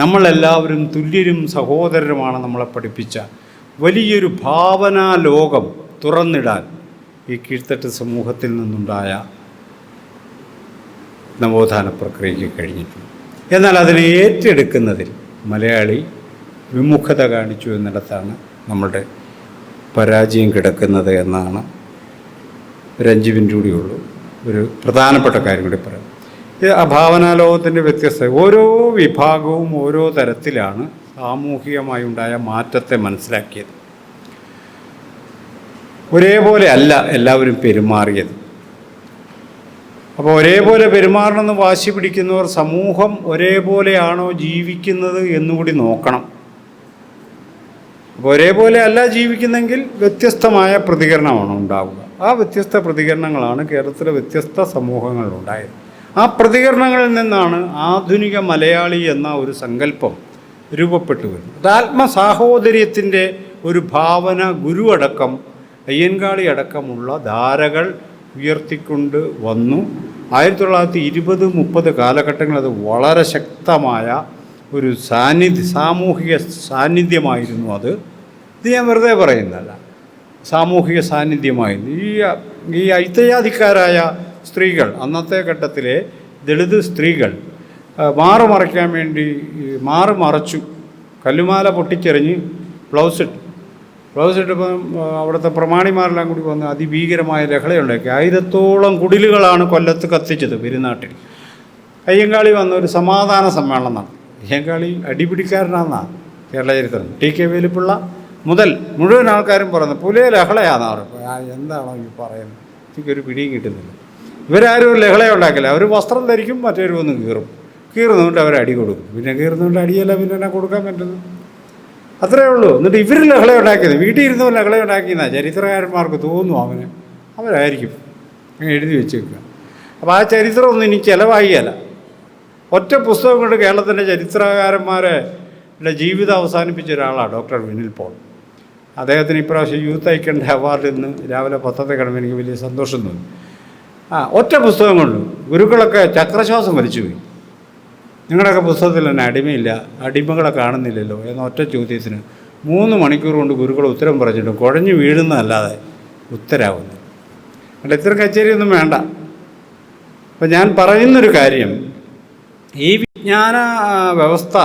നമ്മളെല്ലാവരും തുല്യരും സഹോദരരുമാണ് നമ്മളെ പഠിപ്പിച്ച വലിയൊരു ഭാവനാ ലോകം തുറന്നിടാൻ ഈ കീഴ്ത്തട്ട് സമൂഹത്തിൽ നിന്നുണ്ടായ നവോത്ഥാന പ്രക്രിയയ്ക്ക് കഴിഞ്ഞിട്ടുണ്ട്. എന്നാൽ അതിനെ ഏറ്റെടുക്കുന്നതിൽ മലയാളി വിമുഖത കാണിച്ചു എന്നിടത്താണ് നമ്മളുടെ പരാജയം കിടക്കുന്നത് എന്നാണ് ഒരു 5 മിനിറ്റ് കൂടിയുള്ളൂ. ഒരു പ്രധാനപ്പെട്ട കാര്യം കൂടി പറയാം. ആ ഭാവനാലോകത്തിൻ്റെ വ്യത്യസ്തത, ഓരോ വിഭാഗവും ഓരോ തരത്തിലാണ് സാമൂഹികമായി ഉണ്ടായ മാറ്റത്തെ മനസ്സിലാക്കിയത്. ഒരേപോലെ അല്ല എല്ലാവരും പെരുമാറിയത്. അപ്പോൾ ഒരേപോലെ പെരുമാറണമെന്ന് വാശി പിടിക്കുന്നവർ സമൂഹം ഒരേപോലെയാണോ ജീവിക്കുന്നത് എന്നുകൂടി നോക്കണം. അപ്പോൾ ഒരേപോലെ അല്ല ജീവിക്കുന്നെങ്കിൽ വ്യത്യസ്തമായ പ്രതികരണമാണ് ഉണ്ടാവുക. ആ വ്യത്യസ്ത പ്രതികരണങ്ങളാണ് കേരളത്തിലെ വ്യത്യസ്ത സമൂഹങ്ങളിലുണ്ടായത്. ആ പ്രതികരണങ്ങളിൽ നിന്നാണ് ആധുനിക മലയാളി എന്ന ഒരു സങ്കല്പം രൂപപ്പെട്ടു വരുന്നത്. അത് ആത്മസാഹോദര്യത്തിൻ്റെ ഒരു ഭാവന ഗുരു അടക്കം അയ്യൻകാളി അടക്കമുള്ള ധാരകൾ ഉയർത്തിക്കൊണ്ട് വന്നു. 1920-30 കാലഘട്ടങ്ങളിൽ അത് വളരെ ശക്തമായ ഒരു സാമൂഹിക സാന്നിധ്യമായിരുന്നു. ഇത് ഞാൻ വെറുതെ പറയുന്നതല്ല, സാമൂഹിക സാന്നിധ്യമായിരുന്നു. ഈ ഐത്തജാതിക്കാരായ സ്ത്രീകൾ, അന്നത്തെ ഘട്ടത്തിലെ ദളിത് സ്ത്രീകൾ മറയ്ക്കാൻ വേണ്ടി മറച്ചു, കല്ലുമാല പൊട്ടിച്ചെറിഞ്ഞ് ബ്ലൗസ് ഇട്ടപ്പം അവിടുത്തെ പ്രമാണിമാരെല്ലാം കൂടി വന്ന് അതിഭീകരമായ ലഹളയുണ്ടാക്കി. 1000-ഓളം കുടിലുകളാണ് കൊല്ലത്ത് കത്തിച്ചത് പെരുന്നാട്ടിൽ. അയ്യങ്കാളി വന്ന ഒരു സമാധാന സമ്മേളനം നടത്തി. അയ്യങ്കാളി അടിപിടിക്കാരനാണെന്നാണ് കേരള ചരിത്രം. ടി കെ വേലുപ്പിള്ള മുതൽ മുഴുവൻ ആൾക്കാരും പറയുന്നത് പുലിയ ലഹളയാണ്. അവർ എന്താണോ ഈ പറയുന്നത്, എനിക്കൊരു പിടിയും കിട്ടുന്നില്ല. ഇവരാരും ലഹളയുണ്ടാക്കില്ല. അവർ വസ്ത്രം ധരിക്കും, മറ്റൊരു വന്ന് കീറുന്നുകൊണ്ട് അവർ അടി കൊടുക്കും. പിന്നെ കീറുന്നുകൊണ്ട് അടിയല്ല, പിന്നെ എന്നാ കൊടുക്കാൻ പറ്റുന്നത്? അത്രയേ ഉള്ളൂ. എന്നിട്ട് ഇവർ ലഹളയുണ്ടാക്കിയത്, വീട്ടിൽ ഇരുന്നവർ ലഹളയുണ്ടാക്കിയെന്നാണ് ചരിത്രകാരന്മാർക്ക് തോന്നുന്നു. അവരായിരിക്കും അങ്ങനെ എഴുതി വെച്ചേക്കുക. അപ്പോൾ ആ ചരിത്രമൊന്നും ഇനി ചിലവായിയല്ല. ഒറ്റ പുസ്തകം കൊണ്ട് കേരളത്തിൻ്റെ ചരിത്രകാരന്മാരുടെ ജീവിതം അവസാനിപ്പിച്ച ഒരാളാണ് ഡോക്ടർ വിനിൽ പോൾ. അദ്ദേഹത്തിന് ഇപ്രാവശ്യം യൂത്ത് ഐക്കണിൻ്റെ അവാർഡിൽ നിന്ന് രാവിലെ പത്രത്തെ കാണുമ്പോൾ എനിക്ക് വലിയ സന്തോഷം തോന്നി. ഒറ്റ പുസ്തകം കൊണ്ട് ഗുരുക്കളൊക്കെ ചക്രശ്വാസം വലിച്ചുപോയി. നിങ്ങളുടെയൊക്കെ പുസ്തകത്തിൽ തന്നെ അടിമയില്ല, അടിമകളെ കാണുന്നില്ലല്ലോ എന്ന ഒറ്റ ചോദ്യത്തിന് 3 മണിക്കൂർ കൊണ്ട് ഗുരുക്കൾ ഉത്തരം പറഞ്ഞിട്ടും കുഴഞ്ഞു വീഴുന്നതല്ലാതെ ഉത്തരാവുന്നു. അവിടെ ഇത്ര കച്ചേരിയൊന്നും വേണ്ട. അപ്പം ഞാൻ പറയുന്നൊരു കാര്യം, ഈ വിജ്ഞാന വ്യവസ്ഥ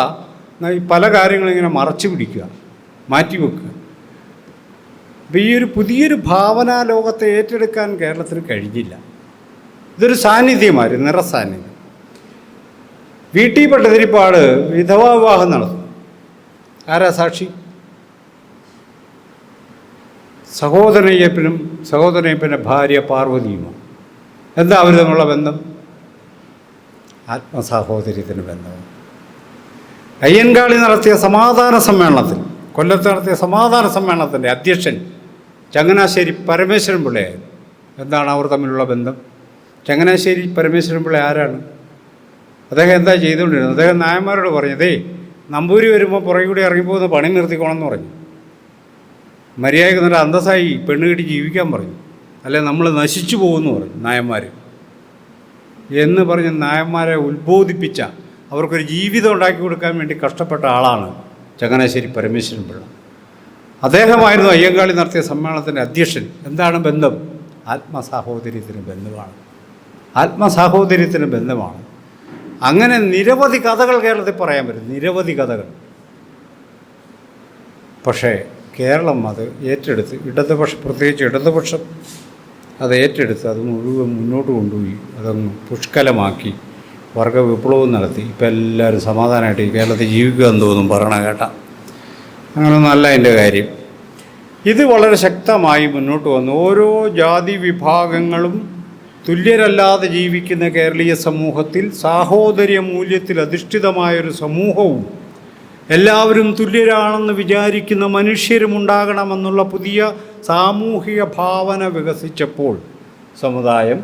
പല കാര്യങ്ങളിങ്ങനെ മറച്ചു പിടിക്കുക, മാറ്റിവെക്കുക. അപ്പോൾ ഈ ഒരു പുതിയൊരു ഭാവനാ ലോകത്തെ ഏറ്റെടുക്കാൻ കേരളത്തിന് കഴിഞ്ഞില്ല. ഇതൊരു സാന്നിധ്യമായിരുന്നു, നിറസാന്നിധ്യം. VT ഭട്ടതിരിപ്പാട് വിധവാ വിവാഹം നടത്തും. ആരാ സാക്ഷി? സഹോദരയ്യപ്പൻ്റെ ഭാര്യ പാർവതിയുമാണ്. എന്താ അവർ തമ്മിലുള്ള ബന്ധം? ആത്മസാഹോദര്യത്തിന് ബന്ധമാണ്. അയ്യൻകാളി നടത്തിയ സമാധാന സമ്മേളനത്തിൽ, കൊല്ലത്ത് നടത്തിയ സമാധാന സമ്മേളനത്തിൻ്റെ അധ്യക്ഷൻ ചങ്ങനാശ്ശേരി പരമേശ്വരൻ പിള്ളയായിരുന്നു. എന്താണ് അവർ തമ്മിലുള്ള ബന്ധം? ചങ്ങനാശ്ശേരി പരമേശ്വരൻ പിള്ള ആരാണ്? അദ്ദേഹം എന്താ ചെയ്തുകൊണ്ടിരുന്നത്? അദ്ദേഹം നായന്മാരോട് പറഞ്ഞതേ, നമ്പൂരി വരുമ്പോൾ പുറകെ കൂടി ഇറങ്ങിപ്പോകുന്ന പണി നിർത്തിക്കോണം എന്ന് പറഞ്ഞു. മര്യാദയ്ക്ക് നല്ല അന്തസ്സായി പെണ്ണ് കെട്ടി ജീവിക്കാൻ പറഞ്ഞു, അല്ലെ നമ്മൾ നശിച്ചു പോകുമെന്ന് പറഞ്ഞു നായന്മാർ എന്ന് പറഞ്ഞ് നായന്മാരെ ഉത്ബോധിപ്പിച്ച, അവർക്കൊരു ജീവിതം ഉണ്ടാക്കി കൊടുക്കാൻ വേണ്ടി കഷ്ടപ്പെട്ട ആളാണ് ചങ്ങനാശ്ശേരി പരമേശ്വരൻ പിള്ള. അദ്ദേഹമായിരുന്നു അയ്യങ്കാളി നടത്തിയ സമ്മേളനത്തിൻ്റെ അധ്യക്ഷൻ. എന്താണ് ബന്ധം? ആത്മസാഹോദര്യത്തിന് ബന്ധമാണ്. അങ്ങനെ നിരവധി കഥകൾ കേരളത്തിൽ പറയാൻ പറ്റും, നിരവധി കഥകൾ. പക്ഷേ കേരളം അത് ഏറ്റെടുത്ത്, പ്രത്യേകിച്ച് ഇടതുപക്ഷം അത് ഏറ്റെടുത്ത് അത് മുഴുവൻ മുന്നോട്ട് കൊണ്ടുപോയി അതങ്ങ് പുഷ്കലമാക്കി വർഗ വിപ്ലവം നടത്തി. ഇപ്പം എല്ലാവരും സമാധാനമായിട്ട് ഈ കേരളത്തിൽ ജീവിക്കുക എന്ന് തോന്നും പറയണ കേട്ടാ. അങ്ങനെയൊന്നും അല്ല അതിൻ്റെ കാര്യം. ഇത് വളരെ ശക്തമായി മുന്നോട്ട് വന്നു. ഓരോ ജാതി വിഭാഗങ്ങളും തുല്യരല്ലാതെ ജീവിക്കുന്ന കേരളീയ സമൂഹത്തിൽ സാഹോദര്യ മൂല്യത്തിൽ അധിഷ്ഠിതമായൊരു സമൂഹവും എല്ലാവരും തുല്യരാണെന്ന് വിചാരിക്കുന്ന മനുഷ്യരും ഉണ്ടാകണമെന്നുള്ള പുതിയ സാമൂഹിക ഭാവന വികസിച്ചപ്പോൾ സമുദായം,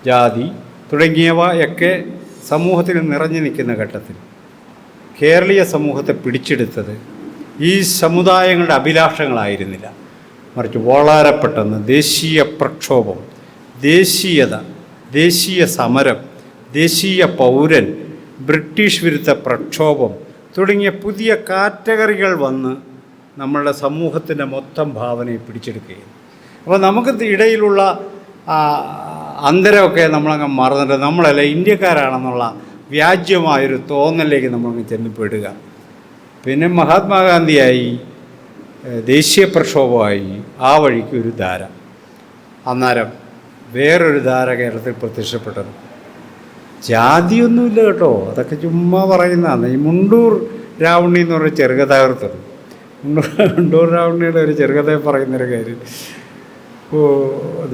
ജാതി തുടങ്ങിയവയൊക്കെ സമൂഹത്തിൽ നിറഞ്ഞു നിൽക്കുന്ന ഘട്ടത്തിൽ കേരളീയ സമൂഹത്തെ പിടിച്ചെടുത്തത് ഈ സമുദായങ്ങളുടെ അഭിലാഷങ്ങളായിരുന്നില്ല, മറിച്ച് വളരെ പെട്ടെന്ന് ദേശീയ പ്രക്ഷോഭം, ദേശീയത, ദേശീയ സമരം, ദേശീയ പൗരൻ, ബ്രിട്ടീഷ് വിരുദ്ധ പ്രക്ഷോഭം തുടങ്ങിയ പുതിയ കാറ്റഗറികൾ വന്ന് നമ്മളുടെ സമൂഹത്തിൻ്റെ മൊത്തം ഭാവനയെ പിടിച്ചെടുക്കുകയും, അപ്പോൾ നമുക്ക് ഇടയിലുള്ള അന്തരമൊക്കെ നമ്മളങ്ങ് മറന്നിട്ട് നമ്മളല്ല ഇന്ത്യക്കാരാണെന്നുള്ള വ്യാജ്യമായൊരു തോന്നലിലേക്ക് നമ്മളങ്ങ് ചെന്നപ്പെടുക. പിന്നെ മഹാത്മാഗാന്ധിയായി, ദേശീയ പ്രക്ഷോഭമായി, ആ വഴിക്ക് ഒരു ധാര. അന്നേരം വേറൊരു ധാര കേരളത്തിൽ പ്രത്യക്ഷപ്പെട്ടത് ജാതിയൊന്നുമില്ല കേട്ടോ, അതൊക്കെ ചുമ്മാ പറയുന്നതാണ്. ഈ മുണ്ടൂർ രാവണി എന്ന് പറഞ്ഞ ചെറുകഥ ഓർത്തത്. മുണ്ടൂർ രാവണിയുടെ ഒരു ചെറുകഥയെ പറയുന്നൊരു കാര്യം,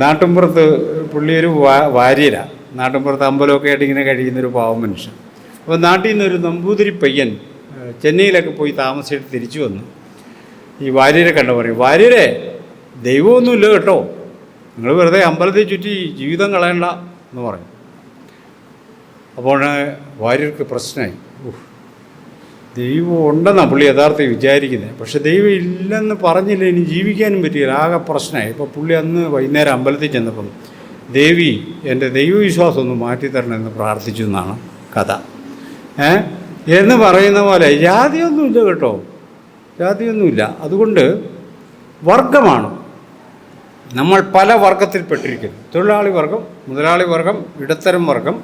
നാട്ടിൻപുറത്ത് പുള്ളിയൊരു വാര്യരാണ്. നാട്ടിൻപുറത്ത് അമ്പലമൊക്കെ ആയിട്ട് ഇങ്ങനെ കഴിയുന്നൊരു പാവം മനുഷ്യൻ. അപ്പോൾ നാട്ടിൽ നിന്നൊരു നമ്പൂതിരി പയ്യൻ ചെന്നൈയിലൊക്കെ പോയി താമസിച്ചിട്ട് തിരിച്ചു വന്നു. ഈ വാര്യരെ കണ്ട പറയും, വാര്യരെ ദൈവമൊന്നുമില്ല കേട്ടോ, നിങ്ങൾ വെറുതെ അമ്പലത്തിൽ ചുറ്റി ജീവിതം കളയണ്ട എന്ന് പറഞ്ഞു. അപ്പോൾ വാര്യർക്ക് പ്രശ്നമായി. ദൈവം ഉണ്ടെന്നാണ് പുള്ളി യഥാർത്ഥം വിചാരിക്കുന്നത്. പക്ഷെ ദൈവം ഇല്ലെന്ന് പറഞ്ഞില്ല, ഇനി ജീവിക്കാനും പറ്റിയില്ല, ആകെ പ്രശ്നമായി. ഇപ്പോൾ പുള്ളി അന്ന് വൈകുന്നേരം അമ്പലത്തിൽ ചെന്നപ്പം ദേവി എൻ്റെ ദൈവവിശ്വാസം ഒന്ന് മാറ്റിത്തരണമെന്ന് പ്രാർത്ഥിച്ചു എന്നാണ് കഥ. എന്ന് പറയുന്ന പോലെ ജാതിയൊന്നുമില്ല കേട്ടോ, ജാതിയൊന്നുമില്ല. അതുകൊണ്ട് വർഗമാണ്. നമ്മൾ പല വർഗത്തിൽപ്പെട്ടിരിക്കുന്നു. തൊഴിലാളി വർഗം, മുതലാളി വർഗം, ഇടത്തരം വർഗം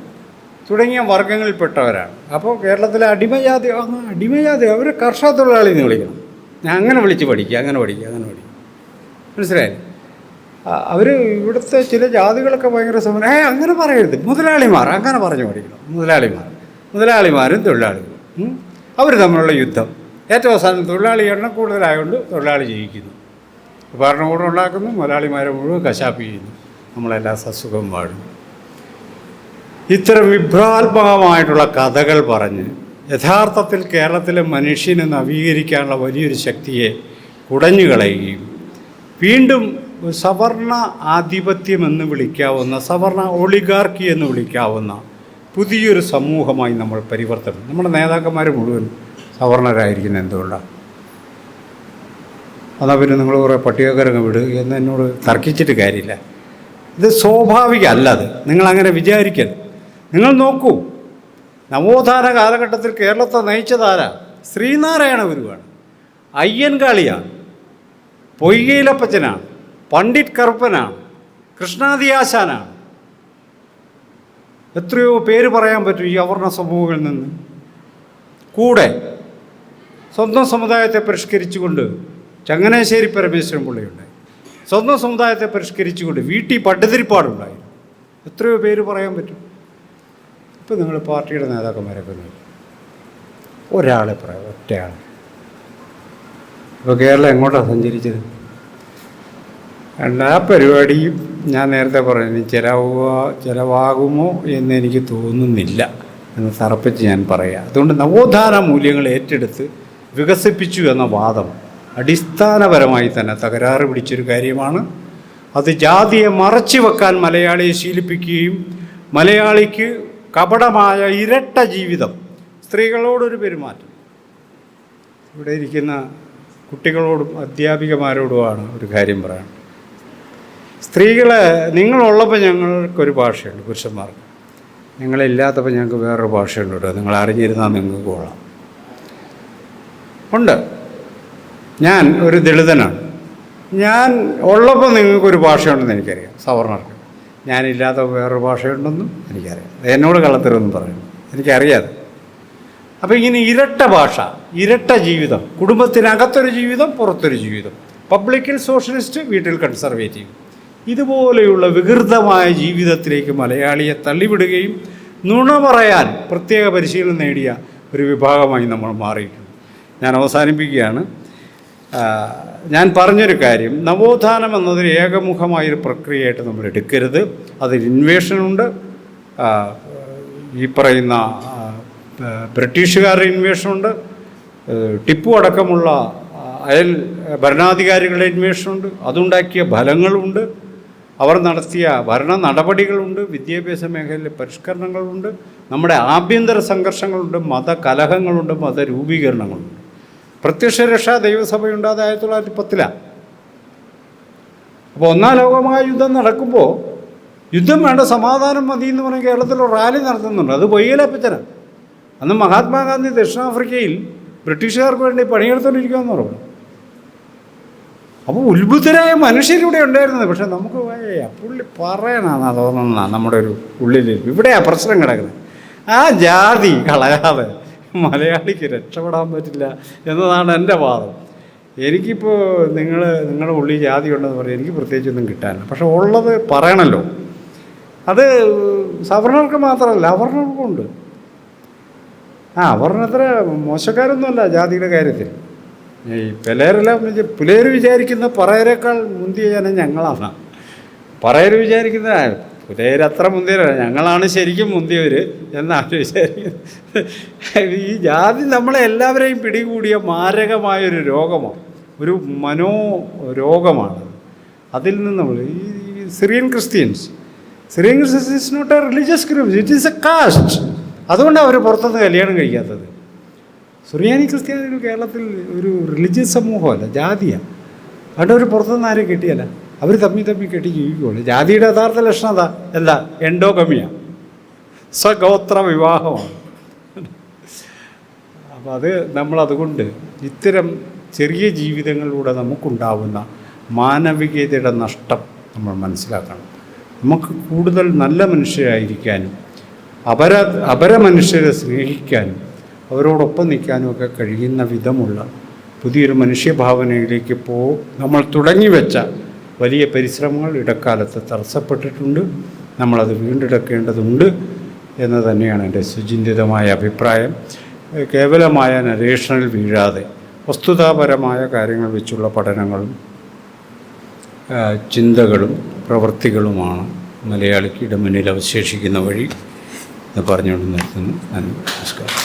തുടങ്ങിയ വർഗങ്ങളിൽപ്പെട്ടവരാണ്. അപ്പോൾ കേരളത്തിലെ അടിമജാതി അവർ കർഷക തൊഴിലാളി എന്ന് വിളിക്കണം. ഞാൻ അങ്ങനെ വിളിച്ച് പഠിക്കുക, അങ്ങനെ പഠിക്കുക. മനസ്സിലായി? അവർ ഇവിടുത്തെ ചില ജാതികളൊക്കെ ഭയങ്കര സമരം, അങ്ങനെ പറയരുത്, മുതലാളിമാർ അങ്ങനെ പറഞ്ഞു പഠിക്കണം. മുതലാളിമാരും തൊഴിലാളികളും അവർ തമ്മിലുള്ള യുദ്ധം. ഏറ്റവും അവസാനം തൊഴിലാളി എണ്ണം കൂടുതലായതുകൊണ്ട് തൊഴിലാളി ജയിക്കുന്നു, ഭരണകൂടം ഉണ്ടാക്കുന്നു, മുതലാളിമാരെ മുഴുവൻ കശാപ്പ് ചെയ്യുന്നു, നമ്മളെല്ലാം സസുഖം വാഴുന്നു. ഇത്തരം വിഭ്രാത്മകമായിട്ടുള്ള കഥകൾ പറഞ്ഞ് യഥാർത്ഥത്തിൽ കേരളത്തിലെ മനുഷ്യനെ നവീകരിക്കാനുള്ള വലിയൊരു ശക്തിയെ കുടഞ്ഞുകളയുകയും വീണ്ടും സവർണ ആധിപത്യമെന്ന് വിളിക്കാവുന്ന, സവർണ ഒളിഗാർക്കി എന്ന് വിളിക്കാവുന്ന പുതിയൊരു സമൂഹമായി നമ്മൾ പരിവർത്തനം. നമ്മുടെ നേതാക്കന്മാർ മുഴുവൻ സവർണരായിരിക്കുന്നത് എന്തുകൊണ്ടാണ്? എന്നാൽ പിന്നെ നിങ്ങൾ കുറേ പട്ടികക്കാരങ്ങ് വിട് എന്ന് എന്നോട് തർക്കിച്ചിട്ട് കാര്യമില്ല. ഇത് സ്വാഭാവികമല്ല, അത് നിങ്ങളങ്ങനെ വിചാരിക്കരുത്. നിങ്ങൾ നോക്കൂ, നവോത്ഥാന കാലഘട്ടത്തിൽ കേരളത്തെ നയിച്ചതാരാ? ശ്രീനാരായണ ഗുരുവാണ്, അയ്യൻകാളിയാണ്, പൊയ്കയിലപ്പച്ചനാണ്, പണ്ഡിറ്റ് കറുപ്പനാണ്, കൃഷ്ണാദിയാശാനാണ്. എത്രയോ പേര് പറയാൻ പറ്റും ഈ അവർണ സമൂഹങ്ങളിൽ നിന്ന്. കൂടെ സ്വന്തം സമുദായത്തെ പരിഷ്കരിച്ചുകൊണ്ട് ചങ്ങനാശ്ശേരി പരമേശ്വരൻ പിള്ളയുണ്ടായി, സ്വന്തം സമുദായത്തെ പരിഷ്കരിച്ചുകൊണ്ട് വീട്ടി പട്ടുതിരിപ്പാടുണ്ടായി. എത്രയോ പേര് പറയാൻ പറ്റും. ഇപ്പം നിങ്ങൾ പാർട്ടിയുടെ നേതാക്കന്മാരൊക്കെ നോക്കി, ഒരാളെ പറയാം, ഒറ്റയാൾ. ഇപ്പോൾ കേരളം എങ്ങോട്ടാണ് സഞ്ചരിച്ചത്? ആ പരിപാടിയും ഞാൻ നേരത്തെ പറഞ്ഞു ചിലവാകുമോ എന്ന് എനിക്ക് തോന്നുന്നില്ല എന്ന് തറപ്പിച്ച് ഞാൻ പറയാം. അതുകൊണ്ട് നവോത്ഥാന മൂല്യങ്ങൾ ഏറ്റെടുത്ത് വികസിപ്പിച്ചു എന്ന വാദം അടിസ്ഥാനപരമായി തന്നെ തകരാറ് പിടിച്ചൊരു കാര്യമാണ്. അത് ജാതിയെ മറച്ചു വെക്കാൻ മലയാളിയെ ശീലിപ്പിക്കുകയും മലയാളിക്ക് കപടമായ ഇരട്ട ജീവിതം, സ്ത്രീകളോടൊരു പെരുമാറ്റം, ഇവിടെ ഇരിക്കുന്ന കുട്ടികളോടും അധ്യാപികമാരോടുമാണ് ഒരു കാര്യം പറയാൻ. സ്ത്രീകളെ നിങ്ങളുള്ളപ്പോൾ ഞങ്ങൾക്കൊരു ഭാഷയുണ്ട് പുരുഷന്മാർക്ക്, നിങ്ങളില്ലാത്തപ്പോൾ ഞങ്ങൾക്ക് വേറൊരു ഭാഷയുണ്ട് കേട്ടോ, നിങ്ങൾ അറിഞ്ഞിരുന്നാൽ നിങ്ങൾക്ക് കൊള്ളാം. ഉണ്ട്. ഞാൻ ഒരു ദളിതനാണ്, ഞാൻ ഉള്ളപ്പോൾ നിങ്ങൾക്കൊരു ഭാഷയുണ്ടെന്ന് എനിക്കറിയാം, സവർണർക്ക്. ഞാനില്ലാത്ത വേറൊരു ഭാഷയുണ്ടെന്നും എനിക്കറിയാം. എന്നോട് കള്ളത്തരമൊന്നും പറയണം, എനിക്കറിയാതെ. അപ്പോൾ ഇങ്ങനെ ഇരട്ട ഭാഷ, ഇരട്ട ജീവിതം, കുടുംബത്തിനകത്തൊരു ജീവിതം, പുറത്തൊരു ജീവിതം, പബ്ലിക്കിൽ സോഷ്യലിസ്റ്റ്, വീട്ടിൽ കൺസർവേറ്റീവ്, ഇതുപോലെയുള്ള വികൃതമായ ജീവിതത്തിലേക്ക് മലയാളിയെ തള്ളിവിടുകയും നുണ പറയാൻ പ്രത്യേക പരിശീലനം നേടിയ ഒരു വിഭാഗമായി നമ്മൾ മാറിയിട്ടുണ്ട്. ഞാൻ അവസാനിപ്പിക്കുകയാണ്. ഞാൻ പറഞ്ഞൊരു കാര്യം, നവോത്ഥാനം എന്നതൊരു ഏകമുഖമായൊരു പ്രക്രിയയായിട്ട് നമ്മൾ എടുക്കരുത്. അതിൽ ഇൻവേഷനുണ്ട്, ഈ പറയുന്ന ബ്രിട്ടീഷുകാരുടെ ഇൻവേഷനുണ്ട്, ടിപ്പു അടക്കമുള്ള അയൽ ഭരണാധികാരികളുടെ ഇൻവേഷനുണ്ട്, അതുണ്ടാക്കിയ ഫലങ്ങളുണ്ട്, അവർ നടത്തിയ ഭരണ നടപടികളുണ്ട്, വിദ്യാഭ്യാസ മേഖലയിലെ പരിഷ്കരണങ്ങളുണ്ട്, നമ്മുടെ ആഭ്യന്തര സംഘർഷങ്ങളുണ്ട്, മതകലഹങ്ങളുണ്ട്, മതരൂപീകരണങ്ങളുണ്ട്. പ്രത്യക്ഷ രക്ഷാ ദൈവസഭയുണ്ട്, അത് 1910. അപ്പോൾ ഒന്നാം ലോകമഹായുദ്ധം നടക്കുമ്പോൾ യുദ്ധം വേണ്ട, സമാധാനം മതി എന്ന് പറഞ്ഞ് കേരളത്തിൽ റാലി നടത്തുന്നുണ്ട്. അത് പൊയ്യലപ്പച്ചനാണ്. അന്ന് മഹാത്മാഗാന്ധി ദക്ഷിണാഫ്രിക്കയിൽ ബ്രിട്ടീഷുകാർക്ക് വേണ്ടി പണിയെടുത്തുകൊണ്ടിരിക്കുകയെന്ന് പറഞ്ഞു. അപ്പോൾ ഉത്ബുദ്ധരായ മനുഷ്യരിവിടെ ഉണ്ടായിരുന്നത്. പക്ഷെ നമുക്ക് പുള്ളി പറയണമെന്നാണ് തോന്നുന്നതാണ് നമ്മുടെ ഒരു ഉള്ളിലിരിപ്പ്. ഇവിടെയാണ് പ്രശ്നം കിടക്കുന്നത്. ആ ജാതി കളയാതെ മലയാളിക്ക് രക്ഷപ്പെടാൻ പറ്റില്ല എന്നതാണ് എൻ്റെ വാദം. എനിക്കിപ്പോൾ നിങ്ങളുടെ ഉള്ളിൽ ജാതി ഉണ്ടെന്ന് പറയും, എനിക്ക് പ്രത്യേകിച്ചൊന്നും കിട്ടാനില്ല. പക്ഷെ ഉള്ളത് പറയണമല്ലോ. അത് സവർണർക്ക് മാത്രമല്ല, അവർണർക്കും ഉണ്ട്. അവർണത്ര മോശക്കാരൊന്നുമല്ല ജാതിയുടെ കാര്യത്തിൽ. ഈ പുലയർ വിചാരിക്കുന്ന പറയരേക്കാൾ മുന്തിയ ജനം ഞങ്ങളാണ്. പറയർ വിചാരിക്കുന്ന പുലയരത്ര മുന്തിയവരല്ല, ഞങ്ങളാണ് ശരിക്കും മുന്തിയവർ എന്നാണ് വിചാരിക്കുന്നത്. ഈ ജാതി നമ്മളെ എല്ലാവരെയും പിടികൂടിയ മാരകമായൊരു രോഗമാണ്, ഒരു മനോരോഗമാണ്. അതിൽ നിന്ന് നമ്മൾ ഈ Syrian Christians is not a religious group, it is a caste. അതുകൊണ്ടാണ് അവർ പുറത്തുനിന്ന് കല്യാണം കഴിക്കാത്തത്. സുറിയാനി ക്രിസ്ത്യാനികൾ കേരളത്തിൽ ഒരു റിലീജിയസ് സമൂഹമല്ല, ജാതിയാണ്. അതുകൊണ്ട് അവർ പുറത്തുനിന്ന് ആരും കെട്ടിയല്ല, അവർ തമ്മി കെട്ടി ജീവിക്കുകയുള്ളൂ. ജാതിയുടെ യഥാർത്ഥ ലക്ഷണം എന്താ? എൻഡോഗമിയാണ്, സ്വഗോത്ര വിവാഹമാണ്. അപ്പോൾ അത് നമ്മളതുകൊണ്ട് ഇത്തരം ചെറിയ ജീവിതങ്ങളിലൂടെ നമുക്കുണ്ടാവുന്ന മാനവികതയുടെ നഷ്ടം നമ്മൾ മനസ്സിലാക്കണം. നമുക്ക് കൂടുതൽ നല്ല മനുഷ്യരായിരിക്കാനും അപരമനുഷ്യരെ സ്നേഹിക്കാനും അവരോടൊപ്പം നിൽക്കാനും ഒക്കെ കഴിയുന്ന വിധമുള്ള പുതിയൊരു മനുഷ്യഭാവനയിലേക്ക് നമ്മൾ തുടങ്ങി വെച്ച വലിയ പരിശ്രമങ്ങൾ ഇടക്കാലത്ത് തടസ്സപ്പെട്ടിട്ടുണ്ട്. നമ്മളത് വീണ്ടെടുക്കേണ്ടതുണ്ട് എന്ന് തന്നെയാണ് എൻ്റെ സുചിന്തിതമായ അഭിപ്രായം. കേവലമായ നരേഷനിൽ വീഴാതെ വസ്തുതാപരമായ കാര്യങ്ങൾ വെച്ചുള്ള പഠനങ്ങളും ചിന്തകളും പ്രവൃത്തികളുമാണ് മലയാളിക്ക് മുന്നിൽ അവശേഷിക്കുന്ന വഴി എന്ന് പറഞ്ഞുകൊണ്ട് നിർത്തുന്നു. നന്ദി, നമസ്കാരം.